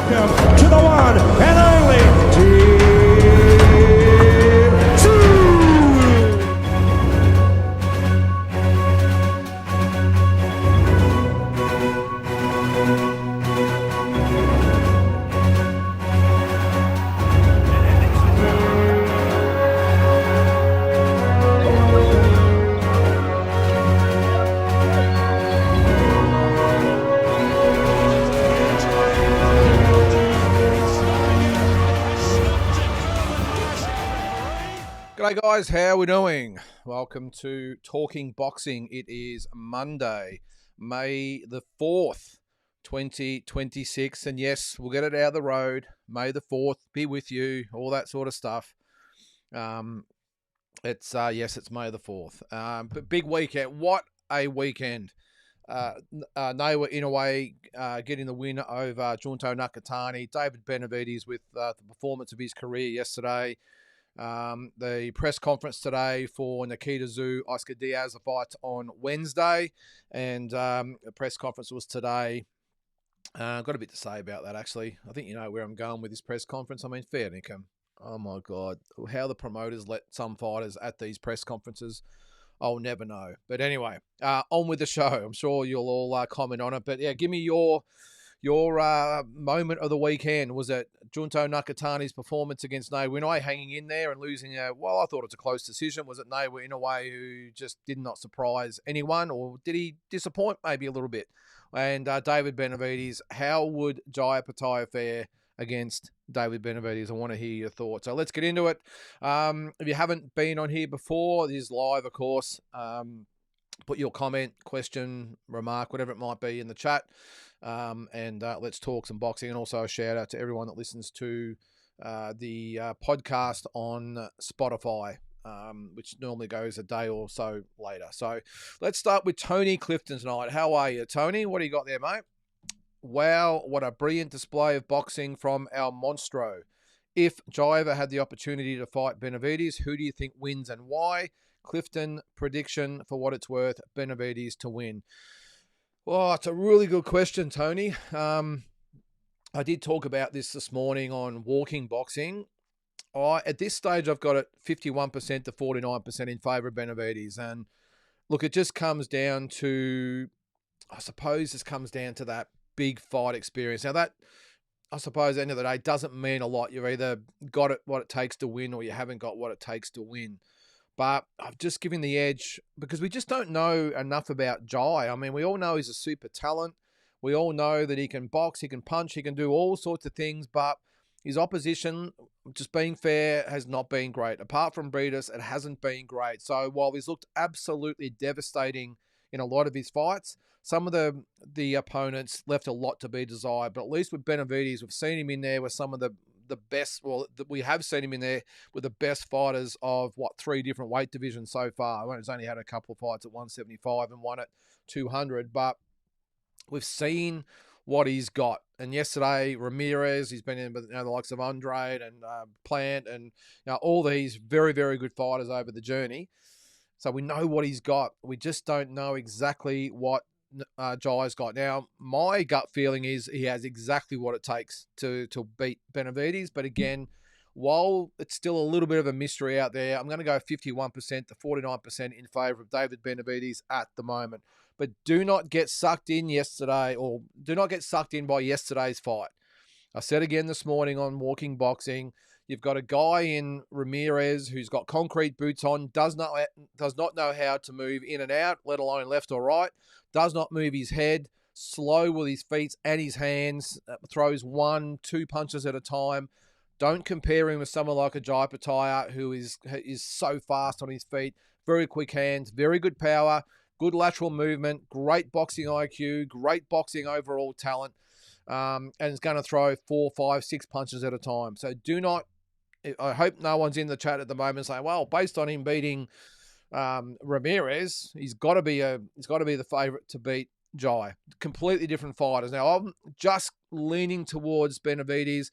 welcome to the one and only Tszyu. G'day guys, how are we doing? Welcome to Talking Boxing. It is Monday, May the 4th, 2026. And yes, we'll get it out of the road. May the 4th be with you, all that sort of stuff. It's May the 4th. But big weekend. What a weekend. Nawa Inoue getting the win over Junto Nakatani. David Benavidez with the performance of his career yesterday. The press conference today for Nikita Tszyu, Oscar Diaz, a fight on Wednesday, and the press conference was today. Got a bit to say about that, actually. I think you know where I'm going with this press conference. I mean, fair dinkum. Oh, my God. How the promoters let some fighters at these press conferences, I'll never know. But anyway, on with the show. I'm sure you'll all comment on it. But, yeah, give me your moment of the weekend. Was it Junto Nakatani's performance against Nawa Inoue hanging in there and losing I thought it was a close decision. Was it Nawa Inoue who just did not surprise anyone, or did he disappoint maybe a little bit? And David Benavidez, how would Jai Opetaia fare against David Benavidez? I want to hear your thoughts. So let's get into it. If you haven't been on here before, this is live, of course. Put your comment, question, remark, whatever it might be in the chat. And let's talk some boxing, and also a shout out to everyone that listens to the podcast on Spotify, which normally goes a day or so later. So let's start with Tony Clifton tonight. How are you, Tony? What do you got there, mate? Wow, what a brilliant display of boxing from our Monstro. If Jaiva had the opportunity to fight Benavidez, who do you think wins and why? Clifton, prediction for what it's worth, Benavidez to win. Oh, it's a really good question, Tony. I did talk about this morning on Walking Boxing. At this stage, I've got it 51% to 49% in favour of Benavidez. And look, it just comes down to, I suppose this comes down to that big fight experience. Now that, I suppose, at the end of the day, doesn't mean a lot. You've either got it what it takes to win, or you haven't got what it takes to win. But I've just given the edge because we just don't know enough about Jai. I mean, we all know he's a super talent. We all know that he can box, he can punch, he can do all sorts of things. But his opposition, just being fair, has not been great. Apart from Benavidez, it hasn't been great. So while he's looked absolutely devastating in a lot of his fights, some of the opponents left a lot to be desired. But at least with Benavidez, we've seen him in there with some of the best, we have seen him in there with the best fighters of, 3 different weight divisions so far. He's only had a couple of fights at 175 and one at 200, but we've seen what he's got. And yesterday, Ramirez, he's been in with the likes of Andrade and Plant and all these very, very good fighters over the journey. So we know what he's got. We just don't know exactly what Jai's got. Now, my gut feeling is he has exactly what it takes to beat Benavidez. But again, while it's still a little bit of a mystery out there, I'm going to go 51% to 49% in favour of David Benavidez at the moment. But do not get sucked in by yesterday's fight. I said again this morning on Walking Boxing, you've got a guy in Ramirez who's got concrete boots on, does not know how to move in and out, let alone left or right, does not move his head, slow with his feet and his hands, throws 1-2 punches at a time. Don't compare him with someone like a Jai Opetaia, who is so fast on his feet, very quick hands, very good power, good lateral movement, great boxing IQ, great boxing overall talent, and is going to throw 4, 5, 6 punches at a time. So do not, I hope no one's in the chat at the moment saying, well, based on him beating Ramirez, he's got to be the favourite to beat Jai. Completely different fighters. Now, I'm just leaning towards Benavidez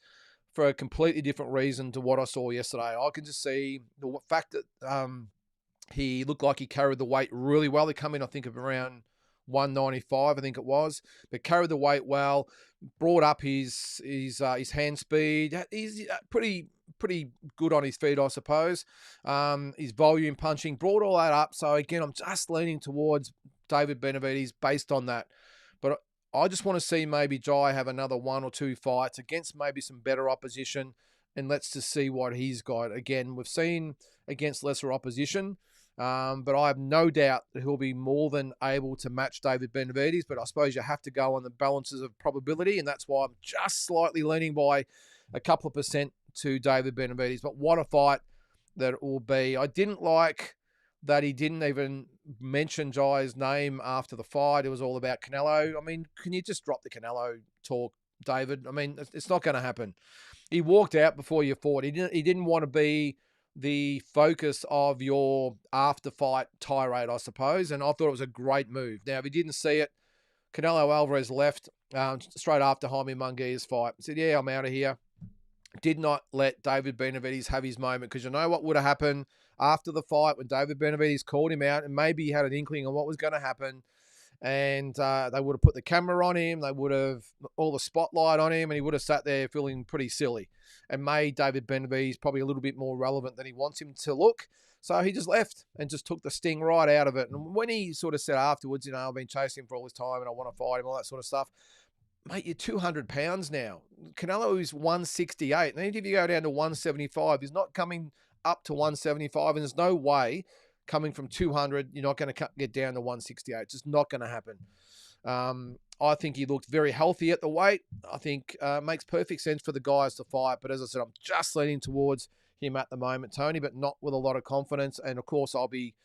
for a completely different reason to what I saw yesterday. I can just see the fact that he looked like he carried the weight really well. He come in, I think, of around 195, I think it was, but carried the weight well, brought up his hand speed. He's pretty good on his feet, I suppose. His volume punching brought all that up. So again, I'm just leaning towards David Benavidez based on that. But I just want to see maybe Jai have another 1 or 2 fights against maybe some better opposition, and let's just see what he's got. Again, we've seen against lesser opposition, but I have no doubt that he'll be more than able to match David Benavidez. But I suppose you have to go on the balances of probability, and that's why I'm just slightly leaning by a couple of percent to David Benavidez. But what a fight that it will be. I didn't like that he didn't even mention Jai's name after the fight. It was all about Canelo. I mean, can you just drop the Canelo talk, David? I mean, it's not going to happen. He walked out before you fought. He didn't want to be the focus of your after-fight tirade, I suppose, and I thought it was a great move. Now, if you didn't see it, Canelo Alvarez left straight after Jaime Munguia's fight. He said, yeah, I'm out of here. Did not let David Benavidez have his moment, because you know what would have happened after the fight when David Benavidez called him out, and maybe he had an inkling on what was going to happen, and they would have put the camera on him, they would have all the spotlight on him, and he would have sat there feeling pretty silly and made David Benavidez probably a little bit more relevant than he wants him to look. So he just left and just took the sting right out of it. And when he sort of said afterwards, you know, I've been chasing him for all this time and I want to fight him, all that sort of stuff. Mate, you're 200 pounds now. Canelo is 168. And even if you go down to 175, he's not coming up to 175. And there's no way coming from 200, you're not going to get down to 168. It's just not going to happen. I think he looked very healthy at the weight. I think makes perfect sense for the guys to fight. But as I said, I'm just leaning towards him at the moment, Tony, but not with a lot of confidence. And, of course, I'll be,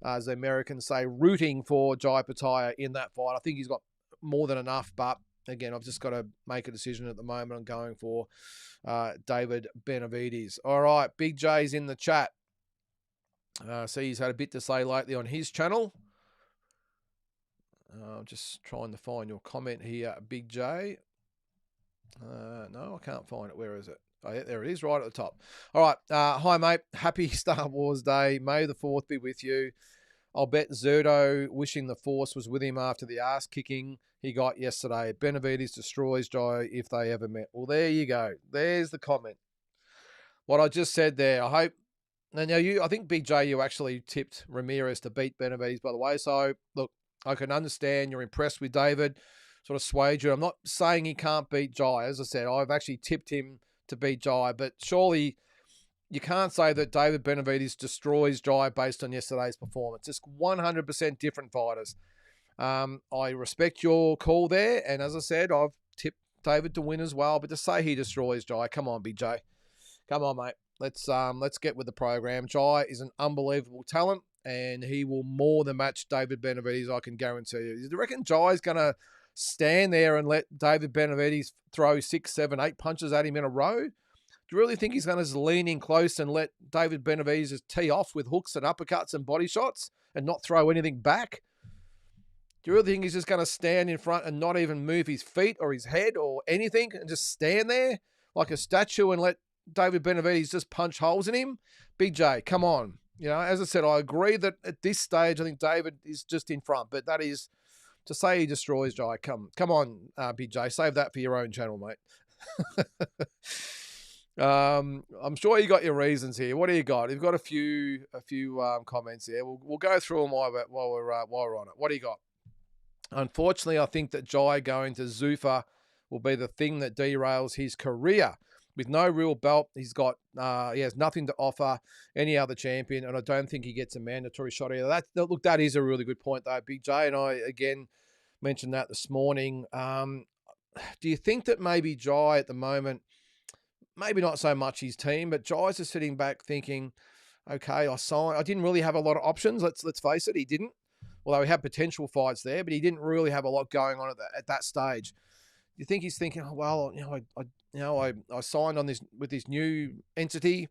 as the Americans say, rooting for Jai Opetaia in that fight. I think he's got more than enough, but again, I've just got to make a decision at the moment. I'm going for David Benavidez. All right, Big J's in the chat. See, he's had a bit to say lately on his channel. I'm just trying to find your comment here, Big J. No, I can't find it. Where is it? Oh, yeah, there it is, right at the top. All right. Hi, mate. Happy Star Wars Day. May the 4th be with you. I'll bet Zerdo wishing the Force was with him after the ass kicking he got yesterday. Benavidez destroys Jai if they ever met. Well, there you go. There's the comment. What I just said there, I hope. Now, I think Big J, you actually tipped Ramirez to beat Benavidez, by the way. So, look, I can understand you're impressed with David, sort of swayed you. I'm not saying he can't beat Jai. As I said, I've actually tipped him to beat Jai, but surely you can't say that David Benavidez destroys Jai based on yesterday's performance. It's 100% different fighters. I respect your call there, and as I said, I've tipped David to win as well, but to say he destroys Jai, come on, Big J. Come on, mate. Let's get with the program. Jai is an unbelievable talent, and he will more than match David Benavidez, I can guarantee you. Do you reckon Jai's going to stand there and let David Benavidez throw 6, 7, 8 punches at him in a row? Do you really think he's going to just lean in close and let David Benavidez just tee off with hooks and uppercuts and body shots and not throw anything back? Do you really think he's just going to stand in front and not even move his feet or his head or anything and just stand there like a statue and let David Benavidez just punch holes in him? Big J, come on. You know, as I said, I agree that at this stage, I think David is just in front, but that is to say he destroys Jai. Come on, Big J, save that for your own channel, mate. I'm sure you got your reasons here. What do you got? You've got a few comments here. We'll go through them while we're on it. What do you got? Unfortunately, I think that Jai going to Zuffa will be the thing that derails his career. With no real belt, he has nothing to offer any other champion, and I don't think he gets a mandatory shot either. Look, that is a really good point, though, Big J, and I, again, mentioned that this morning. Do you think that maybe Jai at the moment, maybe not so much his team, but Jai's just sitting back thinking, okay, I didn't really have a lot of options, let's face it, he didn't. Although he had potential fights there, but he didn't really have a lot going on at that stage. Do you think he's thinking, oh, well, I signed on with this new entity.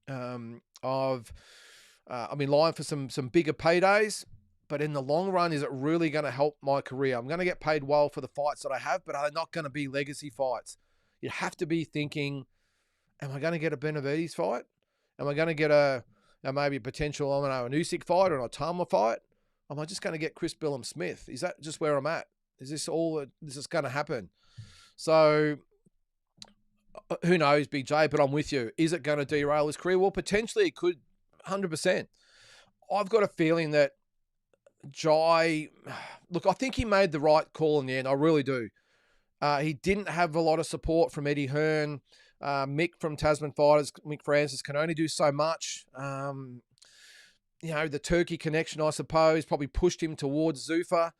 I'm in line for some bigger paydays, but in the long run, is it really going to help my career? I'm going to get paid well for the fights that I have, but are they not going to be legacy fights? You have to be thinking, am I going to get a Benavidez fight? Am I going to get maybe a potential, a Usyk fight or an Otama fight? Am I just going to get Chris Billum Smith? Is that just where I'm at? Is this all this is going to happen? So who knows, Big J, but I'm with you. Is it going to derail his career? Well, potentially it could, 100%. I've got a feeling that Jai, look, I think he made the right call in the end. I really do. He didn't have a lot of support from Eddie Hearn. Mick from Tasman Fighters, Mick Francis, can only do so much. The Turkey connection, I suppose, probably pushed him towards Zuffa.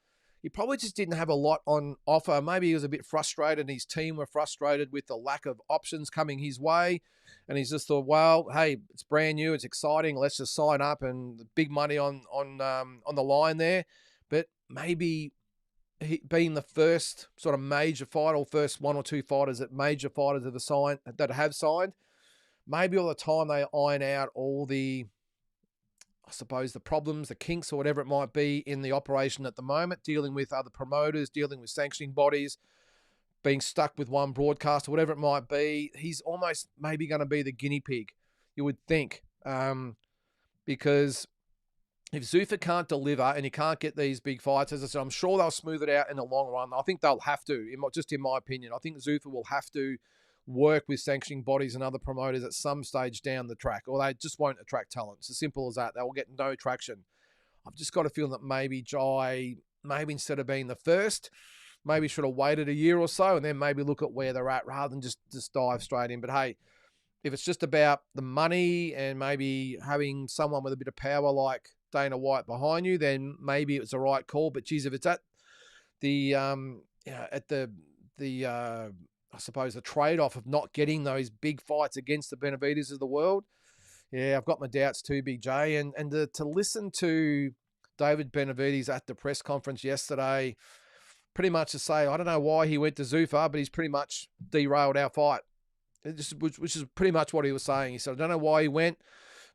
He probably just didn't have a lot on offer. Maybe he was a bit frustrated and his team were frustrated with the lack of options coming his way. And he's just thought, well, hey, it's brand new. It's exciting. Let's just sign up and big money on the line there. But maybe he, being the first sort of major fighter, or first one or two fighters that major fighters have signed, maybe all the time they iron out all the, I suppose, the problems, the kinks, or whatever it might be in the operation at the moment, dealing with other promoters, dealing with sanctioning bodies, being stuck with one broadcaster, whatever it might be. He's almost maybe going to be the guinea pig, you would think, because if Zuffa can't deliver and he can't get these big fights, as I said, I'm sure they'll smooth it out in the long run. I think they'll have to, just in my opinion. I think Zuffa will have to work with sanctioning bodies and other promoters at some stage down the track, or they just won't attract talent. It's as simple as that. They will get no traction. I've just got a feeling that maybe Jai, maybe instead of being the first, maybe should have waited a year or so and then maybe look at where they're at rather than just dive straight in. But hey, if it's just about the money and maybe having someone with a bit of power like Dana White behind you, then maybe it's the right call. But geez, if it's at the I suppose the trade-off of not getting those big fights against the Benavidez of the world, yeah, I've got my doubts too, Big J. And to listen to David Benavidez at the press conference yesterday, pretty much to say, I don't know why he went to Zuffa, but he's pretty much derailed our fight, which is pretty much what he was saying. He said, I don't know why he went.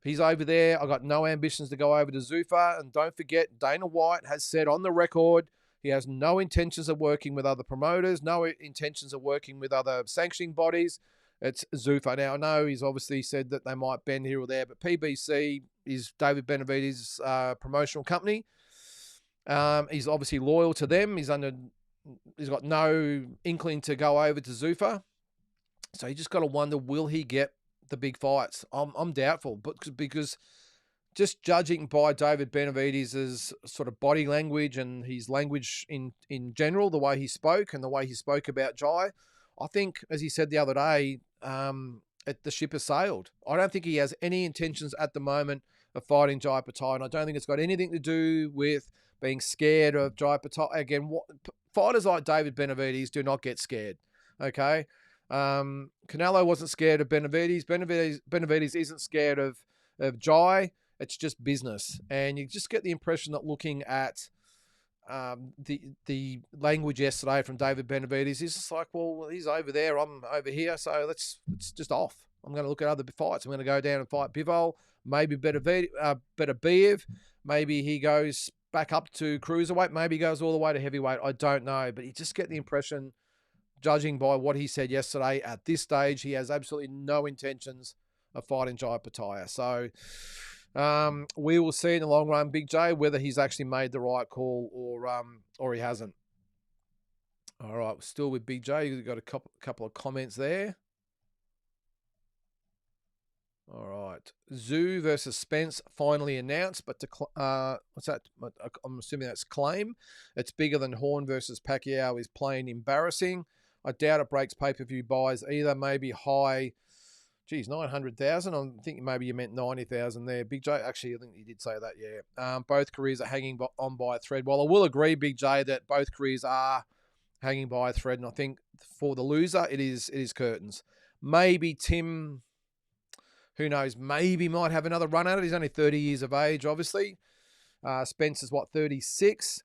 He's over there. I got no ambitions to go over to Zuffa. And don't forget, Dana White has said on the record, he has no intentions of working with other promoters, no intentions of working with other sanctioning bodies. It's Zuffa. Now, I know he's obviously said that they might bend here or there, but PBC is David Benavidez's promotional company. He's obviously loyal to them. He's got no inkling to go over to Zuffa. So you just got to wonder, will he get the big fights? I'm doubtful, but because just judging by David Benavidez's sort of body language and his language in general, the way he spoke and the way he spoke about Jai, I think, as he said the other day, the ship has sailed. I don't think he has any intentions at the moment of fighting Jai Opetaia, and I don't think it's got anything to do with being scared of Jai Opetaia. Again, fighters like David Benavidez do not get scared, okay? Canelo wasn't scared of Benavidez. Benavidez isn't scared of Jai. It's just business. And you just get the impression that looking at the language yesterday from David Benavidez, he's just like, well, he's over there, I'm over here, so it's just off. I'm going to look at other fights. I'm going to go down and fight Bivol, maybe Beterbiev. Maybe he goes back up to cruiserweight. Maybe he goes all the way to heavyweight. I don't know. But you just get the impression, judging by what he said yesterday, at this stage, he has absolutely no intentions of fighting Jai Opetaia. So we will see in the long run, Big J, whether he's actually made the right call or he hasn't. All right, we're still with Big J. You've got a couple of comments there. All right. Tszyu versus Spence finally announced, but what's that? I'm assuming that's claim. It's bigger than Horn versus Pacquiao is plain embarrassing. I doubt it breaks pay-per-view buys either. Maybe high, 900,000. I'm thinking maybe you meant 90,000 there. Big J, actually, I think you did say that, yeah. Both careers are hanging on by a thread. Well, I will agree, Big J, that both careers are hanging by a thread, and I think for the loser, it is curtains. Maybe Tim, who knows, maybe might have another run at it. He's only 30 years of age, obviously. Spence is, 36?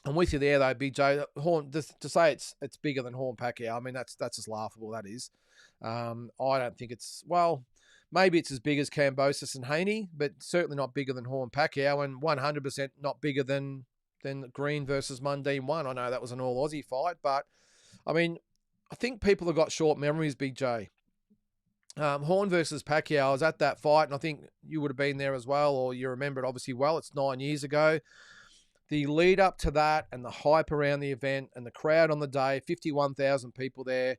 I'm with you there, though, Big J. Horn, to say it's bigger than Horn Pacquiao, I mean, that's just laughable, that is. I don't think it's, well, maybe it's as big as Kambosos and Haney, but certainly not bigger than Horn Pacquiao, and 100% not bigger than Green versus Mundine 1. I know that was an all-Aussie fight, but, I mean, I think people have got short memories, Big J. Horn versus Pacquiao. I was at that fight, and I think you would have been there as well, or you remember it obviously well. It's 9 years ago. The lead up to that and the hype around the event and the crowd on the day, 51,000 people there.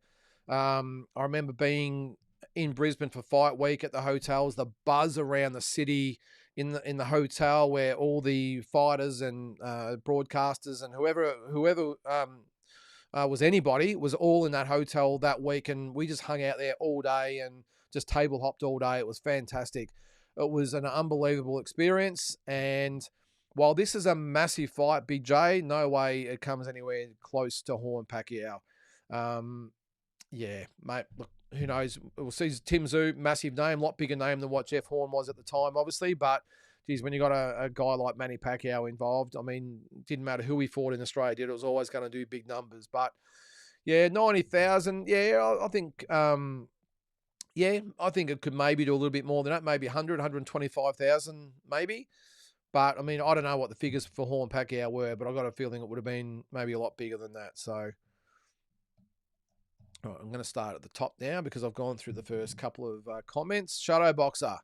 I remember being in Brisbane for fight week at the hotels, the buzz around the city in the hotel where all the fighters and broadcasters and whoever was anybody was all in that hotel that week, and we just hung out there all day and just table hopped all day. It was fantastic. It was an unbelievable experience, and while this is a massive fight, Big J, no way it comes anywhere close to Horn Pacquiao. Yeah, mate, look, who knows? We'll see. Tim Tszyu, massive name, a lot bigger name than what Jeff Horn was at the time, obviously, but geez, when you got a guy like Manny Pacquiao involved, I mean, it didn't matter who he fought in Australia, it was always going to do big numbers. But yeah, 90,000. Yeah, I think, I think it could maybe do a little bit more than that, maybe 100, 125,000, maybe. But I mean, I don't know what the figures for Horn Pacquiao were, but I got a feeling it would have been maybe a lot bigger than that. So, all right, I'm going to start at the top now because I've gone through the first couple of comments. Shadow Boxer.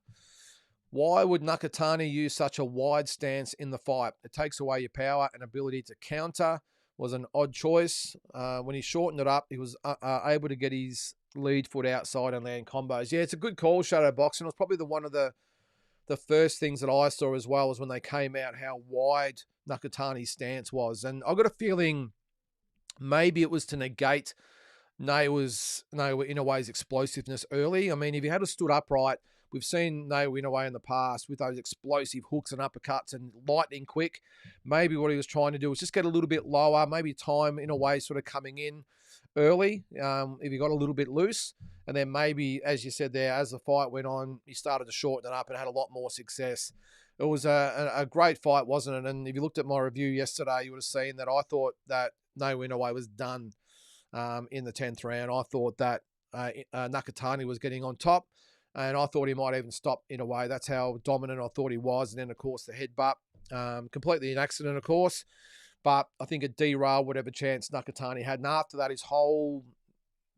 Why would Nakatani use such a wide stance in the fight? It takes away your power and ability to counter. Was an odd choice. When he shortened it up, he was able to get his lead foot outside and land combos. Yeah, it's a good call, Shadow Boxing. It was probably one of the first things that I saw as well was when they came out how wide Nakatani's stance was. And I got a feeling maybe it was to negate Naowa's Inoue's explosiveness early. I mean, if he had stood upright, we've seen Naowa Inoue in the past with those explosive hooks and uppercuts and lightning quick. Maybe what he was trying to do was just get a little bit lower, maybe time Inoue sort of coming in early, if he got a little bit loose. And then maybe, as you said there, as the fight went on, he started to shorten it up and had a lot more success. It was a great fight, wasn't it? And if you looked at my review yesterday, you would have seen that I thought that Naowa Inoue was done in the 10th round. I thought that Nakatani was getting on top, and I thought he might even stop in a way. That's how dominant I thought he was. And then, of course, the headbutt, completely an accident, of course. But I think it derailed whatever chance Nakatani had. And after that, his whole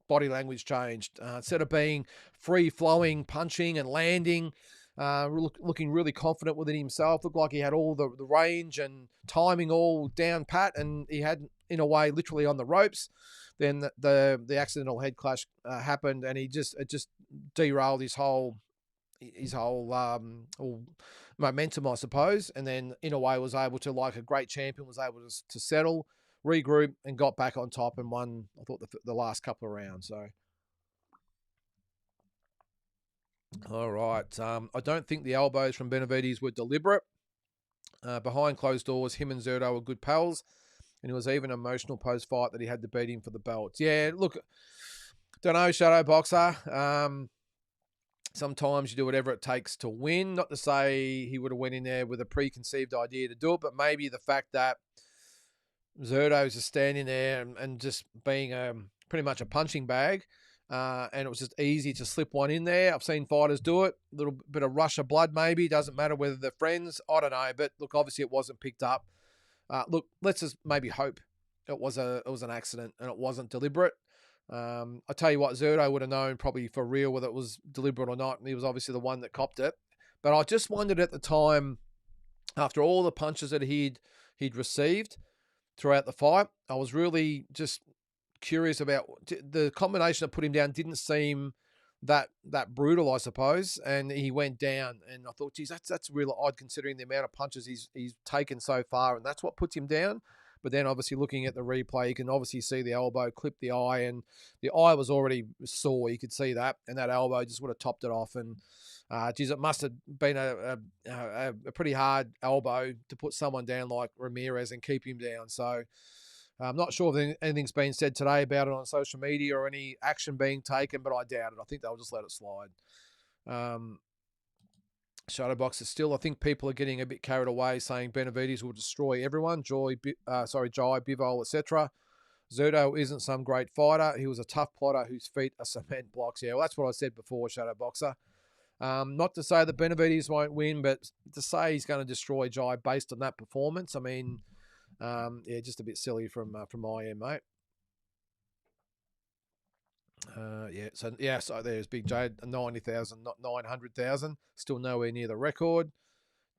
body language changed. Instead of being free-flowing, punching and landing, looking really confident within himself, looked like he had all the range and timing all down pat, and he had, in a way, literally on the ropes. Then the accidental head clash happened, and it just derailed his whole momentum, I suppose. And then Inoue was able to, like a great champion, was able to settle, regroup, and got back on top and won, I thought, the last couple of rounds. So, all right. I don't think the elbows from Benavidez were deliberate. Behind closed doors, him and Zerto were good pals, and it was even emotional post-fight that he had to beat him for the belts. Yeah, look, don't know, Shadow Boxer. Sometimes you do whatever it takes to win. Not to say he would have went in there with a preconceived idea to do it, but maybe the fact that Zerto was just standing there and just being pretty much a punching bag, and it was just easy to slip one in there. I've seen fighters do it. A little bit of rush of blood maybe. Doesn't matter whether they're friends. I don't know. But look, obviously it wasn't picked up. Look, let's just maybe hope it was an accident and it wasn't deliberate. I tell you what, Zerto would have known probably for real whether it was deliberate or not. And he was obviously the one that copped it. But I just wondered at the time, after all the punches that he'd received throughout the fight, I was really just curious about the combination that put him down. Didn't seem that brutal, I suppose, and he went down. And I thought, geez, that's really odd considering the amount of punches he's taken so far, and that's what puts him down. But then obviously looking at the replay, you can obviously see the elbow clip the eye, and the eye was already sore. You could see that, and that elbow just would have topped it off. And geez, it must have been a pretty hard elbow to put someone down like Ramirez and keep him down. So I'm not sure if anything's been said today about it on social media or any action being taken, but I doubt it. I think they'll just let it slide. Shadowbox is still, I think people are getting a bit carried away saying Benavidez will destroy everyone, Jai, Bivol, etc. Zerto isn't some great fighter. He was a tough plotter whose feet are cement blocks. Yeah, well, that's what I said before, Shadowboxer. Not to say that Benavidez won't win, but to say he's going to destroy Jai based on that performance, I mean, just a bit silly from my end, mate. So there's Big J, 90,000, not 900,000. Still nowhere near the record.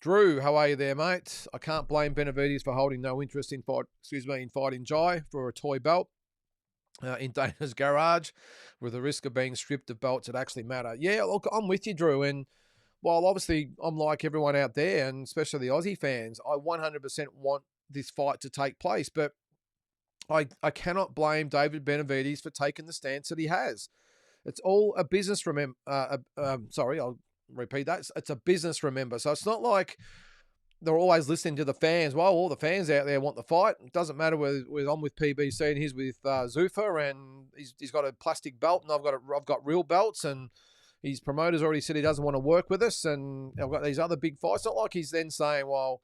Drew, how are you there, mate? I can't blame Benavidez for holding no interest in fighting Jai for a toy belt in Dana's garage, with the risk of being stripped of belts that actually matter. Yeah, look, I'm with you, Drew, and while obviously I'm like everyone out there, and especially the Aussie fans, I 100% want this fight to take place, but I cannot blame David Benavidez for taking the stance that he has. It's all a business, sorry, I'll repeat that. It's a business, remember. So it's not like they're always listening to the fans. Well, all the fans out there want the fight. It doesn't matter whether I'm with PBC and he's with Zuffa, and he's got a plastic belt, and I've got real belts, and his promoter's already said he doesn't want to work with us, and I've got these other big fights. It's not like he's then saying, well,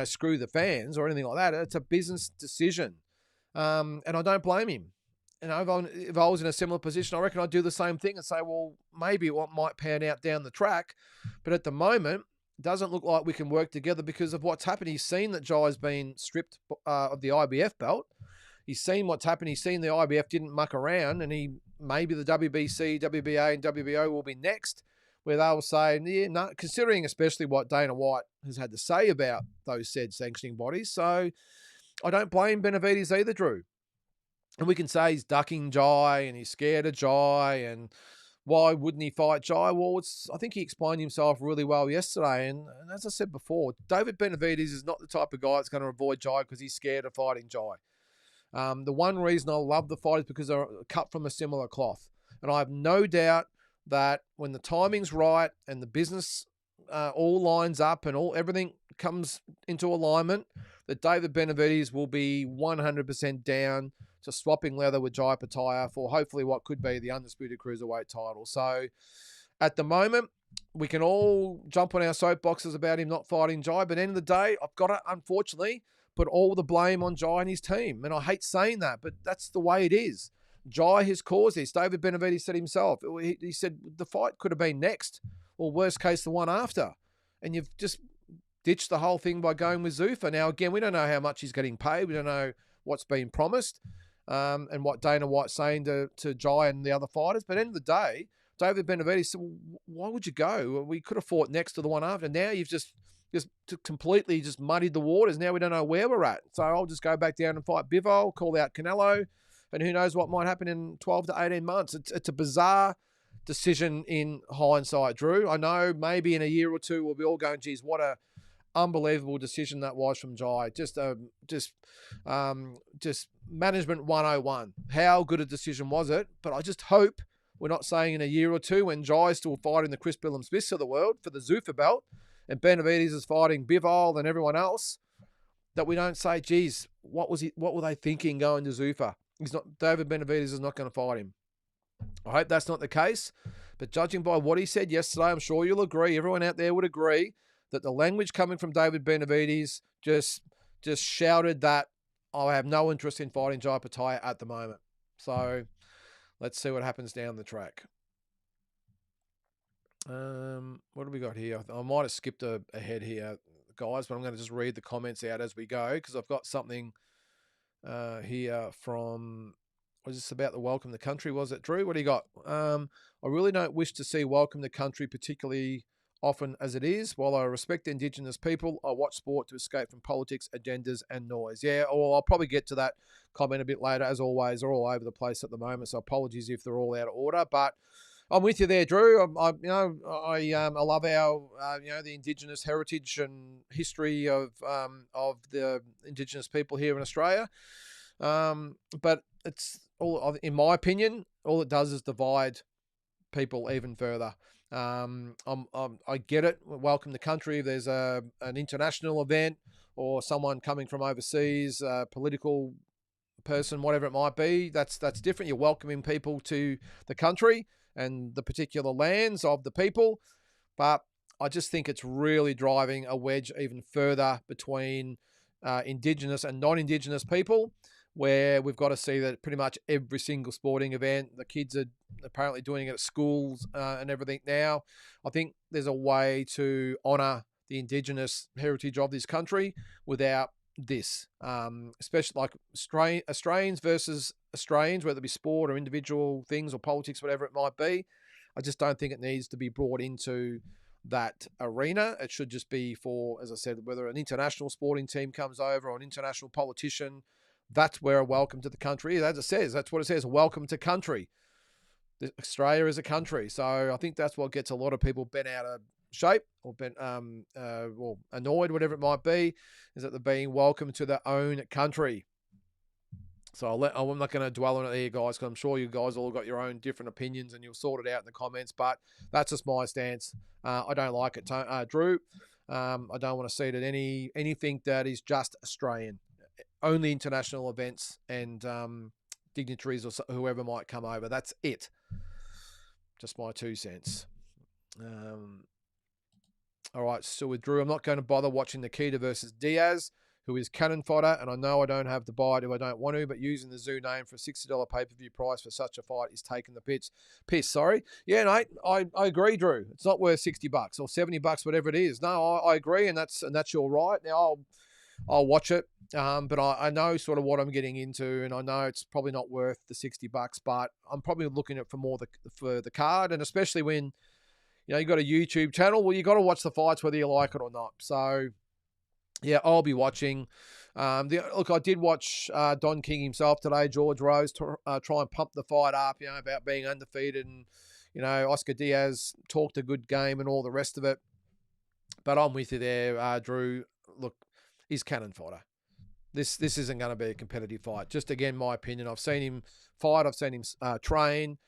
screw the fans or anything like that. It's a business decision. And I don't blame him. If I was in a similar position, I reckon I'd do the same thing and say, well, maybe what might pan out down the track. But at the moment, it doesn't look like we can work together because of what's happened. He's seen that Jai's been stripped of the IBF belt. He's seen what's happened. He's seen the IBF didn't muck around, and maybe the WBC, WBA, and WBO will be next, where they'll say, considering especially what Dana White has had to say about those said sanctioning bodies. So I don't blame Benavidez either, Drew. And we can say he's ducking Jai and he's scared of Jai, and why wouldn't he fight Jai? Well, I think he explained himself really well yesterday. And as I said before, David Benavidez is not the type of guy that's going to avoid Jai because he's scared of fighting Jai. The one reason I love the fight is because they're cut from a similar cloth. And I have no doubt that when the timing's right and the business all lines up and everything comes into alignment, that David Benavidez will be 100% down to swapping leather with Jai Opetaia for hopefully what could be the undisputed cruiserweight title. So at the moment, we can all jump on our soapboxes about him not fighting Jai, but at the end of the day, I've got to, unfortunately, put all the blame on Jai and his team. And I hate saying that, but that's the way it is. Jai has caused this. David Benavidez said himself, he said the fight could have been next, or worst case, the one after. And you've just ditched the whole thing by going with Zuffa. Now, again, we don't know how much he's getting paid. We don't know what's been promised and what Dana White's saying to Jai and the other fighters. But at the end of the day, David Benavidez said, well, why would you go? We could have fought next to the one after. Now you've just completely just muddied the waters. Now we don't know where we're at. So I'll just go back down and fight Bivol, call out Canelo, and who knows what might happen in 12 to 18 months. It's a bizarre decision in hindsight, Drew. I know maybe in a year or two we'll be all going, geez, what a unbelievable decision that was from Jai. Just management 101. How good a decision was it? But I just hope we're not saying in a year or two when Jai's still fighting the Chris Billum-Smiths of the world for the Zuffa belt and Benavidez is fighting Bivol and everyone else, that we don't say, geez, what were they thinking going to Zuffa? David Benavidez is not going to fight him. I hope that's not the case. But judging by what he said yesterday, I'm sure you'll agree, everyone out there would agree, that the language coming from David Benavidez just shouted that I have no interest in fighting Jai Opetaia at the moment. So let's see what happens down the track. What do we got here? I might have skipped ahead here, guys, but I'm going to just read the comments out as we go because I've got something here from... Was this about the Welcome to Country, was it, Drew? What do you got? I really don't wish to see Welcome to Country particularly often as it is. While I respect Indigenous people, I watch sport to escape from politics, agendas, and noise. Yeah, well, I'll probably get to that comment a bit later. As always, they're all over the place at the moment, so apologies if they're all out of order. But I'm with you there, Drew. I love our the Indigenous heritage and history of the Indigenous people here in Australia. But it's all, in my opinion, all it does is divide people even further. I get it. Welcome to Country. If there's an international event or someone coming from overseas, a political person, whatever it might be, that's different. You're welcoming people to the country and the particular lands of the people. But I just think it's really driving a wedge even further between Indigenous and non-Indigenous people, where we've got to see that pretty much every single sporting event, the kids are apparently doing it at schools and everything now. I think there's a way to honour the Indigenous heritage of this country without this, especially like Australians versus Australians, whether it be sport or individual things or politics, whatever it might be. I just don't think it needs to be brought into that arena. It should just be for, as I said, whether an international sporting team comes over or an international politician, that's where a welcome to the country is. As it says, that's what it says, welcome to country. Australia is a country. So I think that's what gets a lot of people bent out of shape or bent, or annoyed, whatever it might be, is that they're being welcomed to their own country. So I'm not going to dwell on it here, guys, because I'm sure you guys all got your own different opinions and you'll sort it out in the comments, but that's just my stance. I don't like it, Drew. I don't want to see it at anything that is just Australian. Only international events and dignitaries or whoever might come over. That's it. Just my 2 cents. All right, so with Drew, I'm not going to bother watching Nikita versus Diaz, who is cannon fodder, and I know I don't have to buy it if I don't want to, but using the Tszyu name for a $60 pay-per-view price for such a fight is taking the piss. Sorry. Yeah, mate, I agree, Drew. It's not worth $60 or $70, whatever it is. No, I agree, and that's your right. Now I'll watch it, but I know sort of what I'm getting into, and I know it's probably not worth the $60, but I'm probably looking at for the card, and especially when you got a YouTube channel. Well, you got to watch the fights whether you like it or not. So. Yeah, I'll be watching. Look, I did watch Don King himself today, George Rose, try and pump the fight up, about being undefeated. And, Oscar Diaz talked a good game and all the rest of it. But I'm with you there, Drew. Look, he's cannon fodder. This isn't going to be a competitive fight. Just, again, my opinion. I've seen him fight. I've seen him train.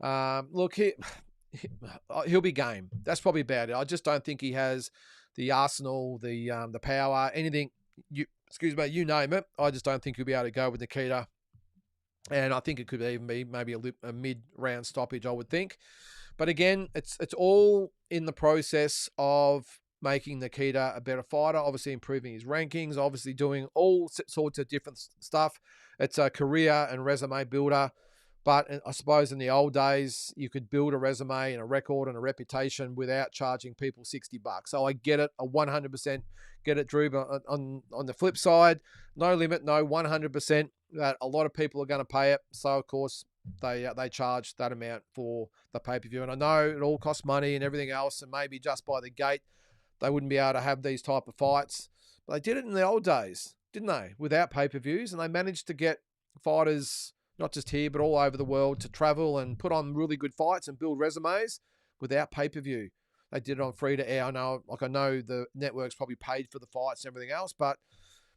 Look, he'll be game. That's probably about it. I just don't think he has the arsenal, the power, anything, you name it. I just don't think he'll be able to go with Nikita. And I think it could even be maybe a mid-round stoppage, I would think. But again, it's all in the process of making Nikita a better fighter, obviously improving his rankings, obviously doing all sorts of different stuff. It's a career and resume builder. But I suppose in the old days, you could build a resume and a record and a reputation without charging people $60. So I get it. I 100% get it, Drew. But on the flip side, no limit, no 100% that a lot of people are going to pay it. So, of course, they charge that amount for the pay-per-view. And I know it all costs money and everything else. And maybe just by the gate, they wouldn't be able to have these type of fights. But they did it in the old days, didn't they? Without pay-per-views. And they managed to get fighters, not just here, but all over the world, to travel and put on really good fights and build resumes without pay-per-view. They did it on free-to-air. I know the networks probably paid for the fights and everything else, but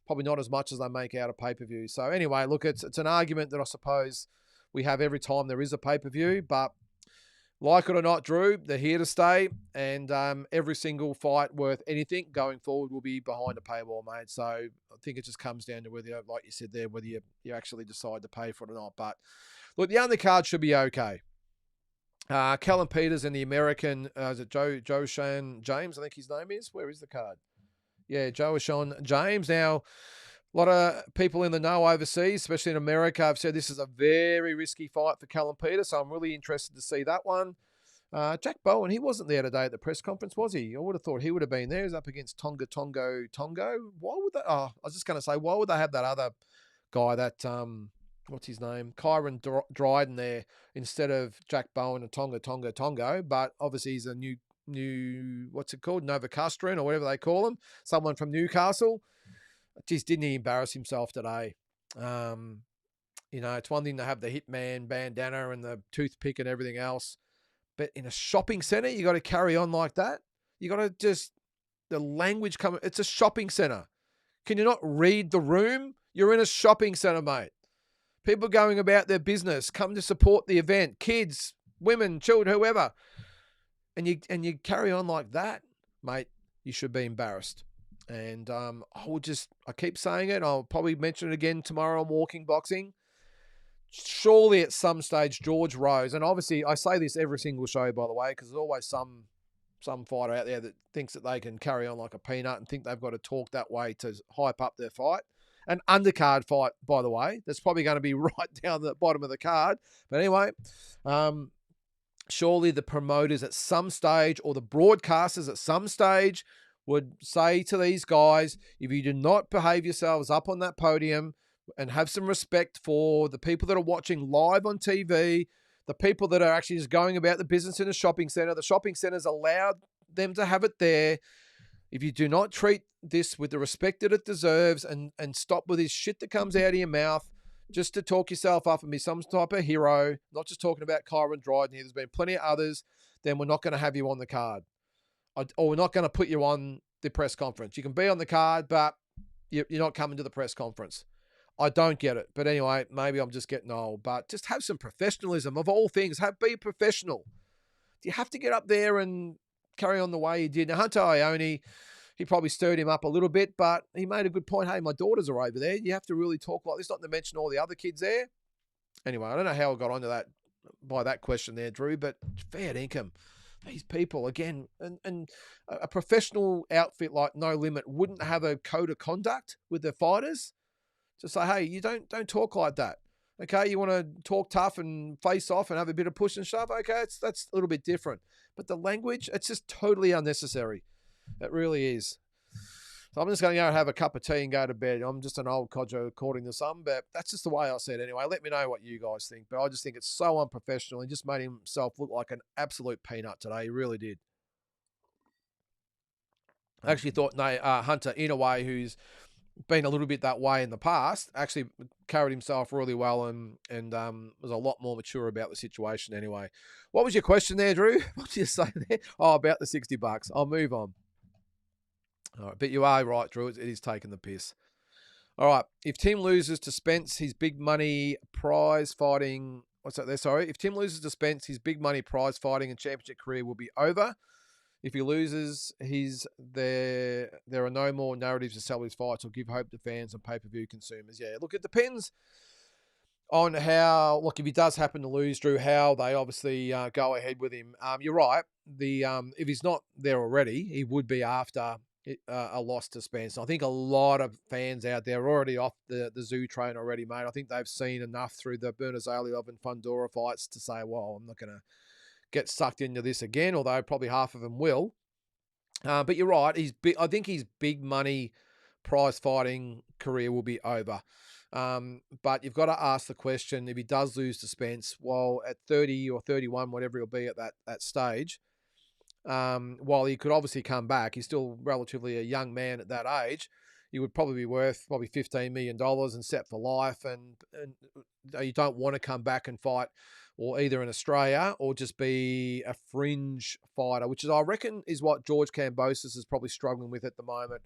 probably not as much as they make out of pay-per-view. So anyway, look, it's an argument that I suppose we have every time there is a pay-per-view, but like it or not, Drew, they're here to stay, and every single fight worth anything going forward will be behind a paywall, mate. So I think it just comes down to whether, like you said there, whether you actually decide to pay for it or not. But look, the undercard should be okay. Callum Peters and the American, is it Joe-Shan James, I think his name is? Where is the card? Yeah, Joe-Shan James. Now, a lot of people in the know overseas, especially in America, have said this is a very risky fight for Callum Peters, so I'm really interested to see that one. Jack Bowen, he wasn't there today at the press conference, was he? I would have thought he would have been there. He's up against Tonga. Why would they? Oh, I was just going to say, why would they have that other guy, that, what's his name? Kyron Dryden there instead of Jack Bowen and Tonga. But obviously he's a new what's it called? Novacastrin or whatever they call him. Someone from Newcastle. Geez, didn't he embarrass himself today? It's one thing to have the hitman bandana and the toothpick and everything else, but in a shopping center, you got to carry on like that. You got to the language coming. It's a shopping center. Can you not read the room? You're in a shopping center, mate. People going about their business, come to support the event, kids, women, children, whoever, and you carry on like that, mate. You should be embarrassed. And I keep saying it. I'll probably mention it again tomorrow on Walking Boxing. Surely at some stage, George Rose, and obviously I say this every single show, by the way, because there's always some fighter out there that thinks that they can carry on like a peanut and think they've got to talk that way to hype up their fight. An undercard fight, by the way, that's probably going to be right down the bottom of the card. But anyway, surely the promoters at some stage or the broadcasters at some stage would say to these guys, if you do not behave yourselves up on that podium and have some respect for the people that are watching live on TV, the people that are actually just going about the business in a shopping centers allow them to have it there. If you do not treat this with the respect that it deserves and stop with this shit that comes out of your mouth just to talk yourself up and be some type of hero, not just talking about Kyron Dryden here, there's been plenty of others, then we're not going to have you on the card. Or we're not going to put you on the press conference. You can be on the card, but you're not coming to the press conference. I don't get it. But anyway, maybe I'm just getting old. But just have some professionalism of all things. Be professional. Do you have to get up there and carry on the way you did? Now, Hunter Ione, he probably stirred him up a little bit, but he made a good point. Hey, my daughters are over there. You have to really talk like this, not to mention all the other kids there. Anyway, I don't know how I got onto that by that question there, Drew, but fair income. These people, again, and a professional outfit like No Limit wouldn't have a code of conduct with their fighters to say, hey, you don't talk like that. Okay, you want to talk tough and face off and have a bit of push and shove? Okay, that's a little bit different. But the language, it's just totally unnecessary. It really is. So I'm just going to go and have a cup of tea and go to bed. I'm just an old codger according to some, but that's just the way I see it anyway. Let me know what you guys think. But I just think it's so unprofessional. He just made himself look like an absolute peanut today. He really did. I actually thought Hunter, in a way, who's been a little bit that way in the past, actually carried himself really well and was a lot more mature about the situation anyway. What was your question there, Drew? What did you say there? Oh, about the $60. I'll move on. All right, but you are right, Drew. It is taking the piss. All right. If Tim loses to Spence, his big money prize fighting. What's that there? Sorry. If Tim loses to Spence, his big money prize fighting and championship career will be over. If he loses, there are no more narratives to sell his fights or give hope to fans and pay-per-view consumers. Yeah, look, it depends on how. Look, if he does happen to lose, Drew, how they obviously go ahead with him. You're right. If he's not there already, he would be after a loss to Spence. I think a lot of fans out there are already off the Tszyu train already, mate. I think they've seen enough through the Bernazaliov and Fundora fights to say, well, I'm not going to get sucked into this again, although probably half of them will. But you're right. I think his big money prize fighting career will be over. But you've got to ask the question, if he does lose to Spence, well, at 30 or 31, whatever he'll be at that stage, while he could obviously come back, he's still relatively a young man at that age. He would probably be worth $15 million and set for life. And you don't want to come back and fight or either in Australia or just be a fringe fighter, which is, I reckon, is what George Kambosos is probably struggling with at the moment.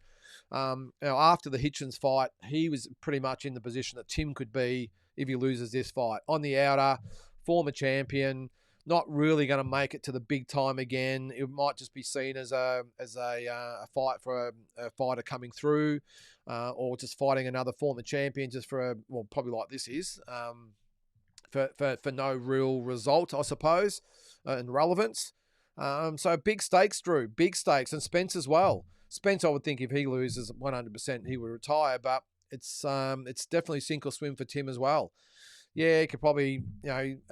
After the Hitchens fight, he was pretty much in the position that Tim could be if he loses this fight. On the outer, former champion, not really going to make it to the big time again. It might just be seen as a fight for a fighter coming through, or just fighting another former champion just for probably like this is, for no real result, I suppose, and relevance. So big stakes, Drew, big stakes, and Spence as well. Spence, I would think if he loses 100%, he would retire, but it's definitely sink or swim for Tim as well. Yeah, he could probably,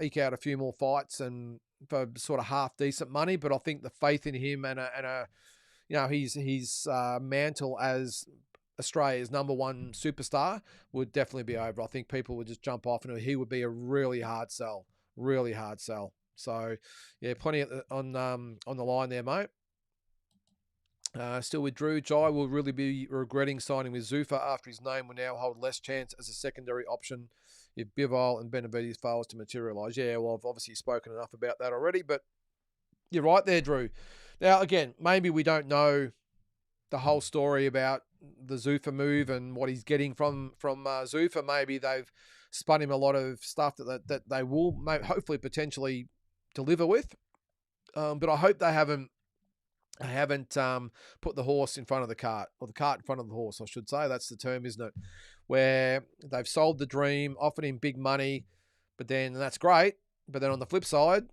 eke out a few more fights and for sort of half decent money. But I think the faith in him and his mantle as Australia's number one superstar would definitely be over. I think people would just jump off and he would be a really hard sell. So yeah, plenty on the line there, mate. Still with Drew, Jai will really be regretting signing with Zuffa after his name will now hold less chance as a secondary option if Bivol and Benavidez fails to materialise. Yeah, well, I've obviously spoken enough about that already, but you're right there, Drew. Now, again, maybe we don't know the whole story about the Zuffa move and what he's getting from Zuffa. Maybe they've spun him a lot of stuff that they will hopefully potentially deliver with. But I hope they haven't put the horse in front of the cart, or the cart in front of the horse, I should say. That's the term, isn't it? Where they've sold the dream, offered him big money, but then that's great. But then on the flip side,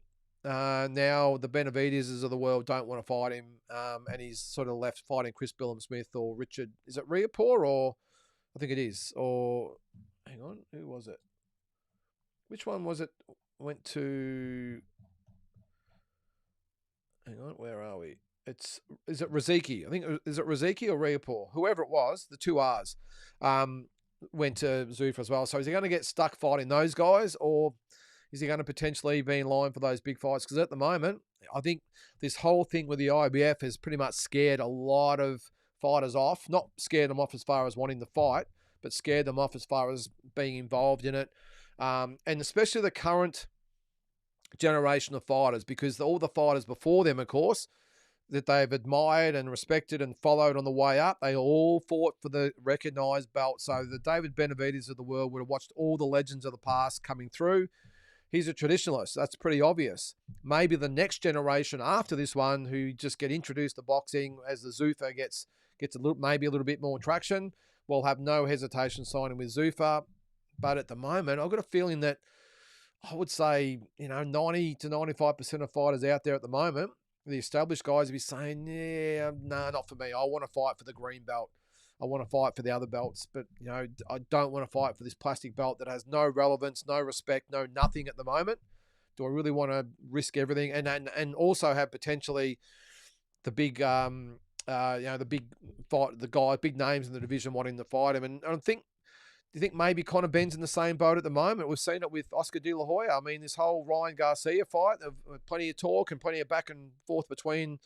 now the Benavidez's of the world don't want to fight him, and he's sort of left fighting Chris Billam-Smith or Richard. Is it Riapor or I think it is? Or hang on, who was it? Which one was it? Went to. Hang on, where are we? is it Riziki? I think, is it Riziki or Riapor? Whoever it was, the two R's, went to Zuffa as well. So is he going to get stuck fighting those guys, or is he going to potentially be in line for those big fights? Because at the moment, I think this whole thing with the IBF has pretty much scared a lot of fighters off. Not scared them off as far as wanting to fight, but scared them off as far as being involved in it. And especially the current generation of fighters, because all the fighters before them, of course, that they've admired and respected and followed on the way up, they all fought for the recognised belt. So the David Benavidez of the world would have watched all the legends of the past coming through. He's a traditionalist. That's pretty obvious. Maybe the next generation after this one, who just get introduced to boxing as the Zuffa gets maybe a little bit more traction, will have no hesitation signing with Zuffa. But at the moment, I've got a feeling that I would say, 90 to 95% of fighters out there at the moment, the established guys would be saying, yeah, no, not for me. I want to fight for the green belt. I want to fight for the other belts, but, I don't want to fight for this plastic belt that has no relevance, no respect, no nothing at the moment. Do I really want to risk everything and also have potentially the big, the big fight, the guy, big names in the division wanting to fight him? And I think, do you think maybe Conor Benn's in the same boat at the moment? We've seen it with Oscar De La Hoya. I mean, this whole Ryan Garcia fight, plenty of talk and plenty of back and forth between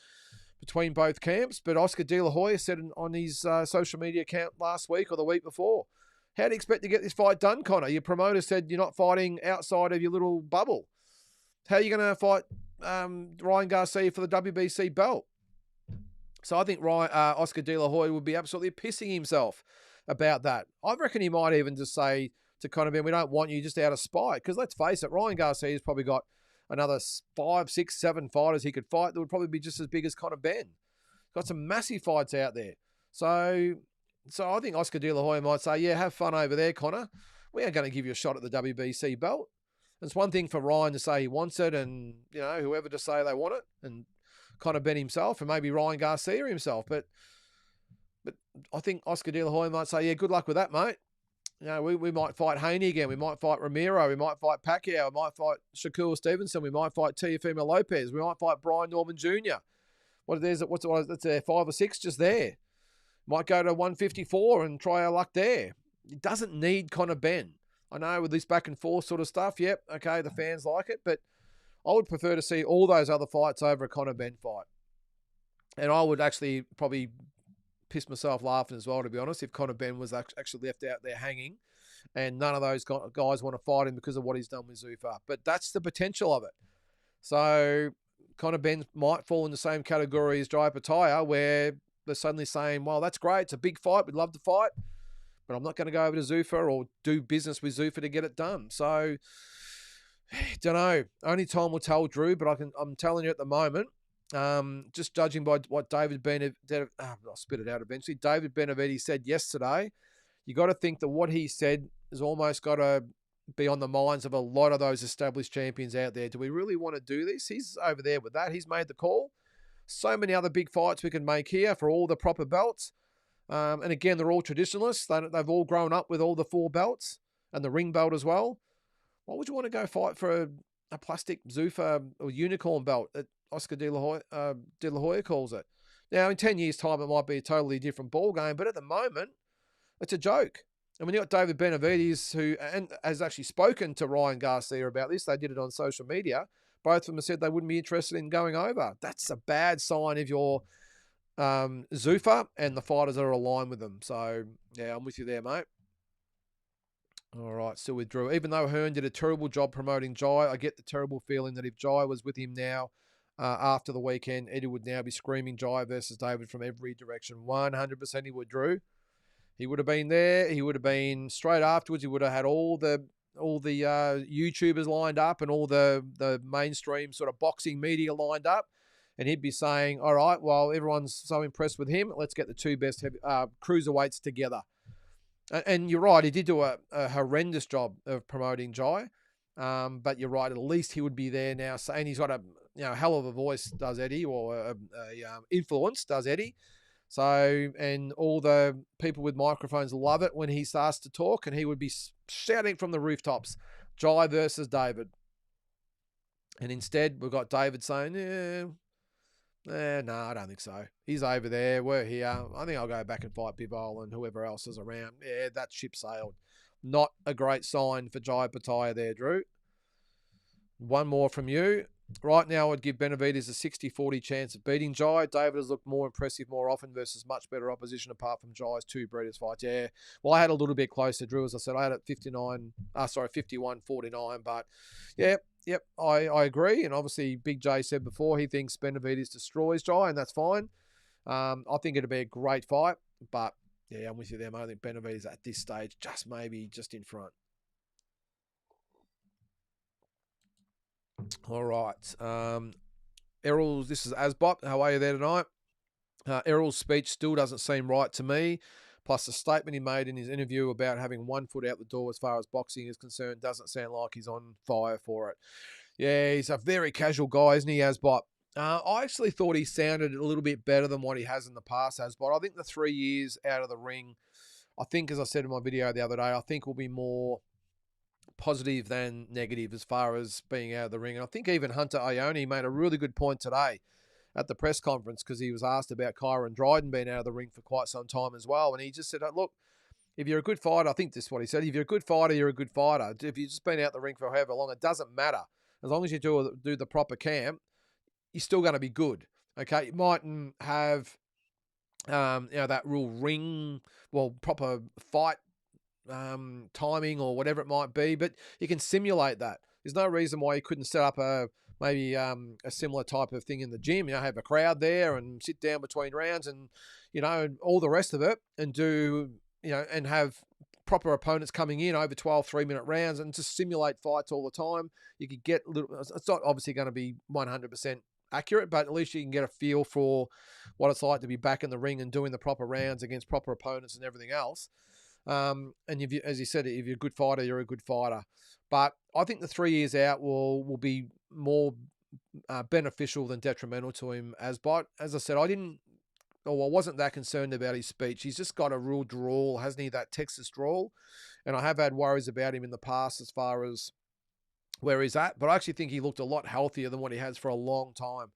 both camps. But Oscar De La Hoya said on his social media account last week or the week before, how do you expect to get this fight done, Conor? Your promoter said you're not fighting outside of your little bubble. How are you going to fight Ryan Garcia for the WBC belt? So I think Oscar De La Hoya would be absolutely pissing himself about that. I reckon he might even just say to Conor Benn, we don't want you, just out of spite. Because let's face it, Ryan Garcia's probably got another 5, 6, 7 fighters he could fight that would probably be just as big as Conor Benn. Got some massive fights out there. So I think Oscar De La Hoya might say, yeah, have fun over there, Conor. We ain't going to give you a shot at the WBC belt. It's one thing for Ryan to say he wants it, and whoever to say they want it, and Conor Benn himself, and maybe Ryan Garcia himself. But I think Oscar De La Hoya might say, yeah, good luck with that, mate. We might fight Haney again. We might fight Romero. We might fight Pacquiao. We might fight Shakur Stevenson. We might fight Teofimo Lopez. We might fight Brian Norman Jr. That's there, 5 or 6 just there. Might go to 154 and try our luck there. It doesn't need Conor Benn. I know with this back and forth sort of stuff, yep, okay, the fans like it, but I would prefer to see all those other fights over a Conor Benn fight. And I would actually probably piss myself laughing as well, to be honest, if Conor Benn was actually left out there hanging and none of those guys want to fight him because of what he's done with Zuffa. But that's the potential of it. So Conor Benn might fall in the same category as Opetaia, where they're suddenly saying, well, that's great, it's a big fight, we'd love to fight, but I'm not going to go over to Zuffa or do business with Zuffa to get it done. So, don't know. Only time will tell, Drew, but I'm telling you at the moment, just judging by what David Benavidez, I'll spit it out eventually, David Benavidez said yesterday, you got to think that what he said has almost got to be on the minds of a lot of those established champions out there. Do we really want to do this? He's over there with that. He's made the call. So many other big fights we can make here for all the proper belts. And again, they're all traditionalists. They've all grown up with all the 4 belts and the ring belt as well. Why would you want to go fight for a plastic Zuffa or unicorn belt that Oscar De La Hoya calls it? Now, in 10 years' time, it might be a totally different ball game, but at the moment, it's a joke. And when you got David Benavidez, who has actually spoken to Ryan Garcia about this, they did it on social media. Both of them have said they wouldn't be interested in going over. That's a bad sign if you're Zuffa and the fighters that are aligned with them. So, yeah, I'm with you there, mate. All right, still with Drew. Even though Hearn did a terrible job promoting Jai, I get the terrible feeling that if Jai was with him now after the weekend, Eddie would now be screaming Jai versus David from every direction. 100% he would, Drew. He would have been there. He would have been straight afterwards. He would have had all the YouTubers lined up and all the mainstream sort of boxing media lined up. And he'd be saying, all right, well, everyone's so impressed with him, let's get the 2 best cruiserweights together. And you're right, he did do a horrendous job of promoting Jai. But you're right, at least he would be there now. And he's got a hell of a voice, does Eddie, or a influence, does Eddie. So, and all the people with microphones love it when he starts to talk, and he would be shouting from the rooftops, Jai versus David. And instead, we've got David saying, yeah, No, I don't think so. He's over there. We're here. I think I'll go back and fight Bivol and whoever else is around. Yeah, that ship sailed. Not a great sign for Jai Opetaia there, Drew. One more from you. Right now, I'd give Benavidez a 60-40 chance of beating Jai. David has looked more impressive more often versus much better opposition apart from Jai's 2 Breeders' fights. Yeah, well, I had a little bit closer, Drew. As I said, I had it 51-49, but yeah, yep, I agree. And obviously, Big J said before he thinks Benavidez destroys Jai, and that's fine. I think it'll be a great fight, but yeah, I'm with you there, mate. I think Benavidez at this stage maybe just in front. All right. Errol, this is Asbot. How are you there tonight? Errol's speech still doesn't seem right to me. Plus, the statement he made in his interview about having 1 foot out the door as far as boxing is concerned doesn't sound like he's on fire for it. Yeah, he's a very casual guy, isn't he, Asbot? I actually thought he sounded a little bit better than what he has in the past, Asbot. I think the 3 years out of the ring, I think, as I said in my video the other day, I think will be more positive than negative as far as being out of the ring. And I think even Hunter Ione made a really good point today at the press conference because he was asked about Kyron Dryden being out of the ring for quite some time as well. And he just said, look, if you're a good fighter, I think this is what he said, if you're a good fighter, you're a good fighter. If you've just been out the ring for however long, it doesn't matter. As long as you do the proper camp, you're still going to be good. Okay, you mightn't have that real ring, proper fight timing or whatever it might be, but you can simulate that. There's no reason why you couldn't set up a similar type of thing in the gym, have a crowd there and sit down between rounds and, and all the rest of it and do, and have proper opponents coming in over 12 3-minute rounds and just simulate fights all the time. You could get it's not obviously going to be 100% accurate, but at least you can get a feel for what it's like to be back in the ring and doing the proper rounds against proper opponents and everything else. And as you said, if you're a good fighter, you're a good fighter. But I think the 3 years out will be more beneficial than detrimental to him. As I said, I wasn't that concerned about his speech. He's just got a real drawl, hasn't he? That Texas drawl. And I have had worries about him in the past as far as where he's at. But I actually think he looked a lot healthier than what he has for a long time.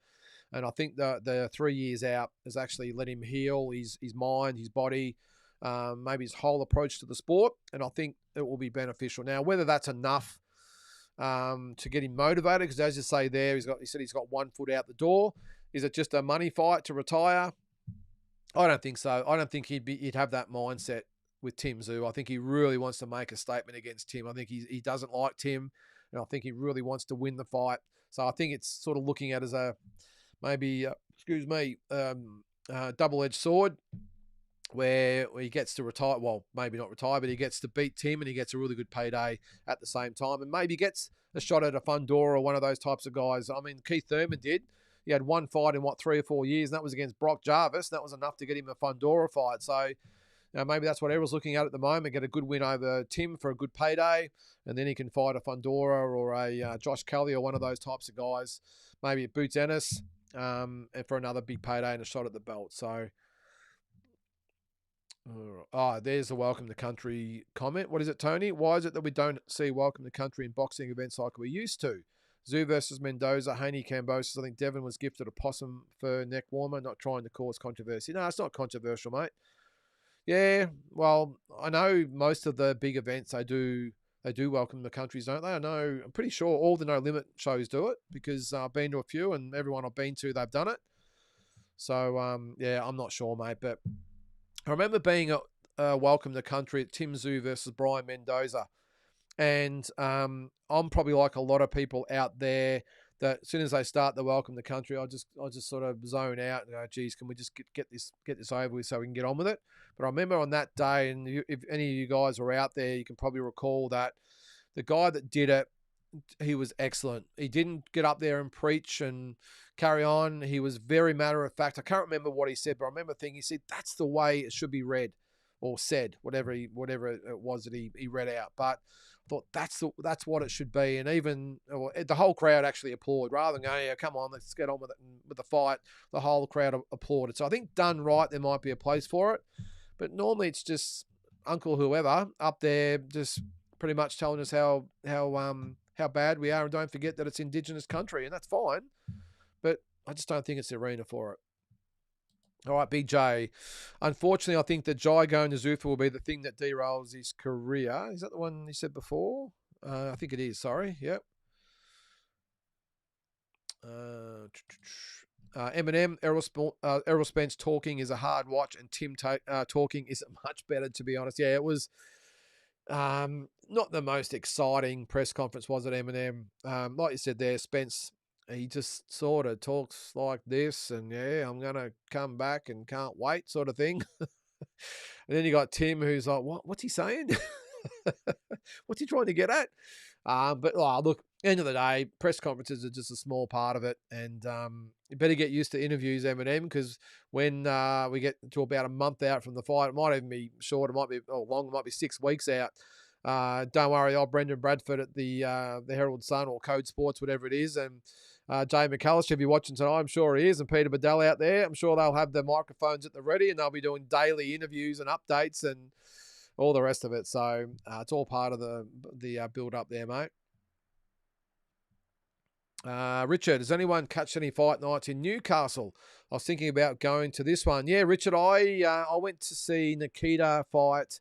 And I think the 3 years out has actually let him heal his mind, his body, maybe his whole approach to the sport, and I think it will be beneficial. Now, whether that's enough to get him motivated, because as you say there, he said he's got 1 foot out the door. Is it just a money fight to retire? I don't think so. I don't think he'd have that mindset with Tim Tszyu. I think he really wants to make a statement against Tim. I think he doesn't like Tim, and I think he really wants to win the fight. So I think it's sort of looking at as a double-edged sword, where he gets to retire, well, maybe not retire, but he gets to beat Tim and he gets a really good payday at the same time and maybe gets a shot at a Fundora or one of those types of guys. I mean, Keith Thurman did. He had one fight in, 3 or 4 years, and that was against Brock Jarvis. That was enough to get him a Fundora fight. So maybe that's what Errol's looking at the moment, get a good win over Tim for a good payday, and then he can fight a Fundora or a Josh Kelly or one of those types of guys, maybe at Boots Ennis, and for another big payday and a shot at the belt. So... there's the Welcome to Country comment. What is it, Tony? Why is it that we don't see Welcome to Country in boxing events like we used to? Tszyu versus Mendoza, Haney Cambosis. I think Devin was gifted a possum fur neck warmer, not trying to cause controversy. No, it's not controversial, mate. Yeah, well, I know most of the big events they do Welcome to Countries, don't they? I'm pretty sure all the No Limit shows do it because I've been to a few and everyone I've been to, they've done it. So, I'm not sure, mate, but... I remember being at Welcome to Country at Tim Tszyu versus Brian Mendoza. And I'm probably like a lot of people out there that as soon as they start the Welcome to Country, I just sort of zone out and go, geez, can we just get this over with so we can get on with it? But I remember on that day, and if any of you guys are out there, you can probably recall that the guy that did it, he was excellent. He didn't get up there and preach and carry on. He was very matter of fact. I can't remember what he said, but I remember thinking, he said, that's the way it should be read or said, whatever it was that he read out. But I thought that's what it should be. And even the whole crowd actually applauded rather than going, yeah, come on, let's get on with it with the fight. The whole crowd applauded. So I think done right, there might be a place for it. But normally it's just Uncle whoever up there just pretty much telling us how bad we are, and don't forget that it's Indigenous country, and that's fine. But I just don't think it's the arena for it. All right, Big J. Unfortunately, I think that Jai going to Zuffa will be the thing that derails his career. Is that the one you said before? I think it is. Sorry. Yep. Eminem, Errol Spence talking is a hard watch, and Tim talking isn't much better, to be honest. Yeah, it was not the most exciting press conference, was it, Eminem? Like you said there, Spence, he just sort of talks like this, and yeah, I'm going to come back and can't wait sort of thing. And then you got Tim, who's like, what's he saying? What's he trying to get at? But look, end of the day, press conferences are just a small part of it, and you better get used to interviews, Eminem, because when we get to about a month out from the fight, it might even be short, it might be long, it might be 6 weeks out. Don't worry, old Brendan Bradford at the Herald Sun or Code Sports, whatever it is, and Jay McAllister, if you're watching tonight, I'm sure he is, and Peter Bedell out there, I'm sure they'll have their microphones at the ready, and they'll be doing daily interviews and updates and all the rest of it. So it's all part of the build up there, mate. Richard, has anyone catch any fight nights in Newcastle? I was thinking about going to this one. Yeah, Richard, I went to see Nikita fight.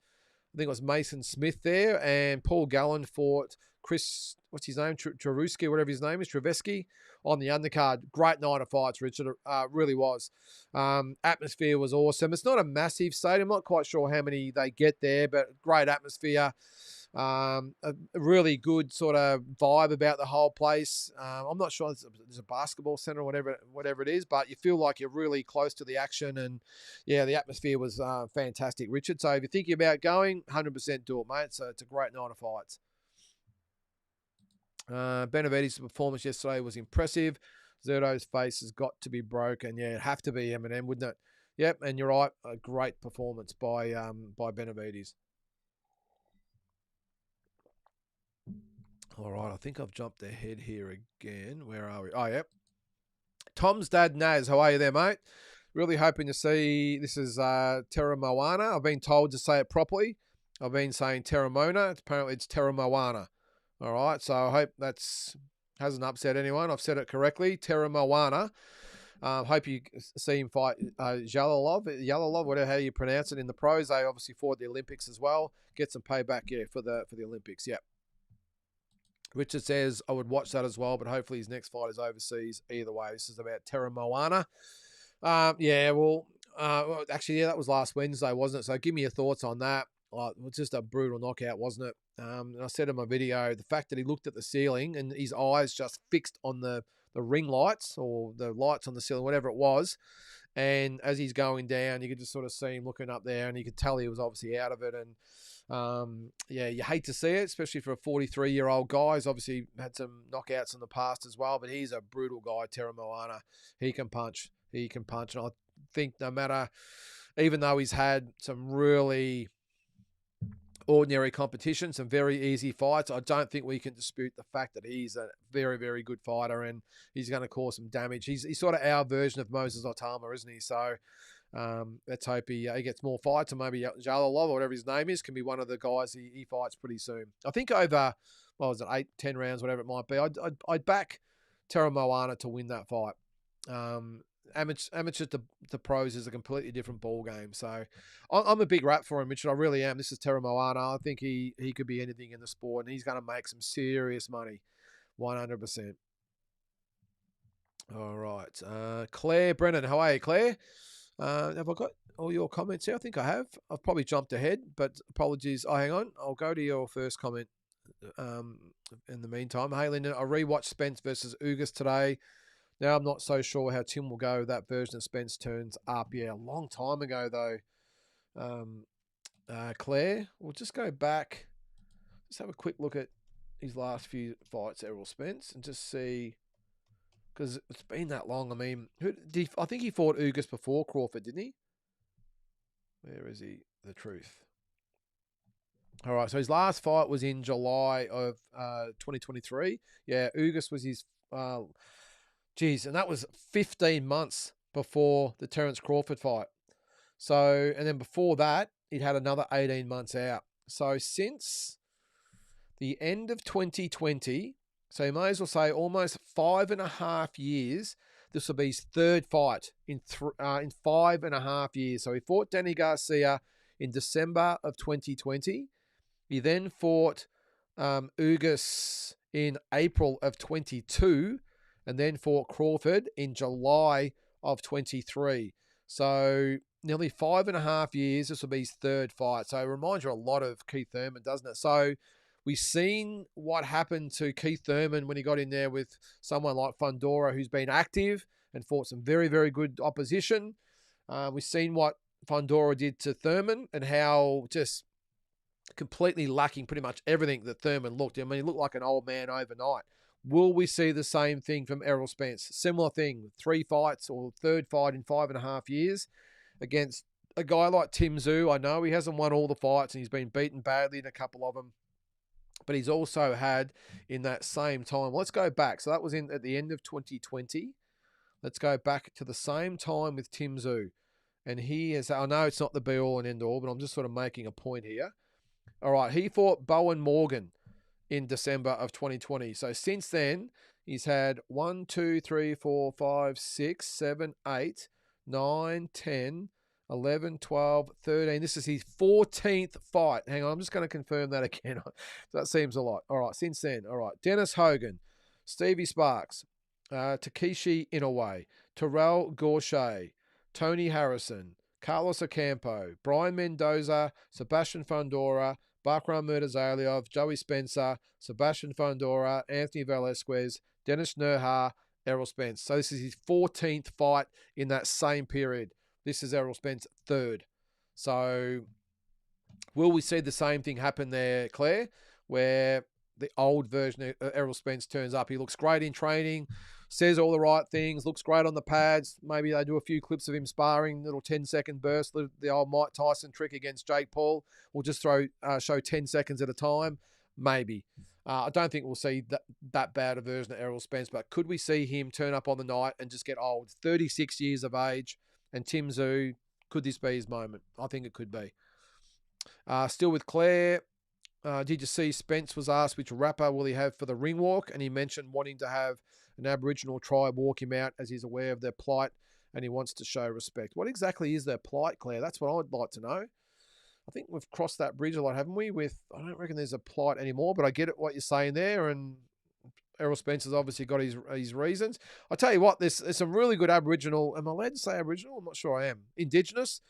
I think it was Mason Smith there, and Paul Gallen fought Chris, what's his name, Travuski, whatever his name is, Traveski, on the undercard. Great night of fights, Richard. Really was. Atmosphere was awesome. It's not a massive stadium. I'm not quite sure how many they get there, but great atmosphere. A really good sort of vibe about the whole place. I'm not sure there's a basketball center or whatever it is, but you feel like you're really close to the action, and yeah, the atmosphere was fantastic, Richard. So if you're thinking about going, 100% do it, mate. So it's a great night of fights. Benavidez' performance yesterday was impressive. Zerto's face has got to be broken. Yeah, it'd have to be, Eminem, wouldn't it? Yep, and you're right. A great performance by Benavidez. All right, I think I've jumped ahead here again. Where are we? Oh, yep. Tom's dad, Naz. How are you there, mate? Really hoping to see. This is Terra Moana. I've been told to say it properly. I've been saying Terra Mona. Apparently, it's Terra Moana. All right, so I hope that's hasn't upset anyone. I've said it correctly. Terra Moana. Hope you see him fight Yalalov, whatever how you pronounce it in the pros. They obviously fought the Olympics as well. Get some payback, yeah, for the Olympics. Yep. Richard says, I would watch that as well, but hopefully his next fight is overseas. Either way, this is about Terra Moana. Yeah, well, actually, yeah, that was last Wednesday, wasn't it? So give me your thoughts on that. It was just a brutal knockout, wasn't it? And I said in my video, the fact that he looked at the ceiling and his eyes just fixed on the ring lights or the lights on the ceiling, whatever it was. And as he's going down, you could just sort of see him looking up there, and you could tell he was obviously out of it. And yeah, you hate to see it, especially for a 43-year-old guy. He's obviously had some knockouts in the past as well, but he's a brutal guy, Terra Moana. He can punch. And I think no matter, even though he's had some really ordinary competition, some very easy fights, I don't think we can dispute the fact that he's a very, very good fighter, and he's going to cause some damage. He's sort of our version of Moses Otama, isn't he? So let's hope he gets more fights, and maybe Jalalov, or whatever his name is, can be one of the guys he fights pretty soon. I think over, what was it, 8-10 rounds, whatever it might be, I'd back Terra Moana to win that fight. Amateur to pros is a completely different ball game. So I'm a big rap for him, Richard. I really am. This is Terra Moana. I think he could be anything in the sport, and he's going to make some serious money, 100%. All right. Claire Brennan, how are you, Claire? Have I got all your comments here? I think I have. I've probably jumped ahead, but apologies. Oh, hang on. I'll go to your first comment in the meantime. Hey, Lyndon, I rewatched Spence versus Ugas today. Now I'm not so sure how Tim will go. That version of Spence turns up. Yeah, a long time ago, though. Claire, we'll just go back. Let's have a quick look at his last few fights, Errol Spence, and just see, because it's been that long. I mean, I think he fought Ugas before Crawford, didn't he? Where is he? The truth. All right, so his last fight was in July of 2023. Yeah, Ugas was his... and that was 15 months before the Terence Crawford fight. So, and then before that, he'd had another 18 months out. So since the end of 2020 So you may as well say almost 5.5 years. This will be his third fight in 5.5 years. So he fought Danny Garcia in December of 2020. He then fought Ugas in April of 22, and then fought Crawford in July of 23. So nearly 5.5 years. This will be his third fight. So it reminds you a lot of Keith Thurman, doesn't it? So we've seen what happened to Keith Thurman when he got in there with someone like Fundora, who's been active and fought some very, very good opposition. We've seen what Fundora did to Thurman and how just completely lacking pretty much everything that Thurman looked. I mean, he looked like an old man overnight. Will we see the same thing from Errol Spence? Similar thing, 3 fights or third fight in 5.5 years against a guy like Tszyu. I know he hasn't won all the fights and he's been beaten badly in a couple of them, but he's also had in that same time. Let's go back. So that was at the end of 2020. Let's go back to the same time with Tszyu. And he has, I know it's not the be all and end all, but I'm just sort of making a point here. All right, he fought Bowen Morgan in December of 2020. So since then, he's had 1, 2, 3, 4, 5, 6, 7, 8, 9, 10, 11, 12, 13. This is his 14th fight. Hang on, I'm just going to confirm that again. That seems a lot. All right, since then. All right, Dennis Hogan, Stevie Sparks, Takeshi Inoue, Terrell Gorshey, Tony Harrison, Carlos Ocampo, Brian Mendoza, Sebastian Fundora, Bakram Murtazaliev, Joey Spencer, Sebastian Fundora, Anthony Velasquez, Dennis Nerha, Errol Spence. So this is his 14th fight in that same period. This is Errol Spence's third. So will we see the same thing happen there, Claire, where the old version of Errol Spence turns up? He looks great in training, says all the right things, looks great on the pads. Maybe they do a few clips of him sparring, little 10-second burst, the old Mike Tyson trick against Jake Paul. We'll just show 10 seconds at a time. Maybe. I don't think we'll see that bad a version of Errol Spence, but could we see him turn up on the night and just get old? 36 years of age, and Tszyu, could this be his moment? I think it could be. Still with Claire. Did you see Spence was asked which rapper will he have for the ring walk? And he mentioned wanting to have an Aboriginal tribe walk him out as he's aware of their plight and he wants to show respect. What exactly is their plight, Claire? That's what I'd like to know. I think we've crossed that bridge a lot, haven't we? I don't reckon there's a plight anymore, but I get it what you're saying there. And Errol Spence has obviously got his reasons. I'll tell you what, there's some really good Aboriginal. Am I allowed to say Aboriginal? I'm not sure I am. Indigenous.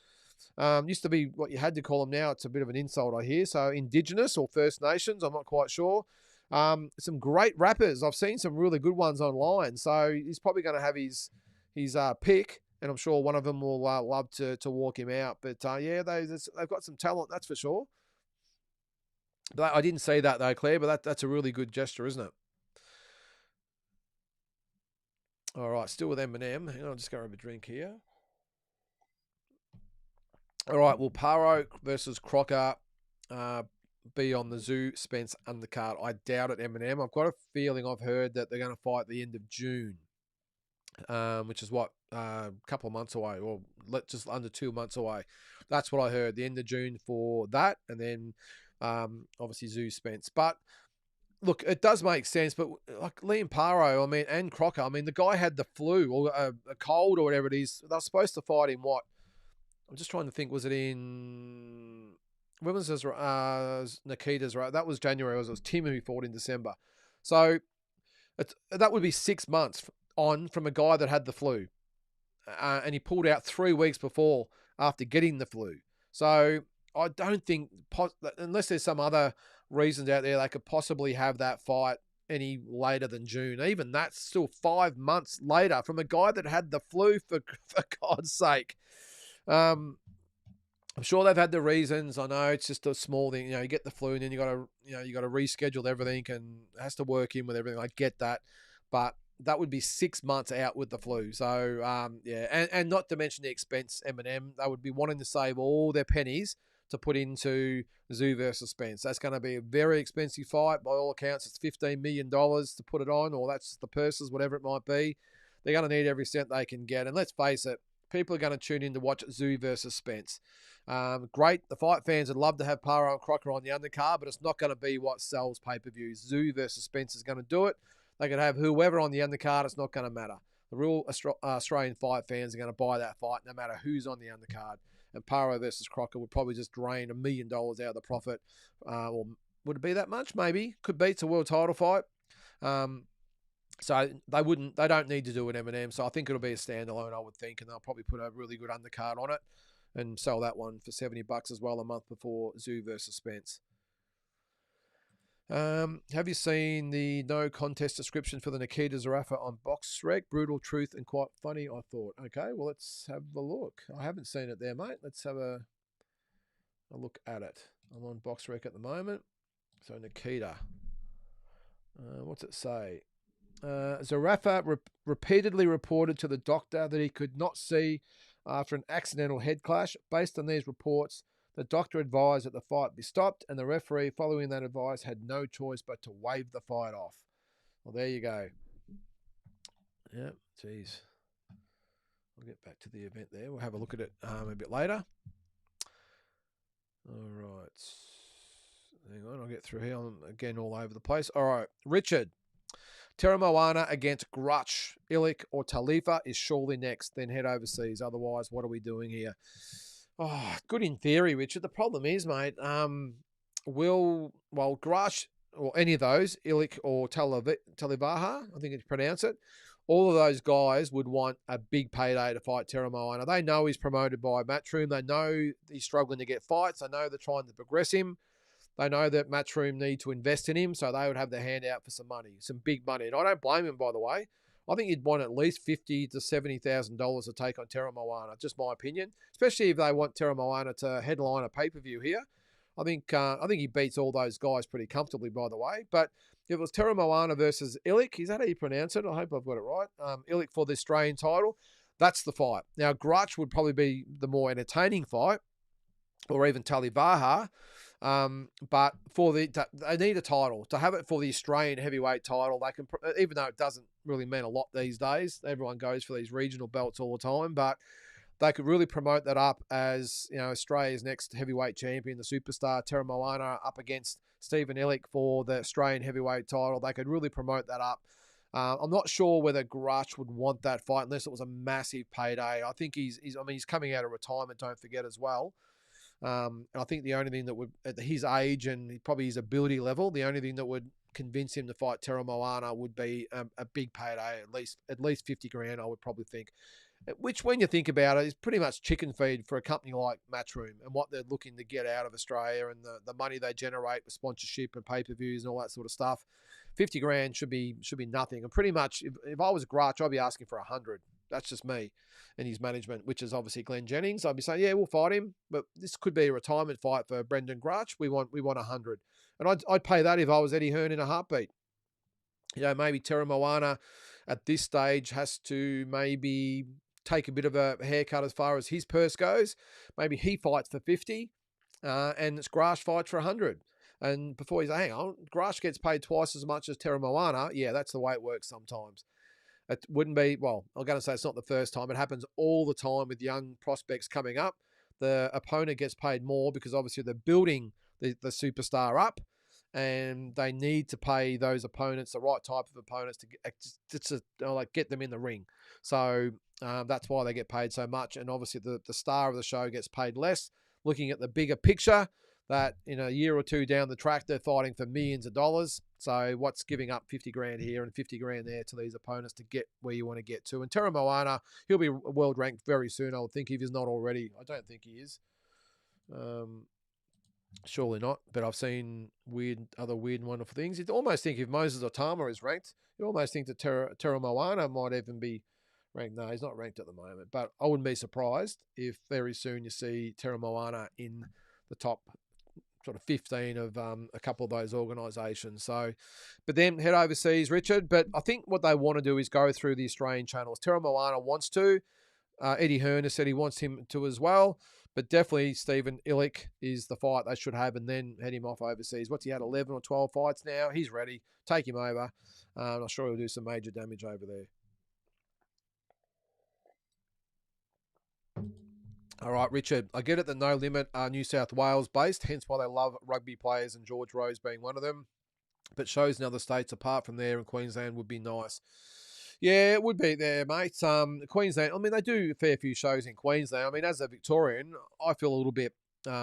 Used to be what you had to call them. Now it's a bit of an insult, I hear. So Indigenous or First Nations, I'm not quite sure. Some great rappers. I've seen some really good ones online. So he's probably going to have his pick, and I'm sure one of them will love to walk him out. But yeah, they've got some talent, that's for sure. But I didn't see that though, Claire. But that's a really good gesture, isn't it? All right, still with Eminem. Hang on, I'll just go grab a drink here. All right, will Paro versus Crocker be on the Tszyu Spence undercard? I doubt it, Eminem. I've got a feeling I've heard that they're going to fight at the end of June, which is what, a couple of months away, or just under 2 months away. That's what I heard, the end of June for that, and then obviously Tszyu Spence. But look, it does make sense, but like Liam Paro, I mean, and Crocker, I mean, the guy had the flu or a cold or whatever it is. They're supposed to fight in what? I'm just trying to think. Was it in? When was this? Nikita's, right? That was January. It was Tim who fought in December. So that would be 6 months on from a guy that had the flu, and he pulled out 3 weeks before after getting the flu. So I don't think, unless there's some other reasons out there, they could possibly have that fight any later than June. Even that's still 5 months later from a guy that had the flu, for God's sake. I'm sure they've had the reasons. I know it's just a small thing. You get the flu and then you got to reschedule everything and it has to work in with everything. I get that, but that would be 6 months out with the flu. So yeah, and not to mention the expense. Eminem, they would be wanting to save all their pennies to put into Tszyu versus Spence. That's going to be a very expensive fight. By all accounts, it's $15 million to put it on, or that's the purses, whatever it might be. They're going to need every cent they can get. And let's face it, people are going to tune in to watch Tszyu versus Spence. Great. The fight fans would love to have Paro and Crocker on the undercard, but it's not going to be what sells pay-per-views. Tszyu versus Spence is going to do it. They could have whoever on the undercard. It's not going to matter. The real Australian fight fans are going to buy that fight no matter who's on the undercard. And Paro versus Crocker would probably just drain $1 million out of the profit. Or would it be that much? Maybe. Could be. It's a world title fight. So they don't need to do an M&M. So I think it'll be a standalone, I would think, and they'll probably put a really good undercard on it and sell that one for $70 as well a month before Tszyu versus Spence. Have you seen the no contest description for the Nikita Zuffa on BoxRec? Brutal truth and quite funny, I thought. Okay, well, let's have a look. I haven't seen it there, mate. Let's have a look at it. I'm on BoxRec at the moment. So Nikita. What's it say? Zuffa repeatedly reported to the doctor that he could not see after an accidental head clash. Based on these reports, the doctor advised that the fight be stopped, and the referee, following that advice, had no choice but to wave the fight off. Well, there you go. Yeah, geez. I'll get back to the event there. We'll have a look at it a bit later. All right. Hang on, I'll get through here. I'm again all over the place. All right, Richard. Tera Moana against Grutch, Illich, or Talifa is surely next, then head overseas. Otherwise, what are we doing here? Oh, good in theory, Richard. The problem is, mate, Grutch, or any of those, Illich or Talivaha, I think it's pronounce it, all of those guys would want a big payday to fight Tera Moana. They know he's promoted by Matchroom. They know he's struggling to get fights. They know they're trying to progress him. They know that Matchroom need to invest in him, so they would have their hand out for some money, some big money. And I don't blame him, by the way. I think you'd want at least $50,000 to $70,000 to take on Tera Moana, just my opinion. Especially if they want Tera Moana to headline a pay-per-view here. I think he beats all those guys pretty comfortably, by the way. But if it was Tera Moana versus Illich, is that how you pronounce it? I hope I've got it right. Illich for the Australian title, that's the fight. Now, Grutch would probably be the more entertaining fight, or even Talivaha. But they need a title to have it for the Australian heavyweight title. They can, even though it doesn't really mean a lot these days. Everyone goes for these regional belts all the time, but they could really promote that up as, you know, Australia's next heavyweight champion, the superstar Tera Moana, up against Stephen Illich for the Australian heavyweight title. They could really promote that up. I'm not sure whether Grutch would want that fight unless it was a massive payday. I think he's coming out of retirement. Don't forget as well. And I think the only thing that would, at his age and probably his ability level, the only thing that would convince him to fight Tera Moana would be a big payday, at least $50,000, I would probably think. Which, when you think about it, is pretty much chicken feed for a company like Matchroom and what they're looking to get out of Australia and the money they generate with sponsorship and pay-per-views and all that sort of stuff. $50,000 should be nothing. And pretty much, if I was Grutch, I'd be asking for $100,000. That's just me and his management, which is obviously Glenn Jennings. I'd be saying, yeah, we'll fight him, but this could be a retirement fight for Brendan Grutch. We want $100,000, and I'd pay that if I was Eddie Hearn in a heartbeat. You know, maybe Tera Moana at this stage has to maybe take a bit of a haircut as far as his purse goes. Maybe he fights for 50, and it's Grutch fights for 100. And before he's, hang on, Grutch gets paid twice as much as Tera Moana. Yeah, that's the way it works sometimes. It wouldn't be, well, I'm going to say it's not the first time. It happens all the time with young prospects coming up. The opponent gets paid more because obviously they're building the superstar up, and they need to pay those opponents the right type of opponents to get them in the ring. So that's why they get paid so much. And obviously the star of the show gets paid less. Looking at the bigger picture, that in a year or two down the track, they're fighting for millions of dollars. So what's giving up $50,000 here and $50,000 there to these opponents to get where you want to get to? And Tera Moana, he'll be world ranked very soon, I would think, if he's not already. I don't think he is. Surely not. But I've seen other weird and wonderful things. You'd almost think if Moses Otama is ranked, you almost think that Tera Moana might even be ranked. No, he's not ranked at the moment. But I wouldn't be surprised if very soon you see Tera Moana in the top sort of 15 of a couple of those organisations. So, but then head overseas, Richard. But I think what they want to do is go through the Australian channels. Tera Moana wants to. Eddie Hearn has said he wants him to as well. But definitely Stephen Illich is the fight they should have, and then head him off overseas. What's he had, 11 or 12 fights now? He's ready. Take him over. I'm sure he'll do some major damage over there. All right, Richard, I get it that No Limit are New South Wales based, hence why they love rugby players and George Rose being one of them. But shows in other states apart from there in Queensland would be nice. Yeah, it would be there, mate. Queensland, I mean, they do a fair few shows in Queensland. I mean, as a Victorian, I feel a little bit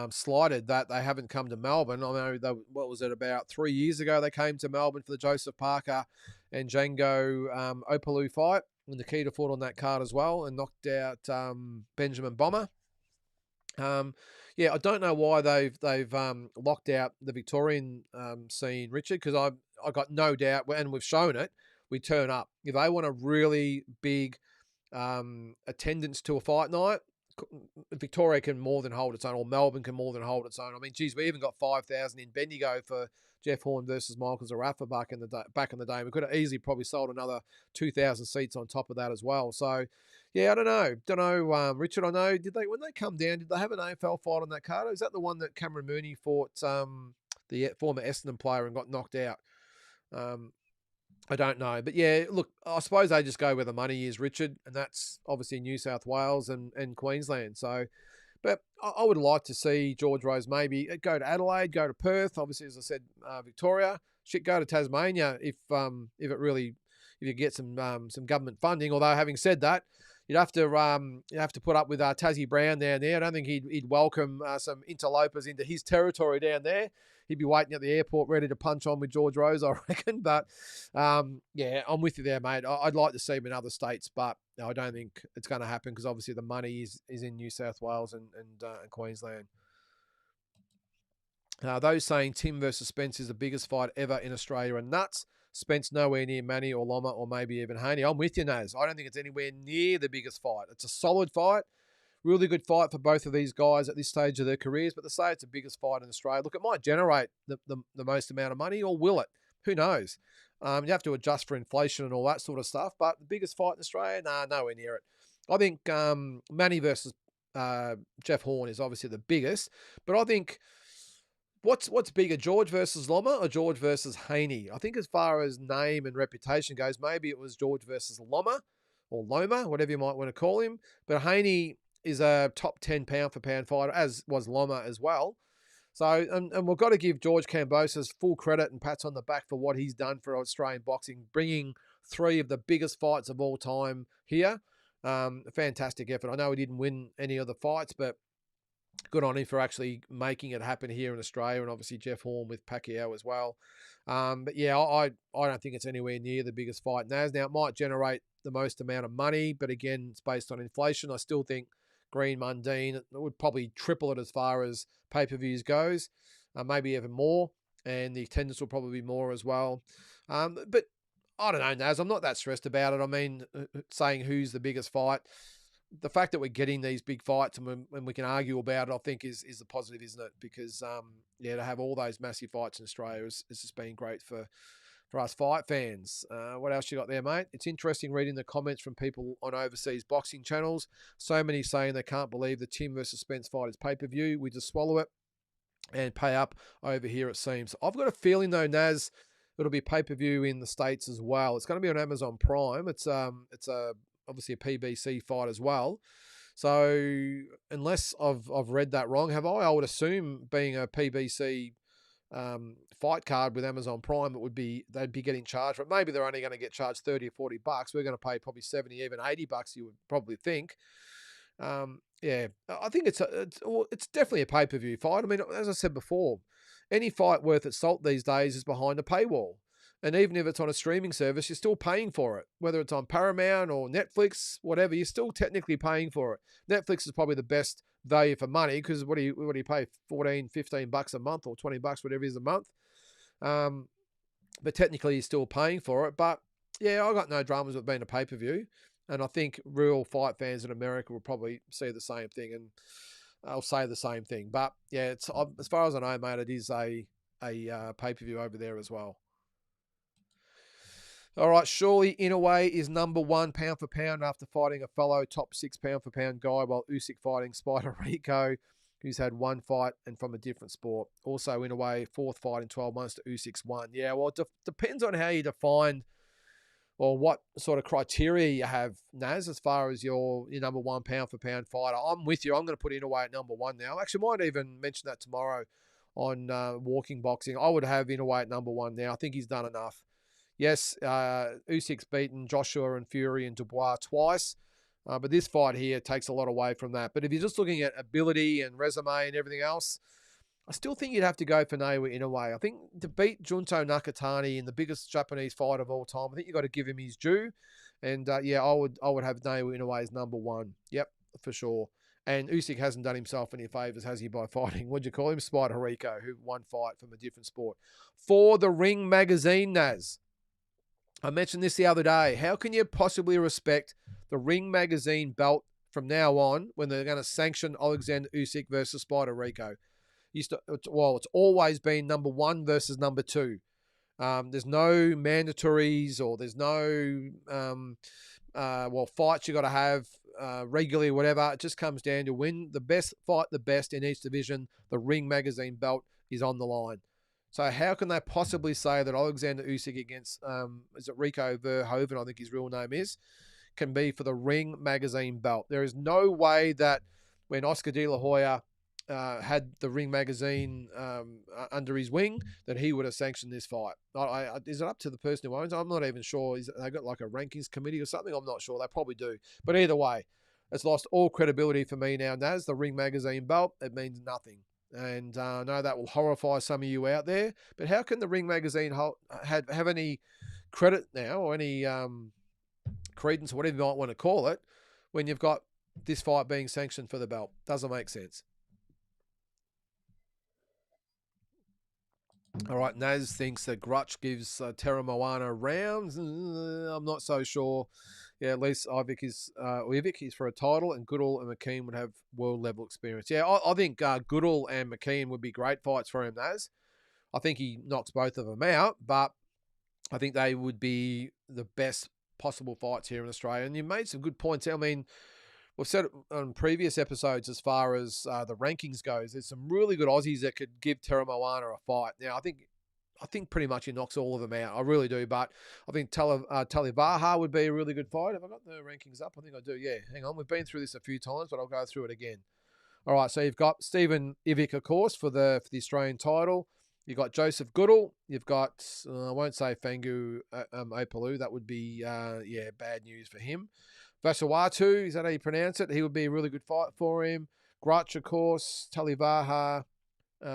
slighted that they haven't come to Melbourne. I know, what was it, about 3 years ago they came to Melbourne for the Joseph Parker and Django Opalu fight. And Nikita fought on that card as well and knocked out Benjamin Bomber. Yeah, I don't know why they've locked out the Victorian scene, Richard, because I got no doubt, and we've shown it, we turn up. If they want a really big attendance to a fight night, Victoria can more than hold its own, or Melbourne can more than hold its own. I mean, geez, we even got 5,000 in Bendigo for Jeff Horn versus Michael Zarafa back in the day. We could have easily probably sold another 2,000 seats on top of that as well. So, yeah, I don't know, Richard. I know when they come down, did they have an AFL fight on that card? Is that the one that Cameron Mooney fought the former Essendon player and got knocked out? I don't know. But yeah, look, I suppose they just go where the money is, Richard, and that's obviously New South Wales and Queensland. So, but I would like to see George Rose maybe go to Adelaide, go to Perth, obviously, as I said, Victoria. Shit, go to Tasmania if you get some government funding. Although having said that, you'd have to put up with Tassie Brown down there. I don't think he'd welcome some interlopers into his territory down there. He'd be waiting at the airport ready to punch on with George Rose, I reckon. But, yeah, I'm with you there, mate. I'd like to see him in other states, but I don't think it's going to happen because obviously the money is in New South Wales and Queensland. Those saying Tim versus Spence is the biggest fight ever in Australia are nuts. Spence nowhere near Manny or Loma or maybe even Haney. I'm with you, Naz. I don't think it's anywhere near the biggest fight. It's a solid fight. Really good fight for both of these guys at this stage of their careers, but to say it's the biggest fight in Australia, look, it might generate the most amount of money, or will it? Who knows? You have to adjust for inflation and all that sort of stuff, but the biggest fight in Australia, nowhere near it. I think Manny versus Jeff Horn is obviously the biggest, but I think what's bigger, George versus Loma or George versus Haney? I think as far as name and reputation goes, maybe it was George versus Loma or Loma, whatever you might want to call him, but Haney is a top 10 pound-for-pound fighter, as was Loma as well. So, and we've got to give George Kambosos full credit and pats on the back for what he's done for Australian boxing, bringing 3 of the biggest fights of all time here. Fantastic effort. I know he didn't win any of the fights, but good on him for actually making it happen here in Australia, and obviously Jeff Horn with Pacquiao as well. But yeah, I don't think it's anywhere near the biggest fight. Now it might generate the most amount of money, but again, it's based on inflation. I still think Green Mundine would probably triple it as far as pay-per-views goes, maybe even more, and the attendance will probably be more as well. But I don't know, Naz, I'm not that stressed about it. I mean, saying who's the biggest fight, the fact that we're getting these big fights and we can argue about it, I think is the positive, isn't it? Because, to have all those massive fights in Australia has just been great for us fight fans. What else you got there, mate? It's interesting reading the comments from people on overseas boxing channels. So many saying they can't believe the Tim versus Spence fight is pay-per-view. We just swallow it and pay up over here, it seems. I've got a feeling, though, Naz, it'll be pay-per-view in the States as well. It's going to be on Amazon Prime. It's obviously a PBC fight as well. So unless I've read that wrong, have I? I would assume being a PBC fight card with Amazon Prime, they'd be getting charged, but maybe they're only going to get charged $30 or $40. We're going to pay probably $70, even $80. You would probably think. Yeah, I think it's definitely a pay-per-view fight. I mean, as I said before, any fight worth its salt these days is behind a paywall. And even if it's on a streaming service, you're still paying for it. Whether it's on Paramount or Netflix, whatever, you're still technically paying for it. Netflix is probably the best value for money because what do you pay, $14, $15 a month or $20, whatever it is a month. But technically you're still paying for it. But yeah, I got no dramas with being a pay-per-view. And I think real fight fans in America will probably see the same thing, and I'll say the same thing. But yeah, it's, as far as I know, mate, it is a pay-per-view over there as well. All right, surely Inouye is number 1 pound for pound after fighting a fellow top 6 pound for pound guy, while Usyk fighting Spider Rico, who's had 1 fight and from a different sport. Also, Inouye, 4th fight in 12 months to Usyk's 1. Yeah, well, it depends on how you define or what sort of criteria you have, Naz, as far as your number one pound for pound fighter. I'm with you. I'm going to put Inoue at number one now. Actually, might even mention that tomorrow on Walking Boxing. I would have Inoue at number one now. I think he's done enough. Yes, Usyk's beaten Joshua and Fury and Dubois twice, but this fight here takes a lot away from that. But if you're just looking at ability and resume and everything else, I still think you'd have to go for Naoya Inoue. I think to beat Junto Nakatani in the biggest Japanese fight of all time, I think you've got to give him his due. And yeah, I would have Naoya Inoue as number one. Yep, for sure. And Usyk hasn't done himself any favours, has he, by fighting? What'd you call him? Spider Rico, who won fight from a different sport. For the Ring magazine, Naz. I mentioned this the other day. How can you possibly respect the Ring magazine belt from now on when they're going to sanction Alexander Usyk versus Spider Rico? It's always been number one versus number two. There's no mandatories or there's no fights you got to have regularly, whatever. It just comes down to win the best, fight the best in each division. The Ring magazine belt is on the line. So how can they possibly say that Alexander Usyk against is it Rico Verhoeven, I think his real name is, can be for the Ring magazine belt? There is no way that when Oscar De La Hoya had the Ring magazine under his wing, that he would have sanctioned this fight. Is it up to the person who owns it? I'm not even sure. They got like a rankings committee or something? I'm not sure. They probably do. But either way, it's lost all credibility for me now, Naz. The Ring magazine belt, it means nothing. And I know that will horrify some of you out there. But how can the Ring magazine have any credit now or any credence, whatever you might want to call it, when you've got this fight being sanctioned for the belt? Doesn't make sense. All right, Naz thinks that Grutch gives Terra Moana rounds. I'm not so sure. Yeah, at least Ivic is for a title, and Goodall and McKean would have world-level experience. Yeah, I think Goodall and McKean would be great fights for him, Naz. I think he knocks both of them out, but I think they would be the best possible fights here in Australia. And you made some good points. I mean, we've said it on previous episodes as far as the rankings goes. There's some really good Aussies that could give Terra Moana a fight. Now, I think pretty much he knocks all of them out. I really do. But I think Talivaha would be a really good fight. Have I got the rankings up? I think I do. Yeah, hang on. We've been through this a few times, but I'll go through it again. All right, so you've got Stephen Ivic, of course, for the Australian title. You've got Joseph Goodall. You've got, I won't say Fangu Opalu. That would be, bad news for him. Vasawatu, is that how you pronounce it? He would be a really good fight for him. Grutch, of course. Talivaha.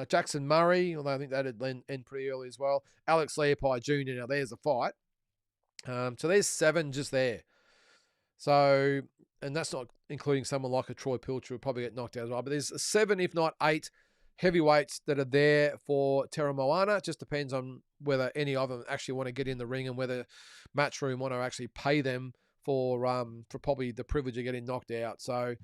Jackson Murray, although I think that would end pretty early as well. Alex Leopold Jr. Now, there's a fight. So there's 7 just there. So, and that's not including someone like a Troy Pilcher who will probably get knocked out as well. But there's 7, if not 8, heavyweights that are there for Terra Moana. It just depends on whether any of them actually want to get in the ring and whether Matchroom want to actually pay them for probably the privilege of getting knocked out. So,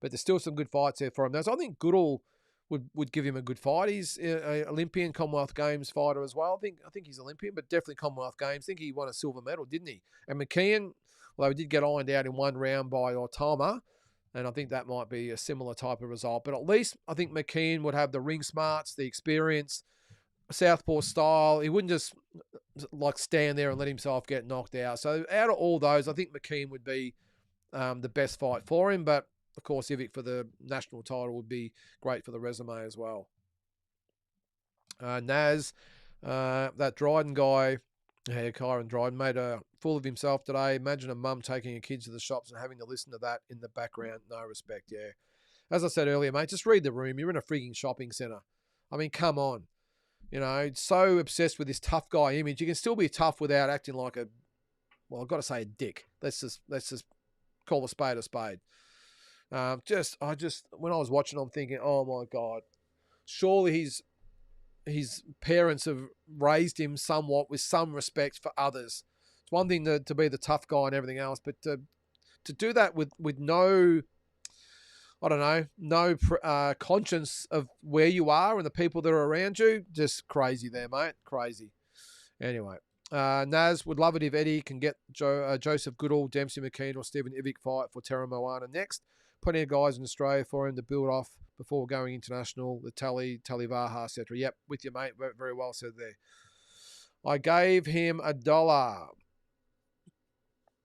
but there's still some good fights there for him. Now, so I think Goodall would give him a good fight. He's an Olympian Commonwealth Games fighter as well. I think he's Olympian, but definitely Commonwealth Games. I think he won a silver medal, didn't he? And McKeon, although he did get ironed out in one round by Otama, and I think that might be a similar type of result. But at least I think McKeon would have the ring smarts, the experience, southpaw style. He wouldn't just like stand there and let himself get knocked out. So out of all those, I think McKeon would be the best fight for him. But of course, Ivic for the national title would be great for the resume as well. Naz, that Dryden guy, Kyron Dryden, made a fool of himself today. Imagine a mum taking her kids to the shops and having to listen to that in the background. No respect, yeah. As I said earlier, mate, just read the room. You're in a freaking shopping centre. I mean, come on. You know, so obsessed with this tough guy image. You can still be tough without acting like I've got to say a dick. Let's just call a spade a spade. When I was watching, I'm thinking, oh my God, surely his parents have raised him somewhat with some respect for others. It's one thing to be the tough guy and everything else, but to do that with no, I don't know, no conscience of where you are and the people that are around you, just crazy there, mate. Crazy. Anyway, Naz would love it if Eddie can get Joseph Goodall, Dempsey McKean, or Stephen Ivic fight for Terra Moana next. Plenty of guys in Australia for him to build off before going international. The Talivaha, etc. Yep, with you, mate. Very well said there. I gave him $1.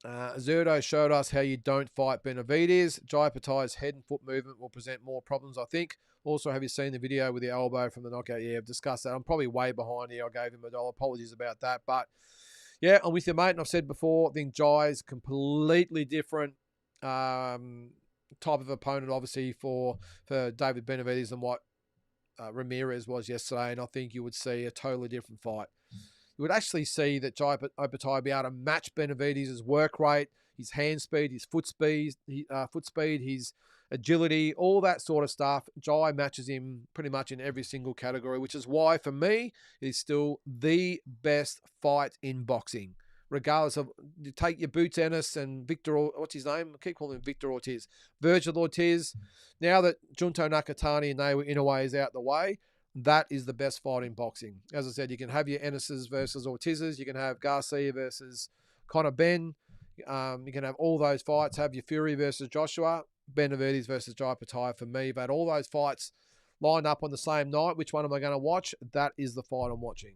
Zerdo showed us how you don't fight Benavidez. Jai Opetaia's head and foot movement will present more problems, I think. Also, have you seen the video with the elbow from the knockout? Yeah, I've discussed that. I'm probably way behind here. I gave him $1. Apologies about that. But, yeah, I'm with you, mate. And I've said before, I think Jai's completely different type of opponent, obviously, for David Benavidez than what Ramirez was yesterday. And I think you would see a totally different fight. You would actually see that Jai Opetaia be able to match Benavidez's work rate, his hand speed, his foot speed, his agility, all that sort of stuff. Jai matches him pretty much in every single category, which is why, for me, it is still the best fight in boxing. Regardless of, you take your Boots Ennis and Victor, what's his name? I keep calling him Victor Ortiz. Virgil Ortiz. Now that Junto Nakatani and Naoya Inoue is out the way, that is the best fight in boxing. As I said, you can have your Ennis's versus Ortiz's. You can have Garcia versus Conor Benn. You can have all those fights. Have your Fury versus Joshua. Benavidez versus Jai Opetaia for me. But all those fights lined up on the same night. Which one am I going to watch? That is the fight I'm watching.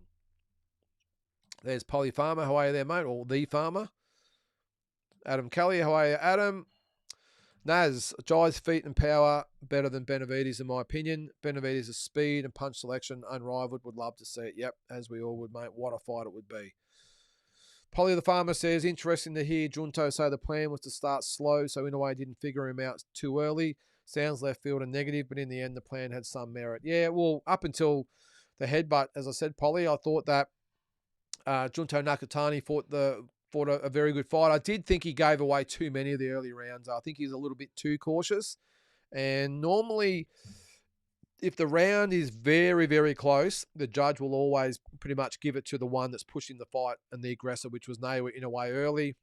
There's Polly Farmer. How are you there, mate? Or The Farmer. Adam Kelly. How are you, Adam? Naz, Jai's feet and power better than Benavidez in my opinion. Benavidez's speed and punch selection unrivaled. Would love to see it. Yep, as we all would, mate. What a fight it would be. Polly the Farmer says, interesting to hear Junto say the plan was to start slow, so in a way didn't figure him out too early. Sounds left field and negative, but in the end the plan had some merit. Yeah, well, up until the headbutt, as I said, Polly, I thought that Junto Nakatani fought a very good fight. I did think he gave away too many of the early rounds. I think he's a little bit too cautious. And normally, if the round is very, very close, the judge will always pretty much give it to the one that's pushing the fight and the aggressor, which was Naoya Inoue early.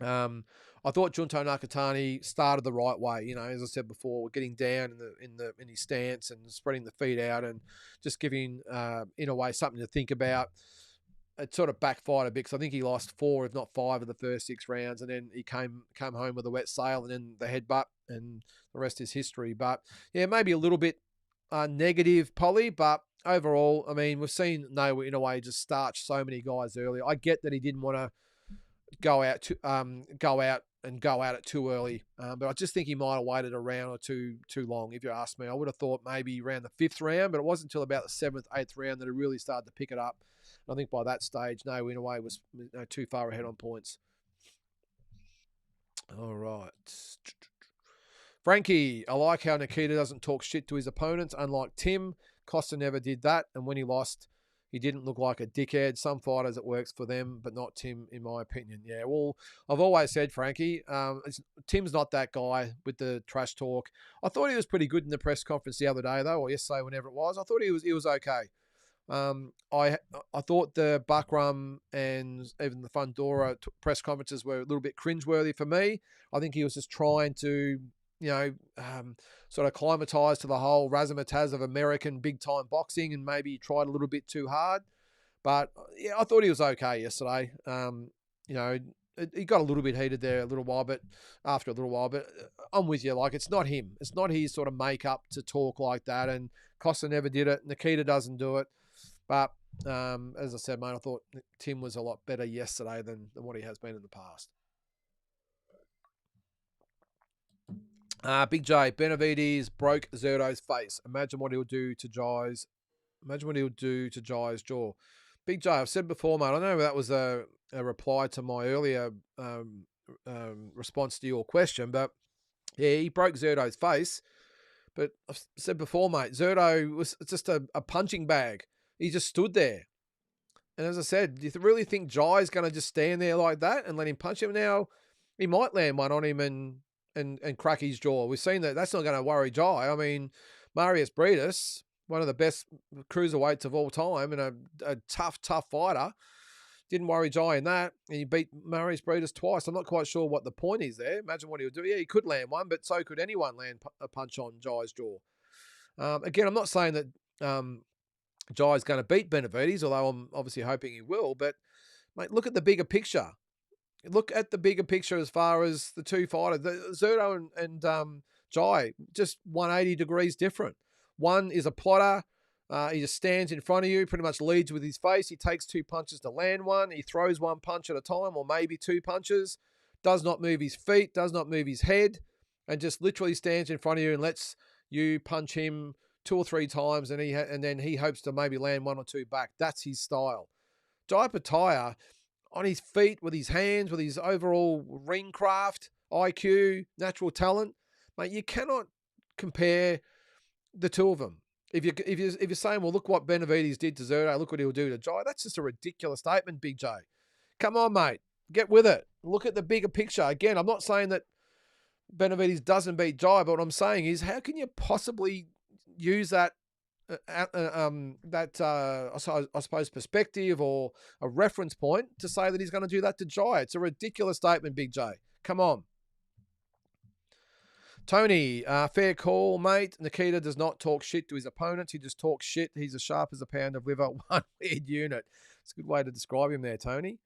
I thought Junto Nakatani started the right way. You know, as I said before, getting down in his stance and spreading the feet out and just giving Inoue something to think about. It sort of backfired a bit because I think he lost 4, if not 5, of the first 6 rounds, and then he came home with a wet sail and then the headbutt, and the rest is history. But yeah, maybe a little bit negative, Polly, but overall, I mean, we've seen Naoya Inoue just starch so many guys earlier. I get that he didn't want to go out at it too early, but I just think he might have waited a round or two too long. If you ask me, I would have thought maybe around the 5th round, but it wasn't until about the 7th, 8th round that he really started to pick it up. I think by that stage, Naoya Inoue was too far ahead on points. All right. Frankie, I like how Nikita doesn't talk shit to his opponents, unlike Tim. Costa never did that, and when he lost, he didn't look like a dickhead. Some fighters, it works for them, but not Tim, in my opinion. Yeah, well, I've always said, Frankie, Tim's not that guy with the trash talk. I thought he was pretty good in the press conference the other day, though, or yesterday, whenever it was. I thought he was okay. I thought the Buckram and even the Fundora press conferences were a little bit cringeworthy for me. I think he was just trying to, sort of acclimatise to the whole razzmatazz of American big-time boxing, and maybe he tried a little bit too hard. But, yeah, I thought he was okay yesterday. He got a little bit heated there after a little while. But I'm with you. Like, it's not him. It's not his sort of makeup to talk like that. And Costa never did it. Nikita doesn't do it. But as I said, mate, I thought Tim was a lot better yesterday than what he has been in the past. Big J, Benavidez broke Zerdo's face. Imagine what he'll do to Jai's. Imagine what he'll do to Jai's jaw. Big J, I've said before, mate, I know that was a reply to my earlier response to your question, but yeah, he broke Zerdo's face. But I've said before, mate, Zerdo was just a punching bag. He just stood there. And as I said, do you really think Jai's going to just stand there like that and let him punch him? Now, he might land one on him and crack his jaw. We've seen that. That's not going to worry Jai. I mean, Marius Breedis, one of the best cruiserweights of all time and a tough fighter, didn't worry Jai in that. And he beat Marius Breedis twice. I'm not quite sure what the point is there. Imagine what he'll do. Yeah, he could land one, but so could anyone land a punch on Jai's jaw. Again, I'm not saying that Jai's going to beat Benavidez, although I'm obviously hoping he will. But, mate, look at the bigger picture. Look at the bigger picture as far as the two fighters. Zerdo and Jai, just 180 degrees different. One is a plotter, He just stands in front of you, pretty much leads with his face. He takes 2 punches to land one. He throws 1 punch at a time, or maybe 2 punches. Does not move his feet, does not move his head, and just literally stands in front of you and lets you punch him 2 or 3 times, and then he hopes to maybe land 1 or 2 back. That's his style. Jai Opetaia, on his feet, with his hands, with his overall ring craft, IQ, natural talent, mate, you cannot compare the two of them. If you're saying, well, look what Benavidez did to Zerto, look what he'll do to Jai, that's just a ridiculous statement, Big J. Come on, mate. Get with it. Look at the bigger picture. Again, I'm not saying that Benavidez doesn't beat Jai, but what I'm saying is, how can you possibly use that I suppose perspective or a reference point to say that he's going to do that to Jai? It's a ridiculous statement, Big J. Come on. Tony, fair call, mate. Nikita does not talk shit to his opponents. He just talks shit. He's as sharp as a pound of liver. One weird unit. It's a good way to describe him there, Tony.